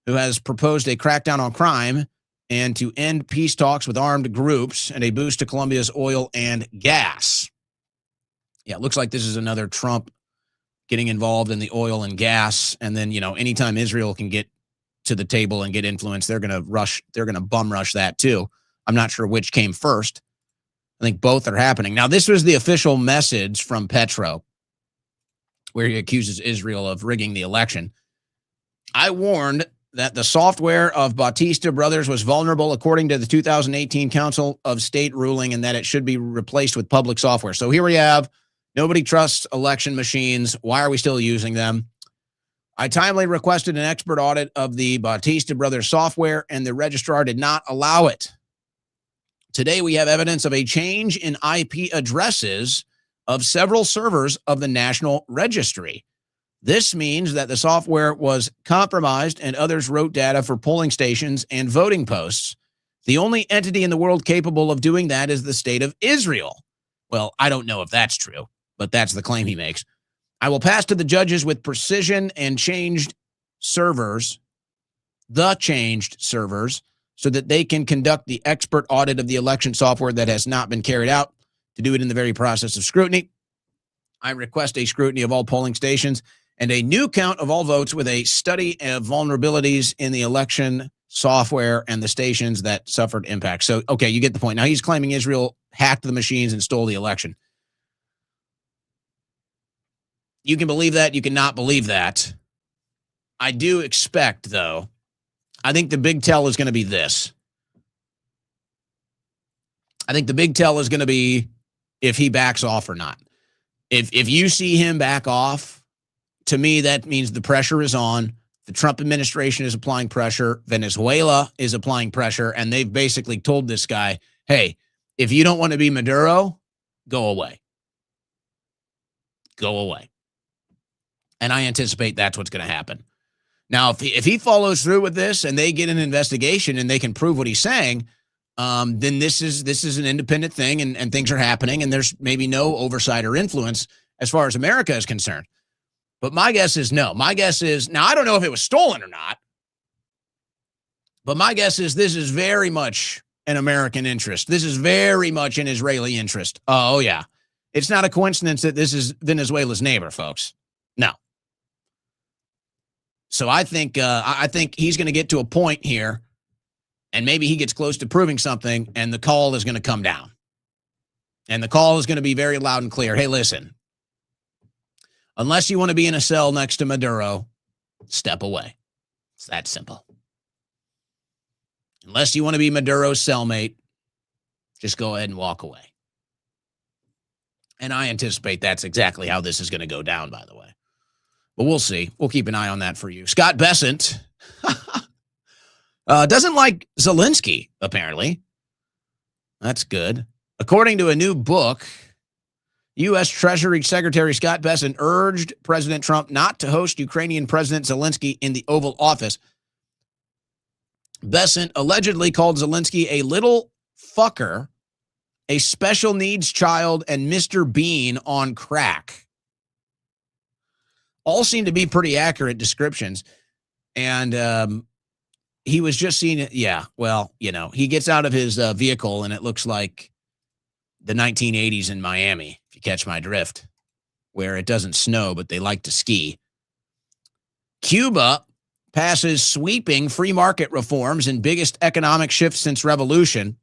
who has proposed a crackdown on crime and to end peace talks with armed groups and a boost to Colombia's oil and gas. Yeah, it looks like this is another Trump getting involved in the oil and gas. And then, anytime Israel can get to the table and get influence, they're going to bum rush that too. I'm not sure which came first. I think both are happening. Now, this was the official message from Petro, where he accuses Israel of rigging the election. I warned that the software of Bautista Brothers was vulnerable according to the 2018 Council of State ruling, and that it should be replaced with public software. So here we have, nobody trusts election machines. Why are we still using them? I timely requested an expert audit of the Bautista Brothers software, and the registrar did not allow it. Today, we have evidence of a change in IP addresses of several servers of the National Registry. This means that the software was compromised and others wrote data for polling stations and voting posts. The only entity in the world capable of doing that is the state of Israel. Well, I don't know if that's true, but that's the claim he makes. I will pass to the judges with precision and changed servers, so that they can conduct the expert audit of the election software that has not been carried out. To do it in the very process of scrutiny, I request a scrutiny of all polling stations and a new count of all votes with a study of vulnerabilities in the election software and the stations that suffered impact. So, okay, you get the point. Now he's claiming Israel hacked the machines and stole the election. You can believe that. You cannot believe that. I do expect, though, I think the big tell is going to be this. I think the big tell is going to be if he backs off or not. If you see him back off, to me, that means the pressure is on. The Trump administration is applying pressure. Venezuela is applying pressure. And they've basically told this guy, hey, if you don't want to be Maduro, go away. Go away. And I anticipate that's what's going to happen. Now, if he follows through with this and they get an investigation and they can prove what he's saying, then this is an independent thing and things are happening and there's maybe no oversight or influence as far as America is concerned. But my guess is no. My guess is, now I don't know if it was stolen or not, but my guess is this is very much an American interest. This is very much an Israeli interest. Oh, yeah. It's not a coincidence that this is Venezuela's neighbor, folks. No. So I think he's going to get to a point here, and maybe he gets close to proving something, and the call is going to come down. And the call is going to be very loud and clear. Hey, listen, unless you want to be in a cell next to Maduro, step away. It's that simple. Unless you want to be Maduro's cellmate, just go ahead and walk away. And I anticipate that's exactly how this is going to go down, by the way. But we'll see. We'll keep an eye on that for you. Scott Bessent doesn't like Zelensky, apparently. That's good. According to a new book, U.S. Treasury Secretary Scott Bessent urged President Trump not to host Ukrainian President Zelensky in the Oval Office. Bessent allegedly called Zelensky a little fucker, a special needs child, and Mr. Bean on crack. All seem to be pretty accurate descriptions. And he was just seeing it. Yeah, well, he gets out of his vehicle and it looks like the 1980s in Miami, if you catch my drift, where it doesn't snow, but they like to ski. Cuba passes sweeping free market reforms and biggest economic shift since revolution.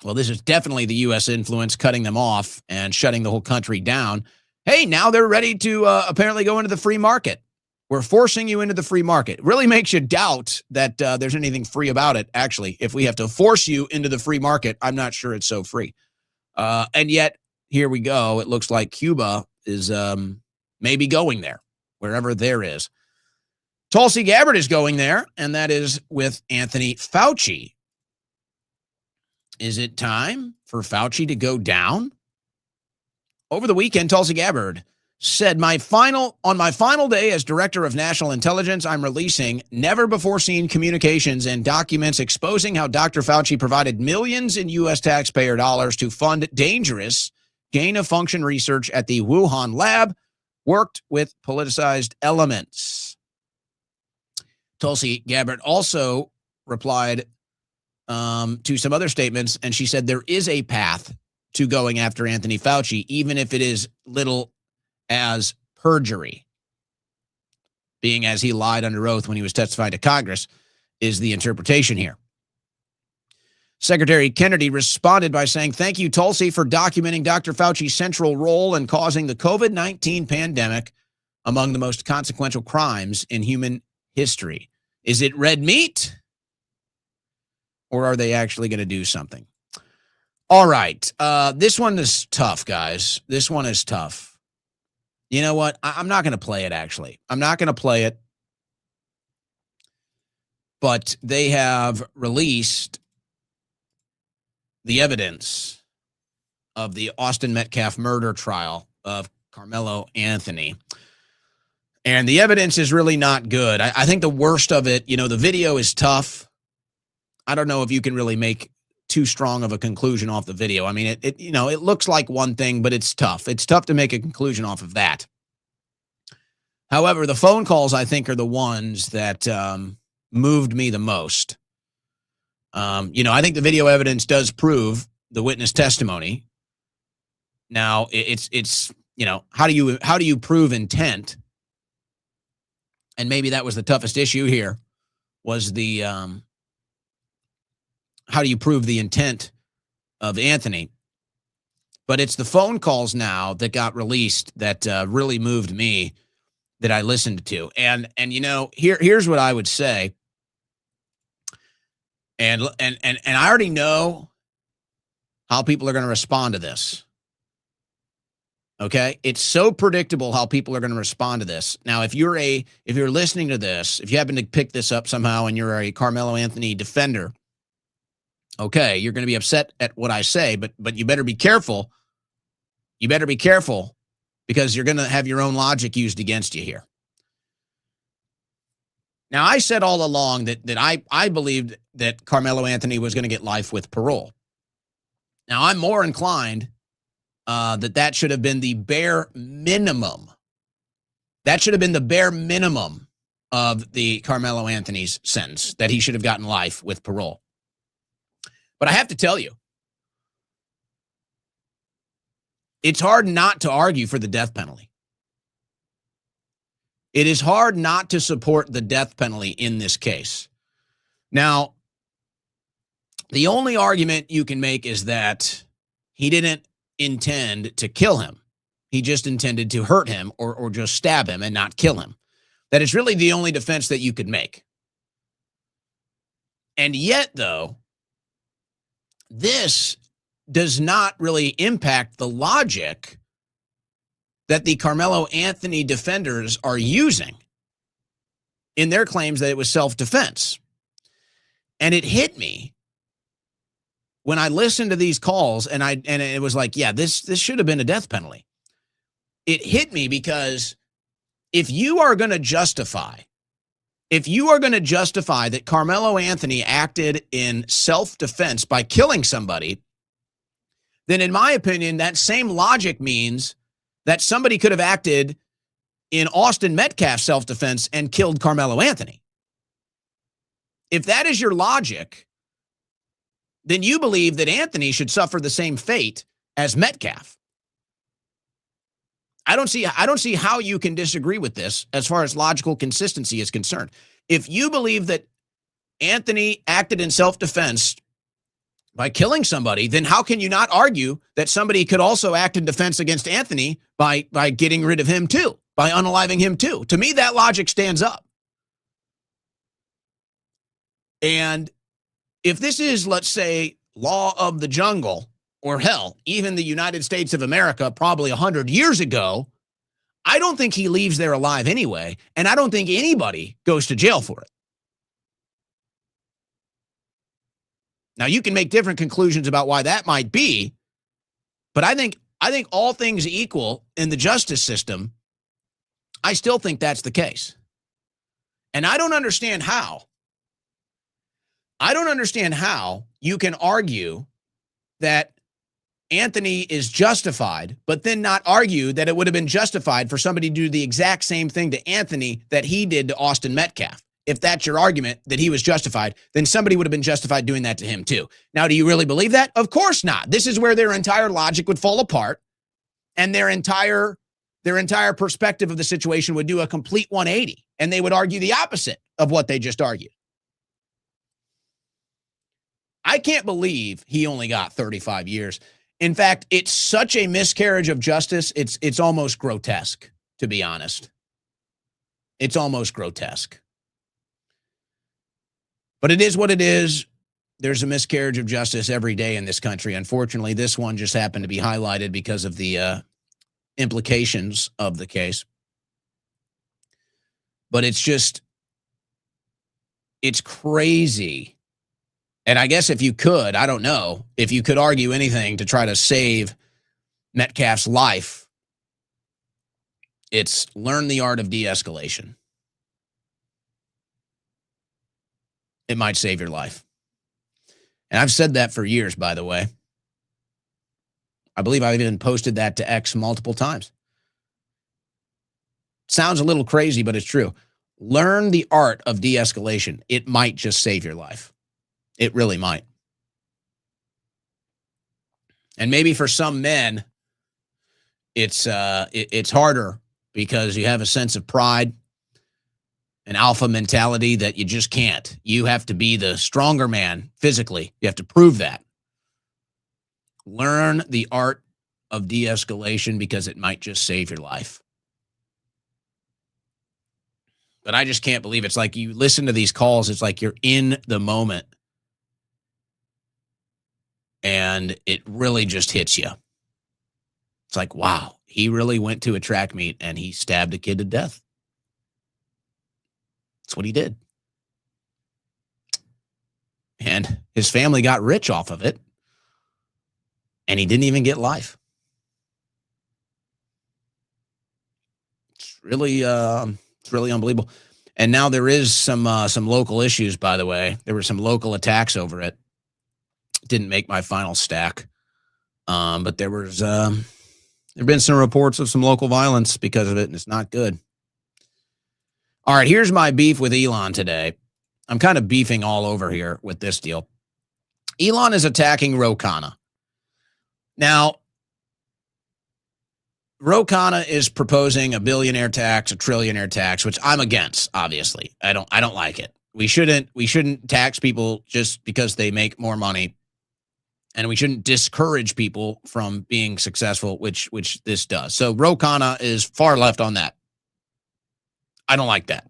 Well, this is definitely the U.S. influence cutting them off and shutting the whole country down. Hey, now they're ready to apparently go into the free market. We're forcing you into the free market. It really makes you doubt that there's anything free about it, actually. If we have to force you into the free market, I'm not sure it's so free. And yet, here we go. It looks like Cuba is maybe going there, wherever there is. Tulsi Gabbard is going there, and that is with Anthony Fauci. Is it time for Fauci to go down? Over the weekend, Tulsi Gabbard said, on my final day as Director of National Intelligence, I'm releasing never-before-seen communications and documents exposing how Dr. Fauci provided millions in U.S. taxpayer dollars to fund dangerous gain-of-function research at the Wuhan lab, worked with politicized elements. Tulsi Gabbard also replied to some other statements, and she said there is a path to going after Anthony Fauci, even if it is little as perjury, being as he lied under oath when he was testifying to Congress, is the interpretation here. Secretary Kennedy responded by saying, thank you, Tulsi, for documenting Dr. Fauci's central role in causing the COVID-19 pandemic, among the most consequential crimes in human history. Is it red meat? Or are they actually going to do something? All right. This one is tough, guys. This one is tough. You know what? I'm not going to play it, actually. I'm not going to play it. But they have released the evidence of the Austin Metcalf murder trial of Carmelo Anthony. And the evidence is really not good. I think the worst of it, the video is tough. I don't know if you can really make too strong of a conclusion off the video. I mean, it looks like one thing, but it's tough. It's tough to make a conclusion off of that. However, the phone calls, I think, are the ones that moved me the most. I think the video evidence does prove the witness testimony. Now, it's how do you prove intent? And maybe that was the toughest issue here, was the how do you prove the intent of Anthony? But it's the phone calls now that got released that really moved me, that I listened to. And here's what I would say. And I already know how people are going to respond to this. Okay? It's so predictable how people are going to respond to this. Now, if you're listening to this, if you happen to pick this up somehow and you're a Carmelo Anthony defender, okay, you're going to be upset at what I say, but you better be careful. You better be careful, because you're going to have your own logic used against you here. Now, I said all along that I believed that Carmelo Anthony was going to get life with parole. Now, I'm more inclined that should have been the bare minimum. That should have been the bare minimum of the Carmelo Anthony's sentence, that he should have gotten life with parole. But I have to tell you, it's hard not to argue for the death penalty. It is hard not to support the death penalty in this case. Now, the only argument you can make is that he didn't intend to kill him. He just intended to hurt him or just stab him and not kill him. That is really the only defense that you could make. And yet, though, this does not really impact the logic that the Carmelo Anthony defenders are using in their claims that it was self-defense. And it hit me when I listened to these calls, and it was like, yeah, this should have been a death penalty. It hit me because if you are going to justify that Carmelo Anthony acted in self-defense by killing somebody, then in my opinion, that same logic means that somebody could have acted in Austin Metcalf's self-defense and killed Carmelo Anthony. If that is your logic, then you believe that Anthony should suffer the same fate as Metcalf. I don't see how you can disagree with this as far as logical consistency is concerned. If you believe that Anthony acted in self-defense by killing somebody, then how can you not argue that somebody could also act in defense against Anthony by getting rid of him too, by unaliving him too? To me, that logic stands up. And if this is, let's say, law of the jungle, or hell, even the United States of America probably 100 years ago, I don't think he leaves there alive anyway, and I don't think anybody goes to jail for it. Now, you can make different conclusions about why that might be, but I think all things equal in the justice system, I still think that's the case. And I don't understand how you can argue that Anthony is justified, but then not argue that it would have been justified for somebody to do the exact same thing to Anthony that he did to Austin Metcalf. If that's your argument that he was justified, then somebody would have been justified doing that to him too. Now, do you really believe that? Of course not. This is where their entire logic would fall apart, and their entire perspective of the situation would do a complete 180, and they would argue the opposite of what they just argued. I can't believe he only got 35 years. In fact, it's such a miscarriage of justice, it's almost grotesque, to be honest. It's almost grotesque. But it is what it is. There's a miscarriage of justice every day in this country. Unfortunately, this one just happened to be highlighted because of the implications of the case. But it's crazy. And I guess if you could, I don't know, if you could argue anything to try to save Metcalf's life, it's learn the art of de-escalation. It might save your life. And I've said that for years, by the way. I believe I've even posted that to X multiple times. Sounds a little crazy, but it's true. Learn the art of de-escalation. It might just save your life. It really might. And maybe for some men, it's harder because you have a sense of pride, an alpha mentality that you just can't. You have to be the stronger man physically. You have to prove that. Learn the art of de-escalation because it might just save your life. But I just can't believe it's like you listen to these calls, it's like you're in the moment. And it really just hits you. It's like, wow, he really went to a track meet and he stabbed a kid to death. That's what he did. And his family got rich off of it. And he didn't even get life. It's really unbelievable. And now there is some local issues, by the way. There were some local attacks over it. Didn't make my final stack. But there have been some reports of some local violence because of it, and it's not good. All right, here's my beef with Elon today. I'm kind of beefing all over here with this deal. Elon is attacking Ro Khanna. Now, Ro Khanna is proposing a billionaire tax, a trillionaire tax, which I'm against, obviously. I don't like it. We shouldn't tax people just because they make more money. And we shouldn't discourage people from being successful, which this does. So Ro Khanna is far left on that. I don't like that.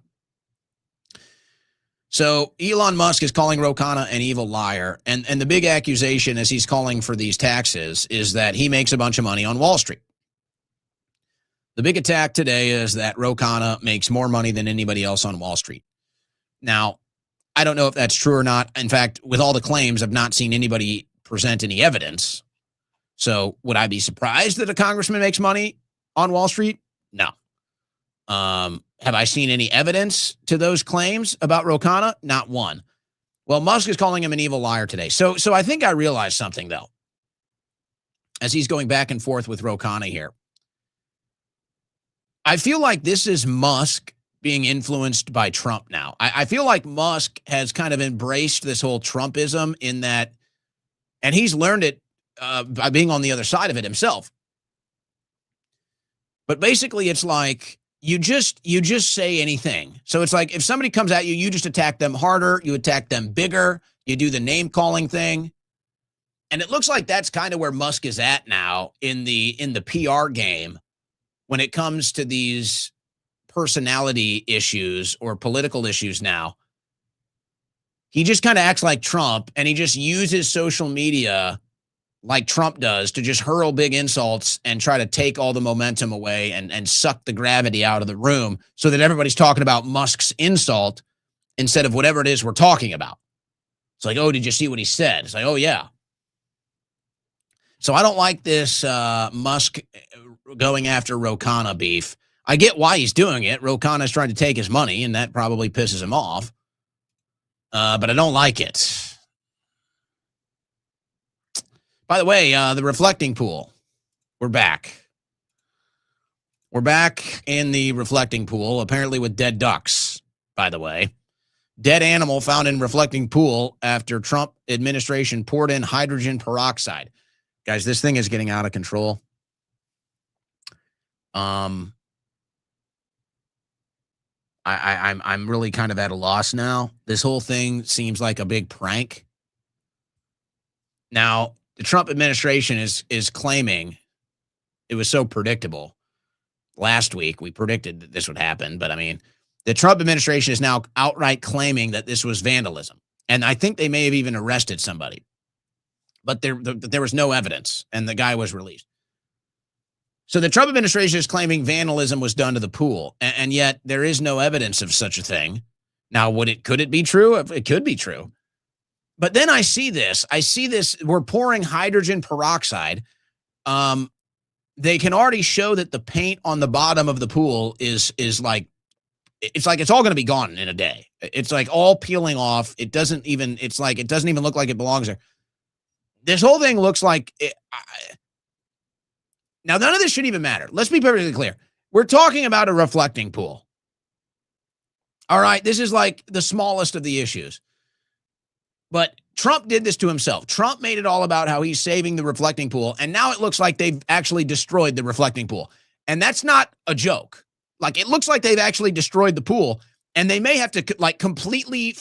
So Elon Musk is calling Ro Khanna an evil liar. And the big accusation as he's calling for these taxes is that he makes a bunch of money on Wall Street. The big attack today is that Ro Khanna makes more money than anybody else on Wall Street. Now, I don't know if that's true or not. In fact, with all the claims, I've not seen anybody present any evidence. So would I be surprised that a congressman makes money on Wall Street? No. Have I seen any evidence to those claims about Ro Khanna? Not one. Well, Musk is calling him an evil liar today. So I think I realized something, though, as he's going back and forth with Ro Khanna here. I feel like this is Musk being influenced by Trump now. I feel like Musk has kind of embraced this whole Trumpism in that, and he's learned it by being on the other side of it himself. But basically, it's like you just say anything. So it's like if somebody comes at you, you just attack them harder, you attack them bigger, you do the name calling thing. And it looks like that's kind of where Musk is at now in the PR game when it comes to these personality issues or political issues now. He just kind of acts like Trump, and he just uses social media like Trump does to just hurl big insults and try to take all the momentum away and suck the gravity out of the room so that everybody's talking about Musk's insult instead of whatever it is we're talking about. It's like, oh, did you see what he said? It's like, oh, yeah. So I don't like this Musk going after Ro Khanna beef. I get why he's doing it. Ro Khanna is trying to take his money, and that probably pisses him off. But I don't like it. By the way, the reflecting pool. We're back. We're back in the reflecting pool, apparently with dead ducks, by the way. Dead animal found in reflecting pool after Trump administration poured in hydrogen peroxide. Guys, this thing is getting out of control. I'm really kind of at a loss now. This whole thing seems like a big prank. Now, the Trump administration is claiming it was so predictable. Last week, we predicted that this would happen. But, I mean, the Trump administration is now outright claiming that this was vandalism. And I think they may have even arrested somebody. But there was no evidence, and the guy was released. So the Trump administration is claiming vandalism was done to the pool, and yet there is no evidence of such a thing. Now, could it be true? It could be true. But then I see this. We're pouring hydrogen peroxide. They can already show that the paint on the bottom of the pool is like, it's all going to be gone in a day. It's like all peeling off. It doesn't even look like it belongs there. This whole thing looks like it. Now, none of this should even matter. Let's be perfectly clear. We're talking about a reflecting pool. All right. This is like the smallest of the issues. But Trump did this to himself. Trump made it all about how he's saving the reflecting pool. And now it looks like they've actually destroyed the reflecting pool. And that's not a joke. Like, it looks like they've actually destroyed the pool. And they may have to like completely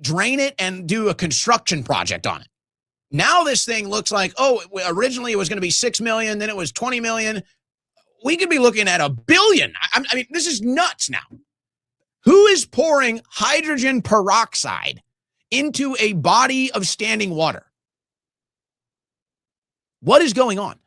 drain it and do a construction project on it. Now this thing looks like, originally it was going to be 6 million, then it was 20 million. We could be looking at $1 billion. I mean, this is nuts now. Who is pouring hydrogen peroxide into a body of standing water? What is going on?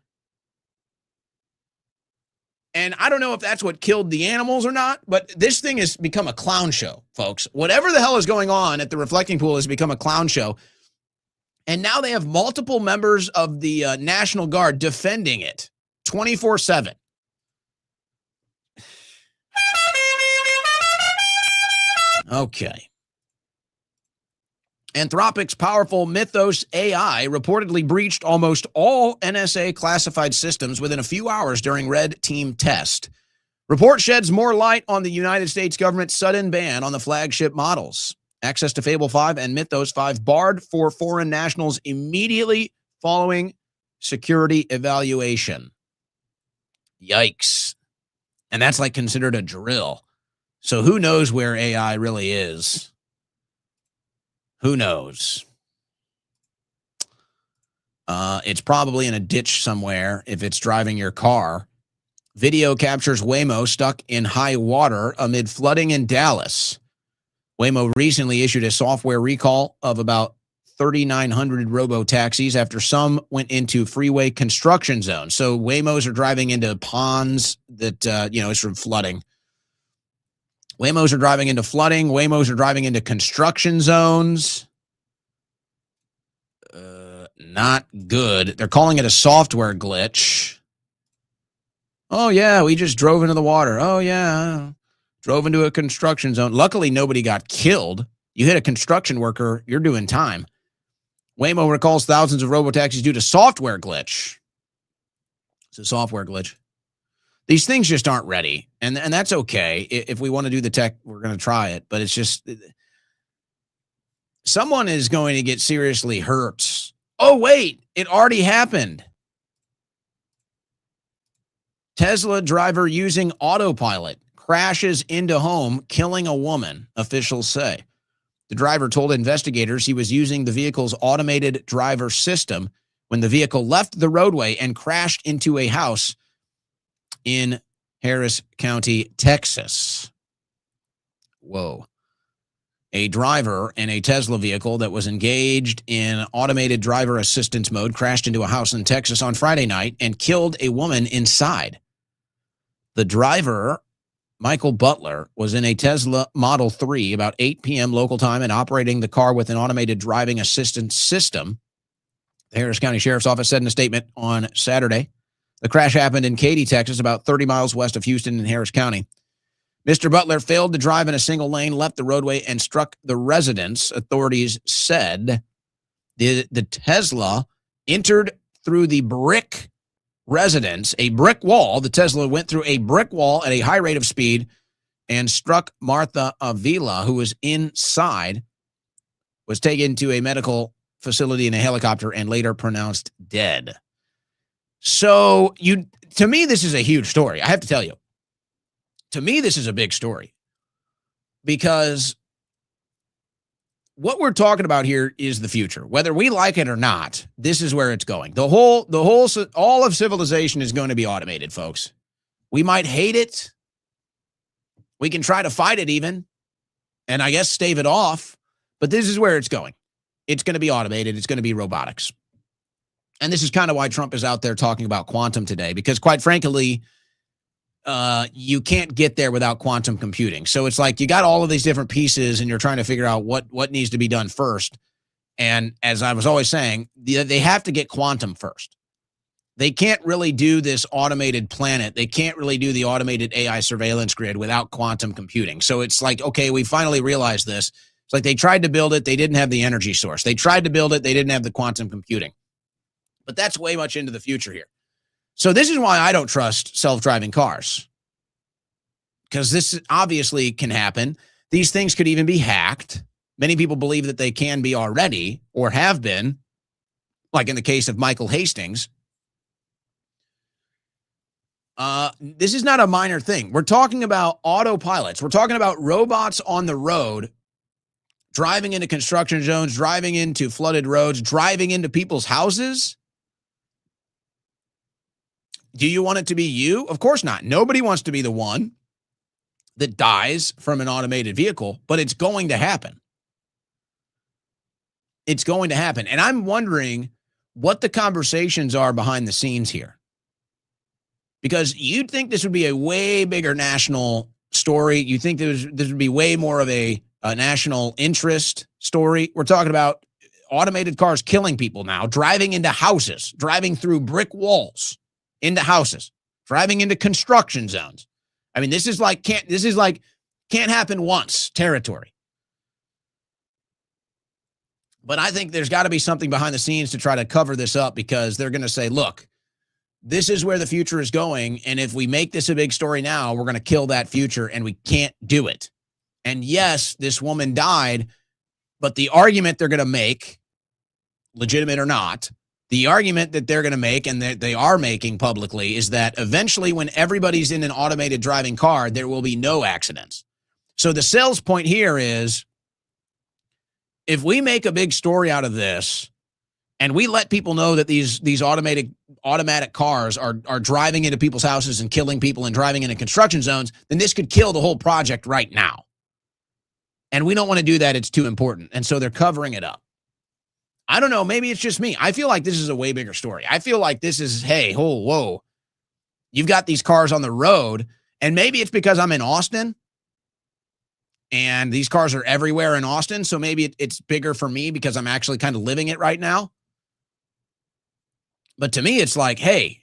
And I don't know if that's what killed the animals or not, but this thing has become a clown show, folks. Whatever the hell is going on at the reflecting pool has become a clown show. And now they have multiple members of the National Guard defending it 24/7. Okay. Anthropic's powerful Mythos AI reportedly breached almost all NSA classified systems within a few hours during Red Team test. Report sheds more light on the United States government's sudden ban on the flagship models. Access to Fable 5 and Mythos 5 barred for foreign nationals immediately following security evaluation. Yikes. And that's like considered a drill. So who knows where AI really is? Who knows? It's probably in a ditch somewhere if it's driving your car. Video captures Waymo stuck in high water amid flooding in Dallas. Waymo recently issued a software recall of about 3,900 robo-taxis after some went into freeway construction zones. So Waymos are driving into ponds that, it's from flooding. Waymos are driving into flooding. Waymos are driving into construction zones. Not good. They're calling it a software glitch. Oh, yeah, we just drove into the water. Oh, yeah. Drove into a construction zone. Luckily, nobody got killed. You hit a construction worker, you're doing time. Waymo recalls thousands of robotaxis due to software glitch. It's a software glitch. These things just aren't ready. And that's okay. If we want to do the tech, we're going to try it. But it's just, someone is going to get seriously hurt. Oh, wait, it already happened. Tesla driver using autopilot crashes into home, killing a woman, officials say. The driver told investigators he was using the vehicle's automated driver system when the vehicle left the roadway and crashed into a house in Harris County, Texas. Whoa. A driver in a Tesla vehicle that was engaged in automated driver assistance mode crashed into a house in Texas on Friday night and killed a woman inside. The driver, Michael Butler, was in a Tesla Model 3 about 8 p.m. local time and operating the car with an automated driving assistance system. The Harris County Sheriff's Office said in a statement on Saturday. The crash happened in Katy, Texas, about 30 miles west of Houston in Harris County. Mr. Butler failed to drive in a single lane, left the roadway, and struck the residents, authorities said. The Tesla entered through the brick residence, a brick wall. The Tesla went through a brick wall at a high rate of speed and struck Martha Avila, who was inside, was taken to a medical facility in a helicopter and later pronounced dead. So to me, this is a huge story. I have to tell you. To me, this is a big story because what we're talking about here is the future. Whether we like it or not, this is where it's going. All of civilization is going to be automated, folks. We might hate it. We can try to fight it even, and I guess stave it off, but this is where it's going. It's going to be automated. It's going to be robotics. And this is kind of why Trump is out there talking about quantum today, because quite frankly, you can't get there without quantum computing. So it's like you got all of these different pieces and you're trying to figure out what needs to be done first. And as I was always saying, they have to get quantum first. They can't really do this automated planet. They can't really do the automated AI surveillance grid without quantum computing. So it's like, okay, we finally realized this. It's like they tried to build it. They didn't have the energy source. They tried to build it. They didn't have the quantum computing. But that's way much into the future here. So this is why I don't trust self-driving cars, because this obviously can happen. These things could even be hacked. Many people believe that they can be already or have been, like in the case of Michael Hastings. This is not a minor thing. We're talking about autopilots. We're talking about robots on the road, driving into construction zones, driving into flooded roads, driving into people's houses. Do you want it to be you? Of course not. Nobody wants to be the one that dies from an automated vehicle, but it's going to happen. It's going to happen. And I'm wondering what the conversations are behind the scenes here. Because you'd think this would be a way bigger national story. You think this would be way more of a national interest story. We're talking about automated cars killing people now, driving into houses, driving through brick walls into houses, driving into construction zones. I mean, this is like can't happen once territory. But I think there's got to be something behind the scenes to try to cover this up, because they're going to say, look, this is where the future is going. And if we make this a big story now, we're going to kill that future, and we can't do it. And yes, this woman died, but the argument they're going to make, legitimate or not, the argument that they're going to make, and that they are making publicly, is that eventually when everybody's in an automated driving car, there will be no accidents. So the sales point here is, if we make a big story out of this and we let people know that these automatic cars are driving into people's houses and killing people and driving into construction zones, then this could kill the whole project right now. And we don't want to do that. It's too important. And so they're covering it up. I don't know. Maybe it's just me. I feel like this is a way bigger story. I feel like this is, hey, whoa. You've got these cars on the road, and maybe it's because I'm in Austin and these cars are everywhere in Austin. So maybe it's bigger for me because I'm actually kind of living it right now. But to me, it's like, hey,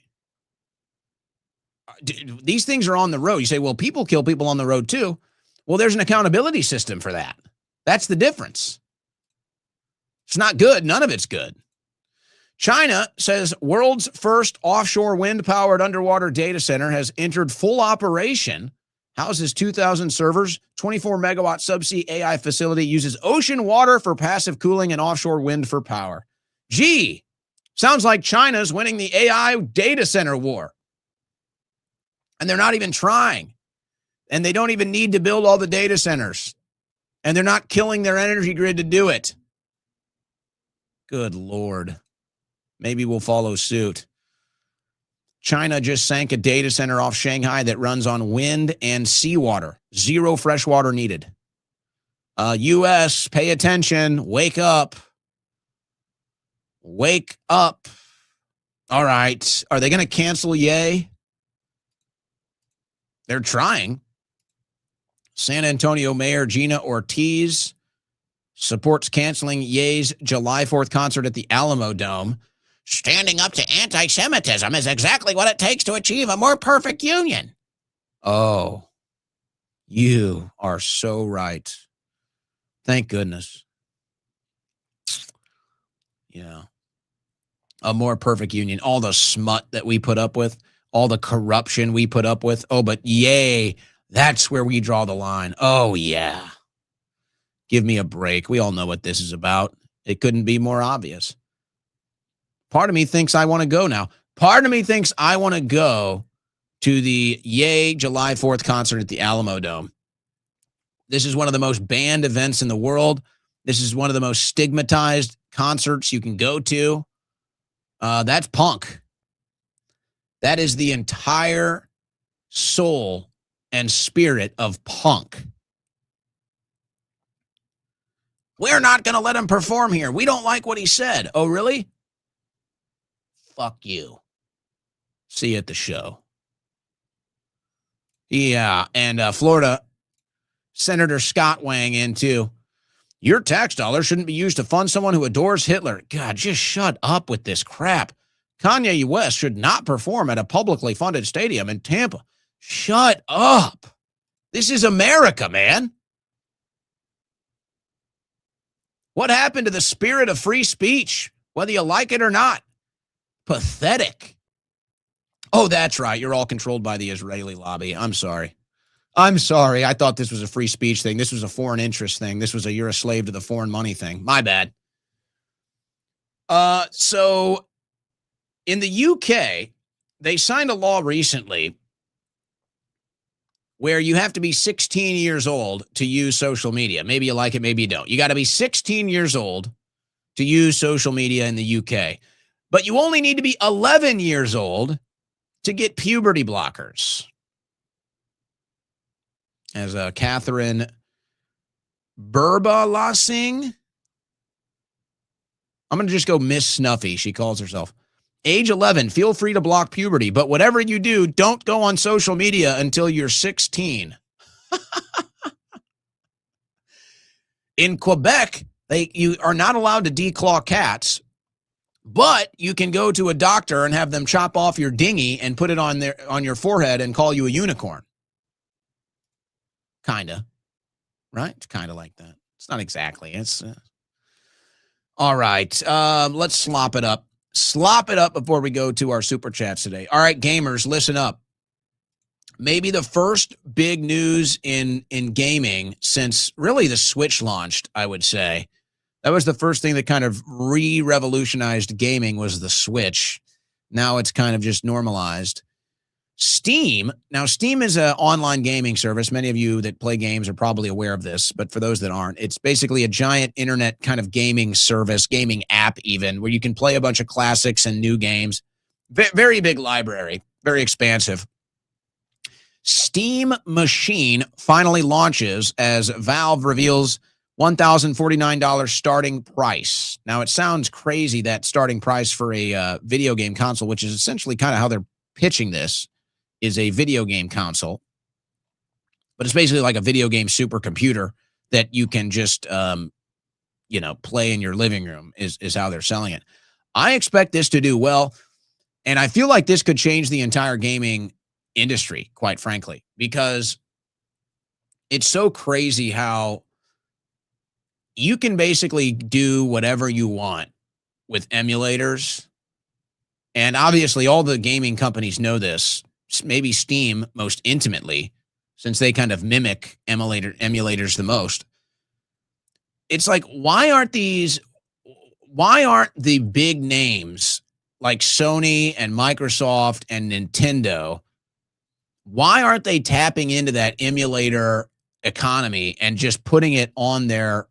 these things are on the road. You say, well, people kill people on the road too. Well, there's an accountability system for that. That's the difference. It's not good. None of it's good. China says world's first offshore wind-powered underwater data center has entered full operation. Houses 2,000 servers, 24-megawatt subsea AI facility, uses ocean water for passive cooling and offshore wind for power. Gee, sounds like China's winning the AI data center war. And they're not even trying. And they don't even need to build all the data centers. And they're not killing their energy grid to do it. Good Lord. Maybe we'll follow suit. China just sank a data center off Shanghai that runs on wind and seawater. 0 fresh water needed. U.S., pay attention. Wake up. Wake up. All right. Are they going to cancel Ye? They're trying. San Antonio Mayor Gina Ortiz supports canceling Ye's July 4th concert at the Alamo Dome. Standing up to anti-Semitism is exactly what it takes to achieve a more perfect union. Oh, you are so right. Thank goodness. Yeah. A more perfect union. All the smut that we put up with, all the corruption we put up with. Oh, but yay, that's where we draw the line. Oh, yeah. Give me a break. We all know what this is about. It couldn't be more obvious. Part of me thinks I want to go now. Part of me thinks I want to go to the Ye July 4th concert at the Alamo Dome. This is one of the most banned events in the world. This is one of the most stigmatized concerts you can go to. That's punk. That is the entire soul and spirit of punk. We're not going to let him perform here. We don't like what he said. Oh, really? Fuck you. See you at the show. Yeah, and Florida Senator Scott weighing in too. Your tax dollars shouldn't be used to fund someone who adores Hitler. God, just shut up with this crap. Kanye West should not perform at a publicly funded stadium in Tampa. Shut up. This is America, man. What happened to the spirit of free speech, whether you like it or not? Pathetic. Oh, that's right. You're all controlled by the Israeli lobby. I'm sorry. I thought this was a free speech thing. This was a foreign interest thing. This was a you're a slave to the foreign money thing. My bad. So in the UK, they signed a law recently where you have to be 16 years old to use social media. Maybe you like it, maybe you don't. You got to be 16 years old to use social media in the UK. But you only need to be 11 years old to get puberty blockers. As Catherine Burbalasing, I'm going to just go Miss Snuffy, she calls herself. Age 11, feel free to block puberty, but whatever you do, don't go on social media until you're 16. In Quebec, you are not allowed to declaw cats, but you can go to a doctor and have them chop off your dinghy and put it on your forehead and call you a unicorn. Kinda, right? It's kind of like that. It's not exactly. It's all right. Let's slop it up. Slop it up before we go to our super chats today. All right, gamers, listen up. Maybe the first big news in gaming since really the Switch launched, I would say. That was the first thing that kind of revolutionized gaming was the Switch. Now it's kind of just normalized. Steam. Now, Steam is an online gaming service. Many of you that play games are probably aware of this, but for those that aren't, it's basically a giant internet kind of gaming service, gaming app even, where you can play a bunch of classics and new games. Very big library, very expansive. Steam Machine finally launches as Valve reveals $1,049 starting price. Now, it sounds crazy, that starting price for a video game console, which is essentially kind of how they're pitching this, is a video game console. But it's basically like a video game supercomputer that you can just, play in your living room is how they're selling it. I expect this to do well, and I feel like this could change the entire gaming industry, quite frankly, because it's so crazy how you can basically do whatever you want with emulators. And obviously all the gaming companies know this, maybe Steam most intimately, since they kind of mimic emulators the most. It's like, why aren't the big names like Sony and Microsoft and Nintendo, why aren't they tapping into that emulator economy and just putting it on their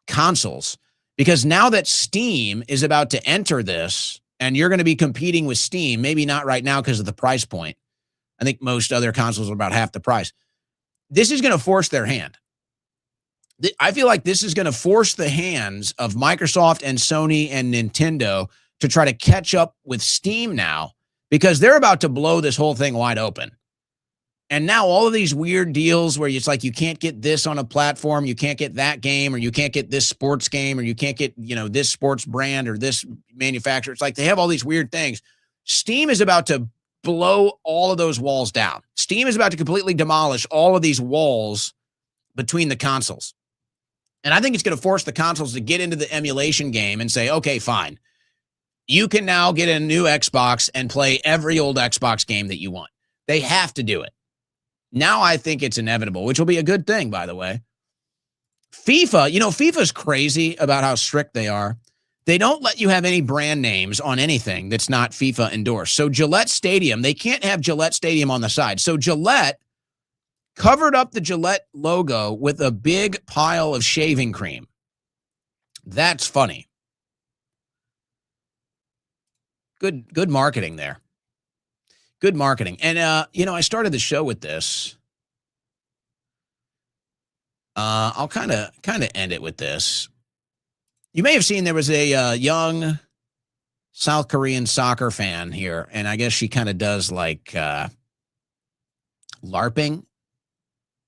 consoles? Because now that Steam is about to enter this, and you're going to be competing with Steam. Maybe not right now because of the price point. I think most other consoles are about half the price. This is going to force their hand. I feel like this is going to force the hands of Microsoft and Sony and Nintendo to try to catch up with Steam now, because they're about to blow this whole thing wide open. And now all of these weird deals where it's like you can't get this on a platform, you can't get that game, or you can't get this sports game, or you can't get, this sports brand or this manufacturer. It's like they have all these weird things. Steam is about to blow all of those walls down. Steam is about to completely demolish all of these walls between the consoles. And I think it's going to force the consoles to get into the emulation game and say, okay, fine. You can now get a new Xbox and play every old Xbox game that you want. They have to do it. Now I think it's inevitable, which will be a good thing, by the way. FIFA, FIFA's crazy about how strict they are. They don't let you have any brand names on anything that's not FIFA endorsed. So Gillette Stadium, they can't have Gillette Stadium on the side. So Gillette covered up the Gillette logo with a big pile of shaving cream. That's funny. Good marketing there. Good marketing. And, I started the show with this. I'll kind of end it with this. You may have seen there was a young South Korean soccer fan here, and I guess she kind of does like LARPing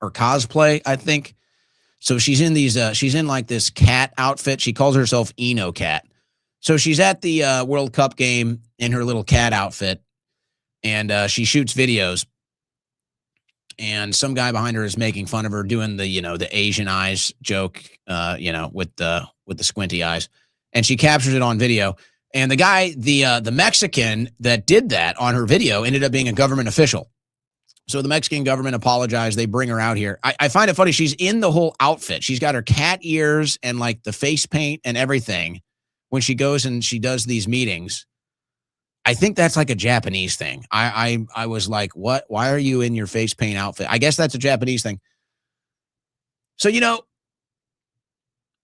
or cosplay, I think. So she's in she's in like this cat outfit. She calls herself Eno Cat. So she's at the World Cup game in her little cat outfit, and she shoots videos. And some guy behind her is making fun of her, doing the Asian eyes joke, with the squinty eyes. And she captures it on video. And the guy, the Mexican that did that on her video ended up being a government official. So the Mexican government apologized. They bring her out here. I find it funny. She's in the whole outfit. She's got her cat ears and like the face paint and everything when she goes and she does these meetings. I think that's like a Japanese thing. I was like, what? Why are you in your face paint outfit? I guess that's a Japanese thing. So,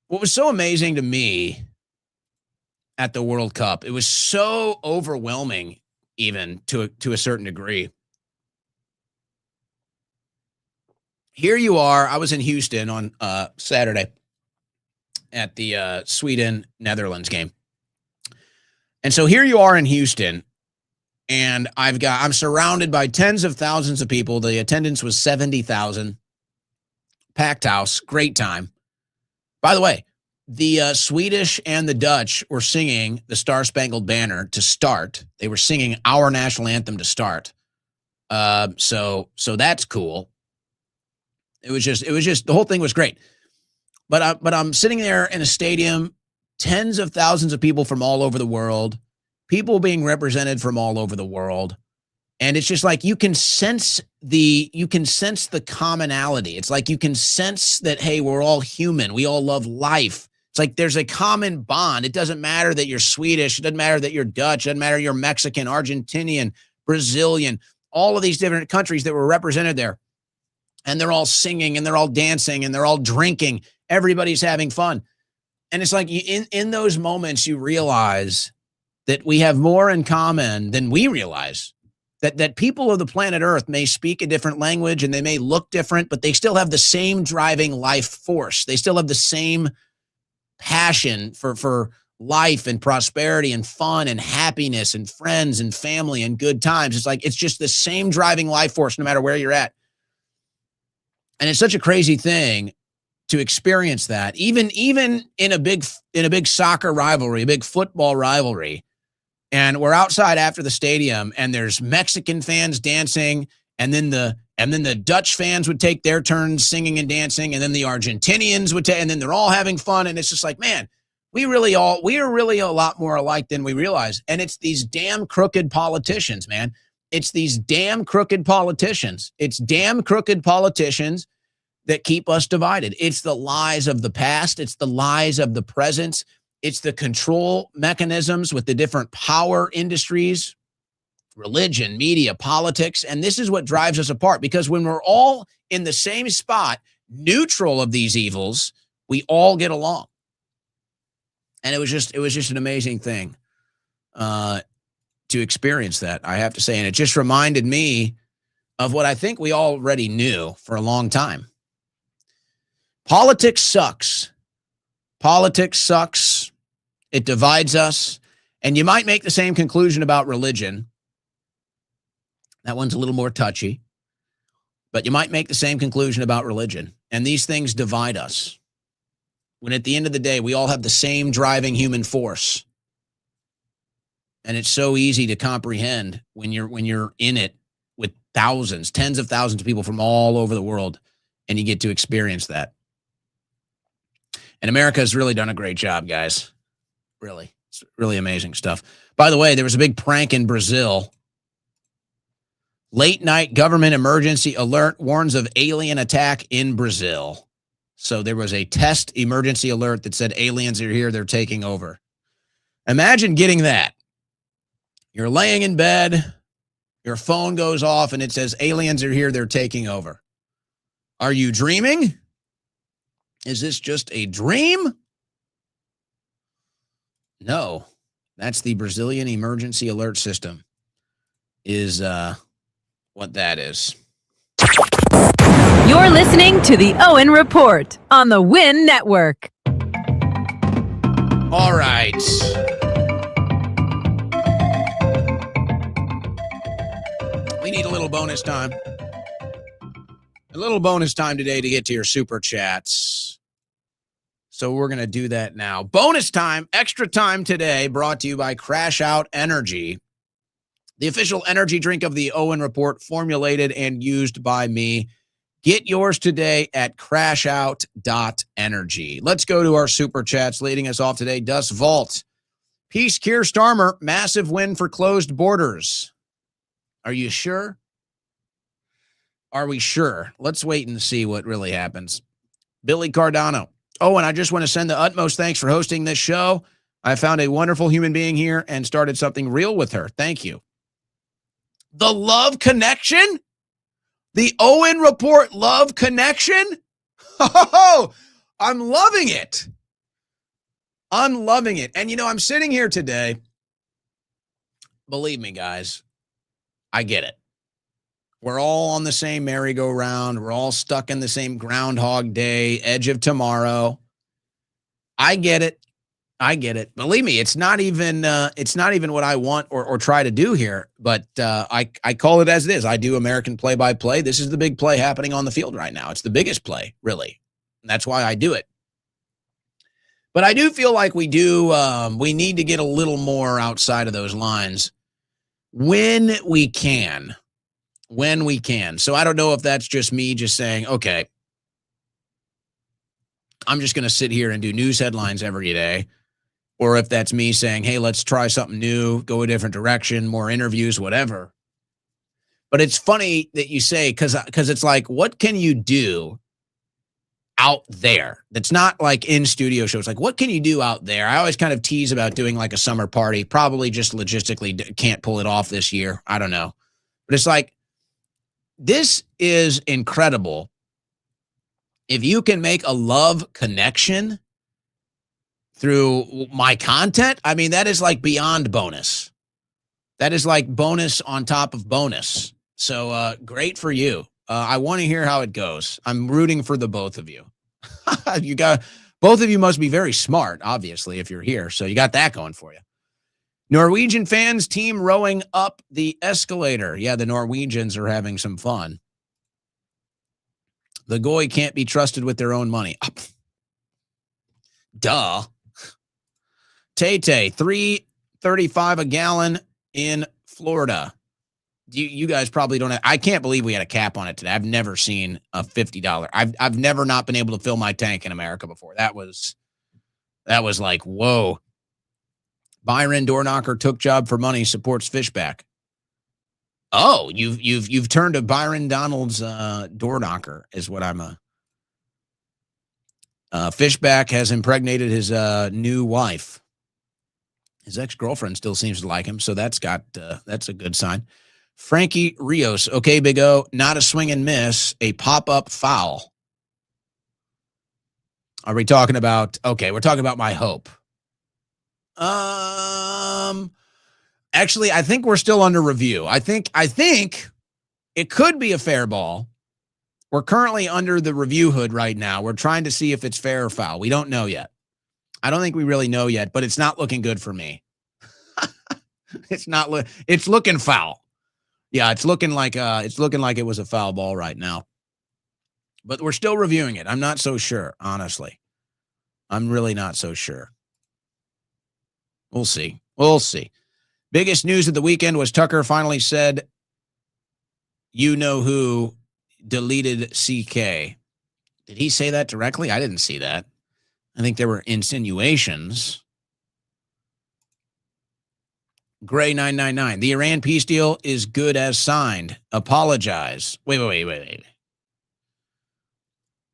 what was so amazing to me at the World Cup, it was so overwhelming, even to a certain degree. Here you are. I was in Houston on Saturday at the Sweden-Netherlands game. And so here you are in Houston, and I'm surrounded by tens of thousands of people. The attendance was 70,000. Packed house, great time. By the way, the Swedish and the Dutch were singing the Star Spangled Banner to start. They were singing our national anthem to start. So that's cool. It was just the whole thing was great. But I'm sitting there in a stadium, tens of thousands of people from all over the world, people being represented from all over the world. And it's just like you can sense the commonality. It's like you can sense that, hey, we're all human. We all love life. It's like there's a common bond. It doesn't matter that you're Swedish. It doesn't matter that you're Dutch. It doesn't matter you're Mexican, Argentinian, Brazilian, all of these different countries that were represented there. And they're all singing and they're all dancing and they're all drinking. Everybody's having fun. And it's like in those moments, you realize that we have more in common than we realize. That people of the planet Earth may speak a different language and they may look different, but they still have the same driving life force. They still have the same passion for life and prosperity and fun and happiness and friends and family and good times. It's like it's just the same driving life force no matter where you're at. And it's such a crazy thing to experience that, even in a big soccer rivalry, a big football rivalry. And we're outside after the stadium and there's Mexican fans dancing. And then the Dutch fans would take their turns singing and dancing. And then the Argentinians would and then they're all having fun. And it's just like, man, we are really a lot more alike than we realize. And it's these damn crooked politicians, man. It's these damn crooked politicians. It's damn crooked politicians that keep us divided. It's the lies of the past. It's the lies of the present. It's the control mechanisms with the different power industries, religion, media, politics. And this is what drives us apart, because when we're all in the same spot, neutral of these evils, we all get along. And it was just an amazing thing. to experience that, I have to say. And it just reminded me of what I think we already knew for a long time. Politics sucks. Politics sucks. It divides us. And you might make the same conclusion about religion. That one's a little more touchy. But you might make the same conclusion about religion. And these things divide us. When at the end of the day, we all have the same driving human force. And it's so easy to comprehend when you're in it with thousands, tens of thousands of people from all over the world, and you get to experience that. And America has really done a great job, guys. Really. It's really amazing stuff. By the way, there was a big prank in Brazil. Late night government emergency alert warns of alien attack in Brazil. So there was a test emergency alert that said aliens are here, they're taking over. Imagine getting that. You're laying in bed, your phone goes off, and it says aliens are here, they're taking over. Are you dreaming? Is this just a dream? No, that's the Brazilian emergency alert system is what that is. You're listening to the Owen Report on the Win Network. All right. We need a little bonus time. A little bonus time today to get to your super chats. So we're going to do that now. Bonus time, extra time today, brought to you by Crash Out Energy, the official energy drink of the Owen Report, formulated and used by me. Get yours today at crashout.energy. Let's go to our super chats. Leading us off today, Dust Vault. Peace, Keir Starmer, massive win for closed borders. Are you sure? Are we sure? Let's wait and see what really happens. Billy Cardano. Oh, and I just want to send the utmost thanks for hosting this show. I found a wonderful human being here and started something real with her. Thank you. The love connection? The Owen Report love connection? Oh, I'm loving it. I'm loving it. And, I'm sitting here today. Believe me, guys, I get it. We're all on the same merry-go-round. We're all stuck in the same Groundhog Day, edge of tomorrow. I get it. I get it. Believe me, it's not even what I want or try to do here, but I call it as it is. I do American play-by-play. This is the big play happening on the field right now. It's the biggest play, really. And that's why I do it. But I do feel like we need to get a little more outside of those lines when we can. When we can. So I don't know if that's just me just saying, okay, I'm just going to sit here and do news headlines every day. Or if that's me saying, hey, let's try something new, go a different direction, more interviews, whatever. But it's funny that you say, because it's like, what can you do out there that's not like in studio shows? Like, what can you do out there? I always kind of tease about doing like a summer party. Probably just logistically can't pull it off this year. I don't know. But it's like, this is incredible. If you can make a love connection through my content, I mean, that is like beyond bonus. That is like bonus on top of bonus. So great for you. I want to hear how it goes. I'm rooting for the both of you. Both of you must be very smart, obviously, if you're here. So you got that going for you. Norwegian fans, team rowing up the escalator. Yeah, the Norwegians are having some fun. The goy can't be trusted with their own money. Duh. Tay-Tay, $3.35 a gallon in Florida. You guys probably don't have, I can't believe we had a cap on it today. I've never seen a $50. I've never not been able to fill my tank in America before. That was like, whoa. Byron Doorknocker took job for money, supports Fishback. Oh, you've turned to Byron Donald's Doorknocker is what I'm Fishback has impregnated his new wife. His ex-girlfriend still seems to like him, so that's a good sign. Frankie Rios, okay, Big O, not a swing and miss, a pop-up foul. Are we talking about? Okay, we're talking about my hope. Actually, I think we're still under review. I think it could be a fair ball. We're currently under the review hood right now. We're trying to see if it's fair or foul. We don't know yet. I don't think we really know yet, but it's not looking good for me. It's looking foul. Yeah, it's looking like it was a foul ball right now. But we're still reviewing it. I'm not so sure, honestly. I'm really not so sure. We'll see. We'll see. Biggest news of the weekend was Tucker finally said, you know who deleted CK. Did he say that directly? I didn't see that. I think there were insinuations. Gray 999. The Iran peace deal is good as signed. Apologize. Wait.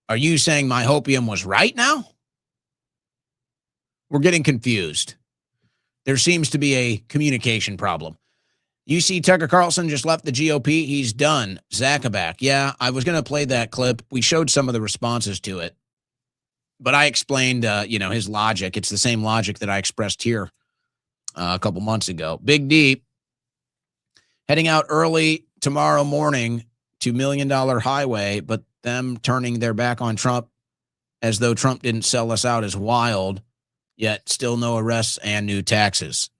Are you saying my hopium was right now? We're getting confused. There seems to be a communication problem. You see Tucker Carlson just left the GOP. He's done. Zachabak. Yeah, I was going to play that clip. We showed some of the responses to it. But I explained, his logic. It's the same logic that I expressed here a couple months ago. Big D heading out early tomorrow morning to $1 Million Highway, but them turning their back on Trump as though Trump didn't sell us out is wild, yet still no arrests and new taxes.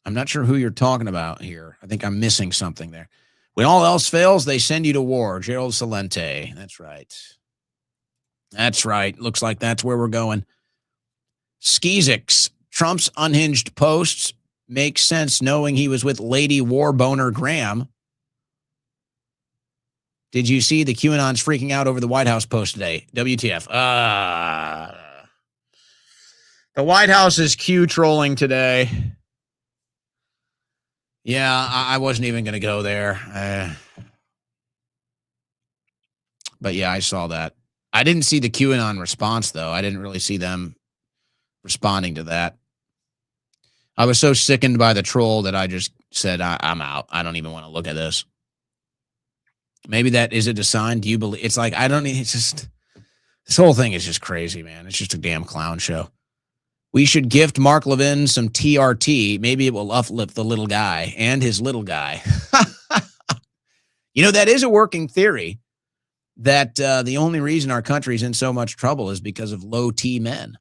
I'm not sure who you're talking about here. I think I'm missing something there. When all else fails, they send you to war. Gerald Celente. That's right. That's right. Looks like that's where we're going. Skeezix. Trump's unhinged posts make sense knowing he was with Lady Warboner Graham. Did you see the QAnon's freaking out over the White House post today? WTF. The White House is Q trolling today. Yeah, I wasn't even going to go there. But yeah, I saw that. I didn't see the QAnon response, though. I didn't really see them responding to that. I was so sickened by the troll that I just said, I'm out. I don't even want to look at this. Maybe that is it a sign? Do you believe? It's like, it's just, this whole thing is just crazy, man. It's just a damn clown show. We should gift Mark Levin some TRT. Maybe it will uplift the little guy and his little guy. That is a working theory that the only reason our country's in so much trouble is because of low T men.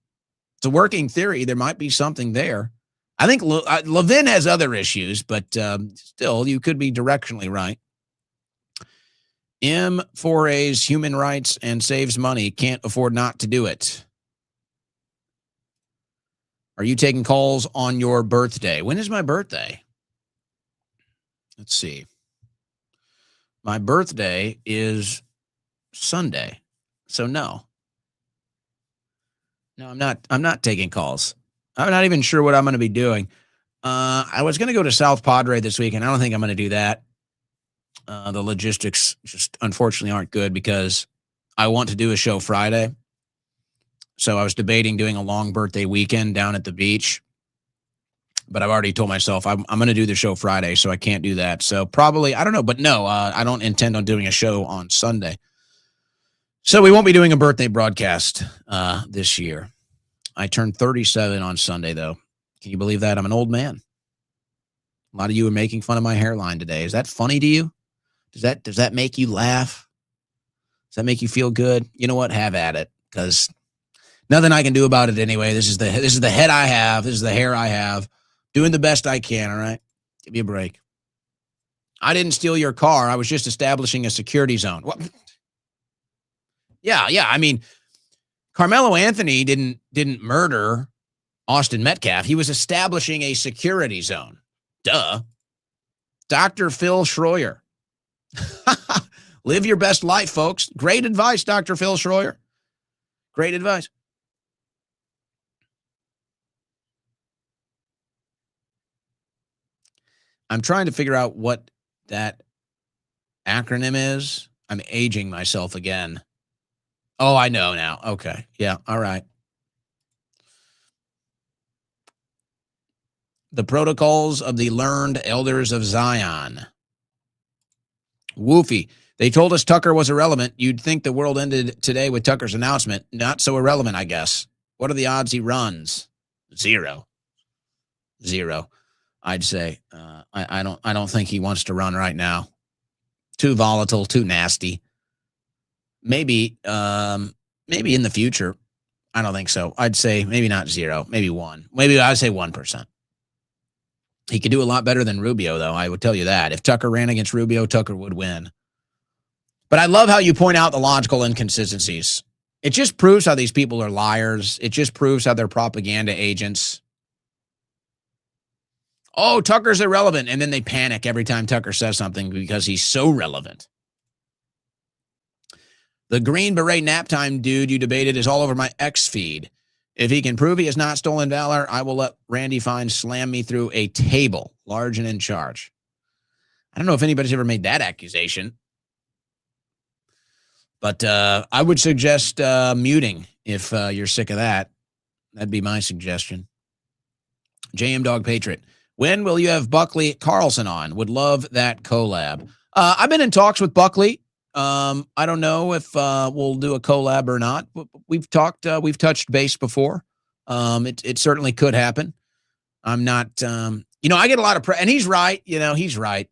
It's a working theory. There might be something there. I think Levin has other issues, but still, you could be directionally right. M4A's human rights and saves money. Can't afford not to do it. Are you taking calls on your birthday? When is my birthday? Let's see. My birthday is Sunday. So no. No, I'm not taking calls. I'm not even sure what I'm going to be doing. I was going to go to South Padre this weekend. I don't think I'm going to do that. The logistics just unfortunately aren't good because I want to do a show Friday. So I was debating doing a long birthday weekend down at the beach, but I've already told myself I'm going to do the show Friday, so I can't do that. So probably, I don't know, but no, I don't intend on doing a show on Sunday. So we won't be doing a birthday broadcast this year. I turned 37 on Sunday, though. Can you believe that? I'm an old man. A lot of you are making fun of my hairline today. Is that funny to you? Does that make you laugh? Does that make you feel good? You know what? Have at it, because nothing I can do about it anyway. This is the head I have. This is the hair I have. Doing the best I can, all right? Give me a break. I didn't steal your car. I was just establishing a security zone. What? Yeah. I mean, Carmelo Anthony didn't murder Austin Metcalf. He was establishing a security zone. Duh. Dr. Phil Schroyer. Live your best life, folks. Great advice, Dr. Phil Schroyer. Great advice. I'm trying to figure out what that acronym is. I'm aging myself again. Oh, I know now. Okay. Yeah. All right. The Protocols of the Learned Elders of Zion. Woofy. They told us Tucker was irrelevant. You'd think the world ended today with Tucker's announcement. Not so irrelevant, I guess. What are the odds he runs? 0. 0. I'd say I don't think he wants to run right now. Too volatile, too nasty. Maybe in the future. I don't think so. I'd say maybe not 0, maybe 1. Maybe I'd say 1%. He could do a lot better than Rubio, though. I would tell you that. If Tucker ran against Rubio, Tucker would win. But I love how you point out the logical inconsistencies. It just proves how these people are liars. It just proves how they're propaganda agents. Oh, Tucker's irrelevant. And then they panic every time Tucker says something because he's so relevant. The Green Beret nap time dude you debated is all over my X feed. If he can prove he has not stolen valor, I will let Randy Fine slam me through a table, large and in charge. I don't know if anybody's ever made that accusation. But I would suggest muting if you're sick of that. That'd be my suggestion. JM Dog Patriot. When will you have Buckley Carlson on? Would love that collab. I've been in talks with Buckley. I don't know if we'll do a collab or not. We've talked, we've touched base before. It certainly could happen. I'm not, I get a lot of and he's right. He's right.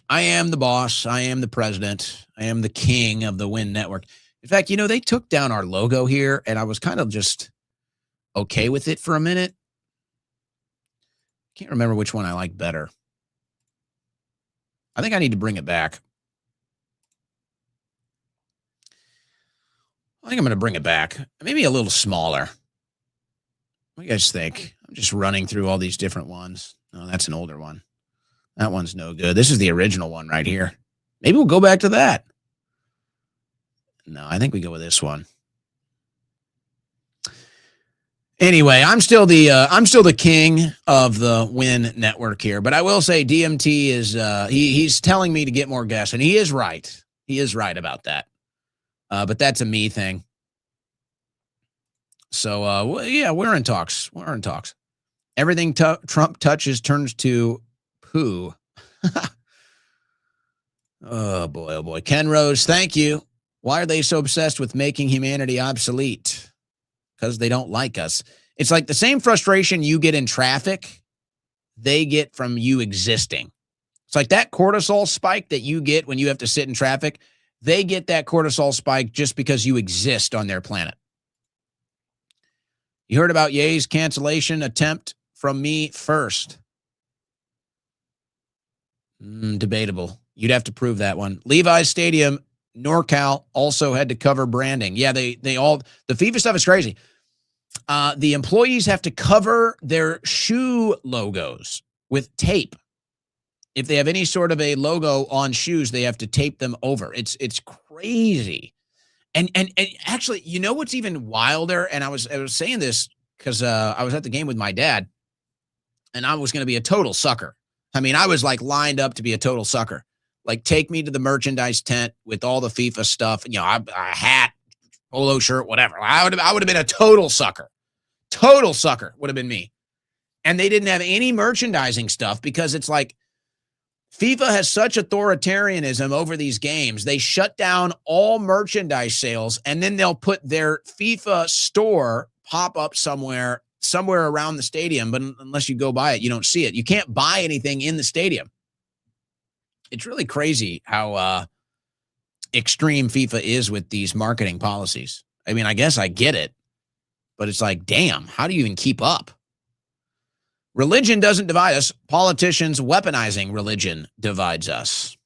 I am the boss. I am the president. I am the king of the Win Network. In fact, they took down our logo here, and I was kind of just okay with it for a minute. Can't remember which one I like better. I think I need to bring it back. I think I'm going to bring it back. Maybe a little smaller. What do you guys think? I'm just running through all these different ones. No, that's an older one. That one's no good. This is the original one right here. Maybe we'll go back to that. No, I think we go with this one. Anyway, I'm still the king of the Win Network here, but I will say DMT is he's telling me to get more guests, and he is right. He is right about that. But that's a me thing. So yeah, we're in talks. We're in talks. Everything Trump touches turns to poo. Oh boy. Ken Rose, thank you. Why are they so obsessed with making humanity obsolete? Because they don't like us. It's like the same frustration you get in traffic, they get from you existing. It's like that cortisol spike that you get when you have to sit in traffic. They get that cortisol spike just because you exist on their planet. You heard about Ye's cancellation attempt from me first. Debatable. You'd have to prove that one. Levi's Stadium, NorCal also had to cover branding. Yeah, they all, the FIFA stuff is crazy. The employees have to cover their shoe logos with tape. If they have any sort of a logo on shoes, they have to tape them over. It's crazy. And actually, what's even wilder? And I was saying this because I was at the game with my dad, and I was going to be a total sucker. I mean, I was like lined up to be a total sucker. Like, take me to the merchandise tent with all the FIFA stuff, a hat, polo shirt, whatever. I would have been a total sucker. Total sucker would have been me. And they didn't have any merchandising stuff because it's like FIFA has such authoritarianism over these games. They shut down all merchandise sales, and then they'll put their FIFA store pop up somewhere around the stadium. But unless you go by it, you don't see it. You can't buy anything in the stadium. It's really crazy how extreme FIFA is with these marketing policies. I mean, I guess I get it, but it's like, damn, how do you even keep up? Religion doesn't divide us. Politicians weaponizing religion divides us.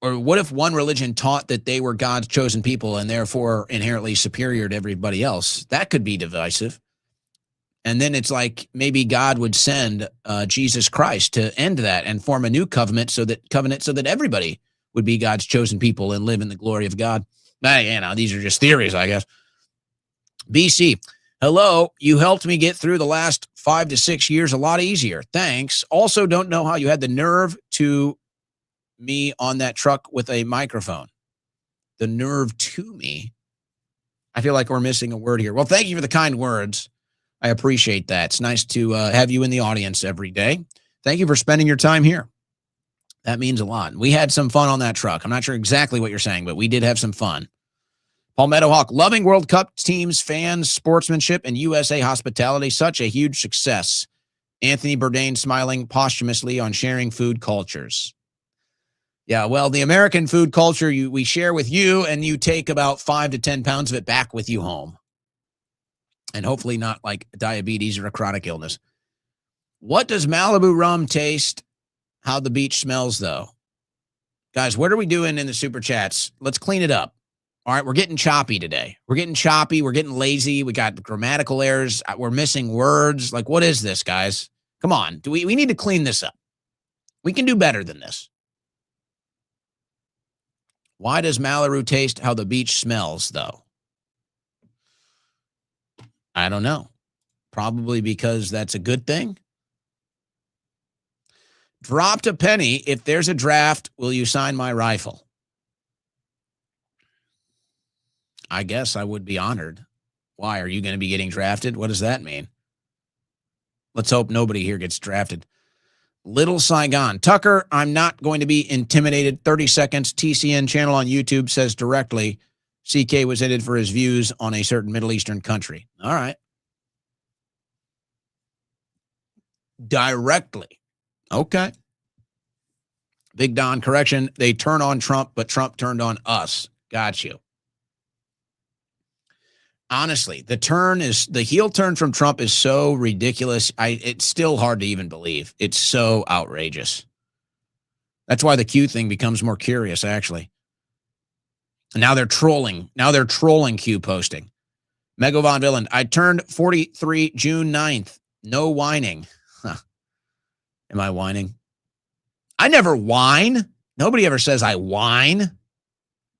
Or what if one religion taught that they were God's chosen people and therefore inherently superior to everybody else? That could be divisive. And then it's like maybe God would send Jesus Christ to end that and form a new covenant so that everybody would be God's chosen people and live in the glory of God. These are just theories, I guess. BC, hello. You helped me get through the last 5 to 6 years a lot easier. Thanks. Also, don't know how you had the nerve to me on that truck with a microphone. The nerve to me. I feel like we're missing a word here. Well, thank you for the kind words. I appreciate that. It's nice to have you in the audience every day. Thank you for spending your time here. That means a lot. We had some fun on that truck. I'm not sure exactly what you're saying, but we did have some fun. Palmetto Hawk, loving World Cup teams, fans, sportsmanship, and USA hospitality. Such a huge success. Anthony Bourdain smiling posthumously on sharing food cultures. Yeah, well, the American food culture we share with you, and you take about 5 to 10 pounds of it back with you home. And hopefully not like diabetes or a chronic illness. What does Malibu rum taste? How the beach smells, though. Guys, what are we doing in the super chats? Let's clean it up. All right, we're getting choppy today. We're getting choppy. We're getting lazy. We got grammatical errors. We're missing words. Like, what is this, guys? Come on. We need to clean this up. We can do better than this. Why does Malibu taste how the beach smells, though? I don't know. Probably because that's a good thing. Dropped a penny. If there's a draft, will you sign my rifle? I guess I would be honored. Why? Are you going to be getting drafted? What does that mean? Let's hope nobody here gets drafted. Little Saigon. Tucker, I'm not going to be intimidated. 30 seconds. TCN channel on YouTube says directly, CK was headed for his views on a certain Middle Eastern country. All right. Directly. Okay. Big Don, correction. They turn on Trump, but Trump turned on us. Got you. Honestly, the heel turn from Trump is so ridiculous. It's still hard to even believe. It's so outrageous. That's why the Q thing becomes more curious, actually. Now they're trolling. Now they're trolling Q posting. Mego Von Villand, I turned 43 June 9th. No whining. Huh. Am I whining? I never whine. Nobody ever says I whine.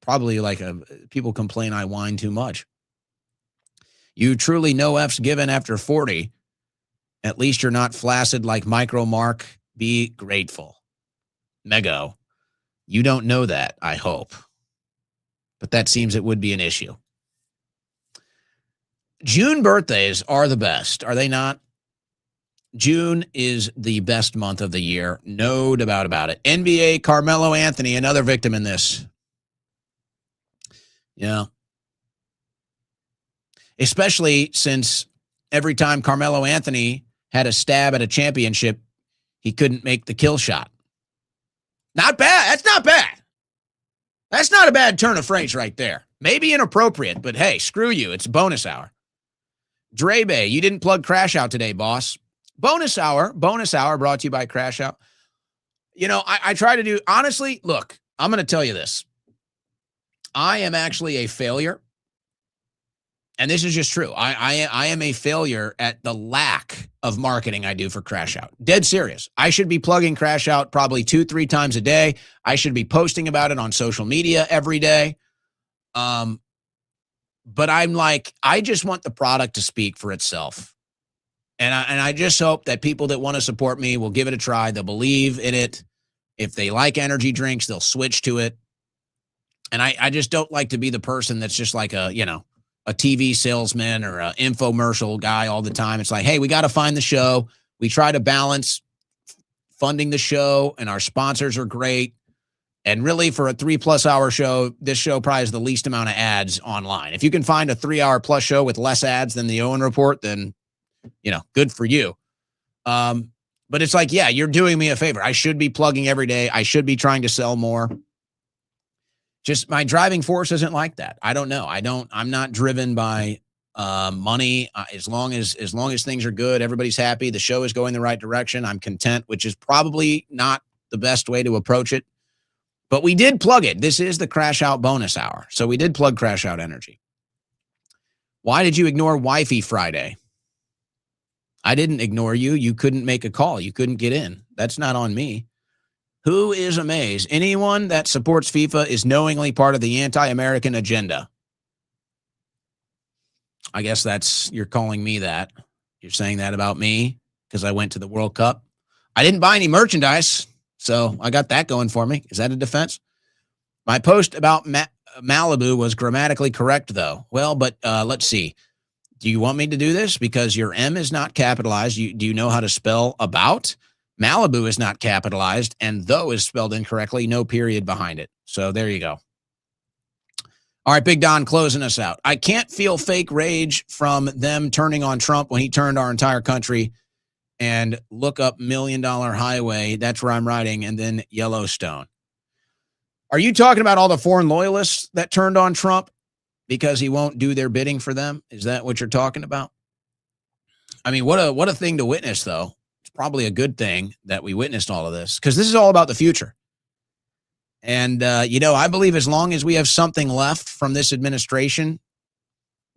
Probably like people complain I whine too much. You truly no F's given after 40. At least you're not flaccid like Micro Mark. Be grateful. Mego, you don't know that, I hope. But that seems it would be an issue. June birthdays are the best, are they not? June is the best month of the year. No doubt about it. NBA, Carmelo Anthony, another victim in this. Yeah. Especially since every time Carmelo Anthony had a stab at a championship, he couldn't make the kill shot. Not bad. That's not bad. That's not a bad turn of phrase right there. Maybe inappropriate, but hey, screw you. It's bonus hour. Drebe, you didn't plug Crash Out today, boss. Bonus hour brought to you by Crash Out. You know, I try to do, honestly, look, I'm going to tell you this. I am actually a failure. And this is just true. I am a failure at the lack of marketing I do for Crash Out. Dead serious. I should be plugging Crash Out probably 2-3 times a day. I should be posting about it on social media every day. But I'm like, I just want the product to speak for itself. And I just hope that people that want to support me will give it a try. They'll believe in it. If they like energy drinks, they'll switch to it. And I just don't like to be the person that's just like a TV salesman or an infomercial guy all the time. It's like, hey, we got to find the show. We try to balance funding the show, and our sponsors are great. And really, for a 3+ hour show, this show probably has the least amount of ads online. If you can find a 3-hour plus show with less ads than the Owen Report, then, good for you. But it's like, yeah, you're doing me a favor. I should be plugging every day. I should be trying to sell more. Just my driving force isn't like that. I don't know. I'm not driven by money. As long as things are good, everybody's happy. The show is going the right direction. I'm content, which is probably not the best way to approach it. But we did plug it. This is the Crash Out bonus hour. So we did plug Crash Out Energy. Why did you ignore Wifey Friday? I didn't ignore you. You couldn't make a call. You couldn't get in. That's not on me. Who is amazed? Anyone that supports FIFA is knowingly part of the anti-American agenda. I guess you're calling me that. You're saying that about me because I went to the World Cup. I didn't buy any merchandise, so I got that going for me. Is that a defense? My post about Malibu was grammatically correct, though. Well, but let's see. Do you want me to do this? Because your M is not capitalized. Do you know how to spell about? Malibu is not capitalized, and though is spelled incorrectly, no period behind it. So there you go. All right, Big Don closing us out. I can't feel fake rage from them turning on Trump when he turned our entire country. And look up $1 Million Highway. That's where I'm riding. And then Yellowstone. Are you talking about all the foreign loyalists that turned on Trump because he won't do their bidding for them? Is that what you're talking about? I mean, what a thing to witness, though. It's probably a good thing that we witnessed all of this, because this is all about the future. And, I believe as long as we have something left from this administration,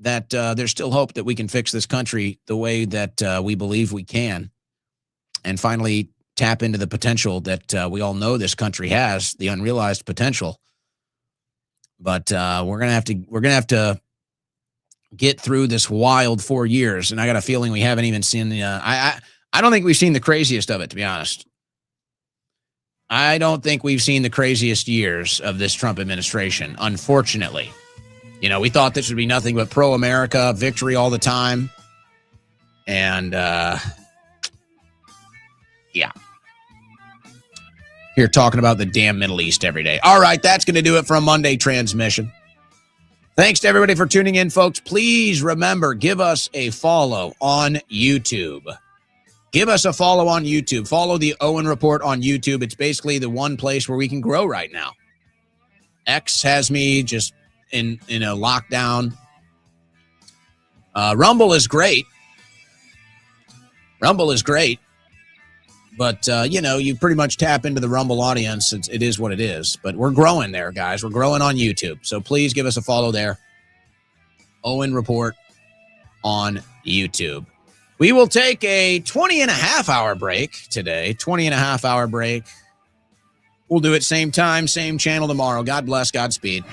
that there's still hope that we can fix this country the way that we believe we can, and finally tap into the potential that we all know this country has, the unrealized potential. But we're gonna have to get through this wild 4 years, and I got a feeling we haven't even seen the. I don't think we've seen the craziest of it, to be honest. I don't think we've seen the craziest years of this Trump administration, unfortunately. We thought this would be nothing but pro-America, victory all the time. And, yeah. Here talking about the damn Middle East every day. All right, that's going to do it for a Monday transmission. Thanks to everybody for tuning in, folks. Please remember, give us a follow on YouTube. Give us a follow on YouTube. Follow the Owen Report on YouTube. It's basically the one place where we can grow right now. X has me just in a lockdown. Rumble is great. But, you pretty much tap into the Rumble audience. It is what it is. But we're growing there, guys. We're growing on YouTube. So please give us a follow there. Owen Report on YouTube. We will take a 20-and-a-half-hour break today. 20-and-a-half-hour break. We'll do it same time, same channel tomorrow. God bless. Godspeed.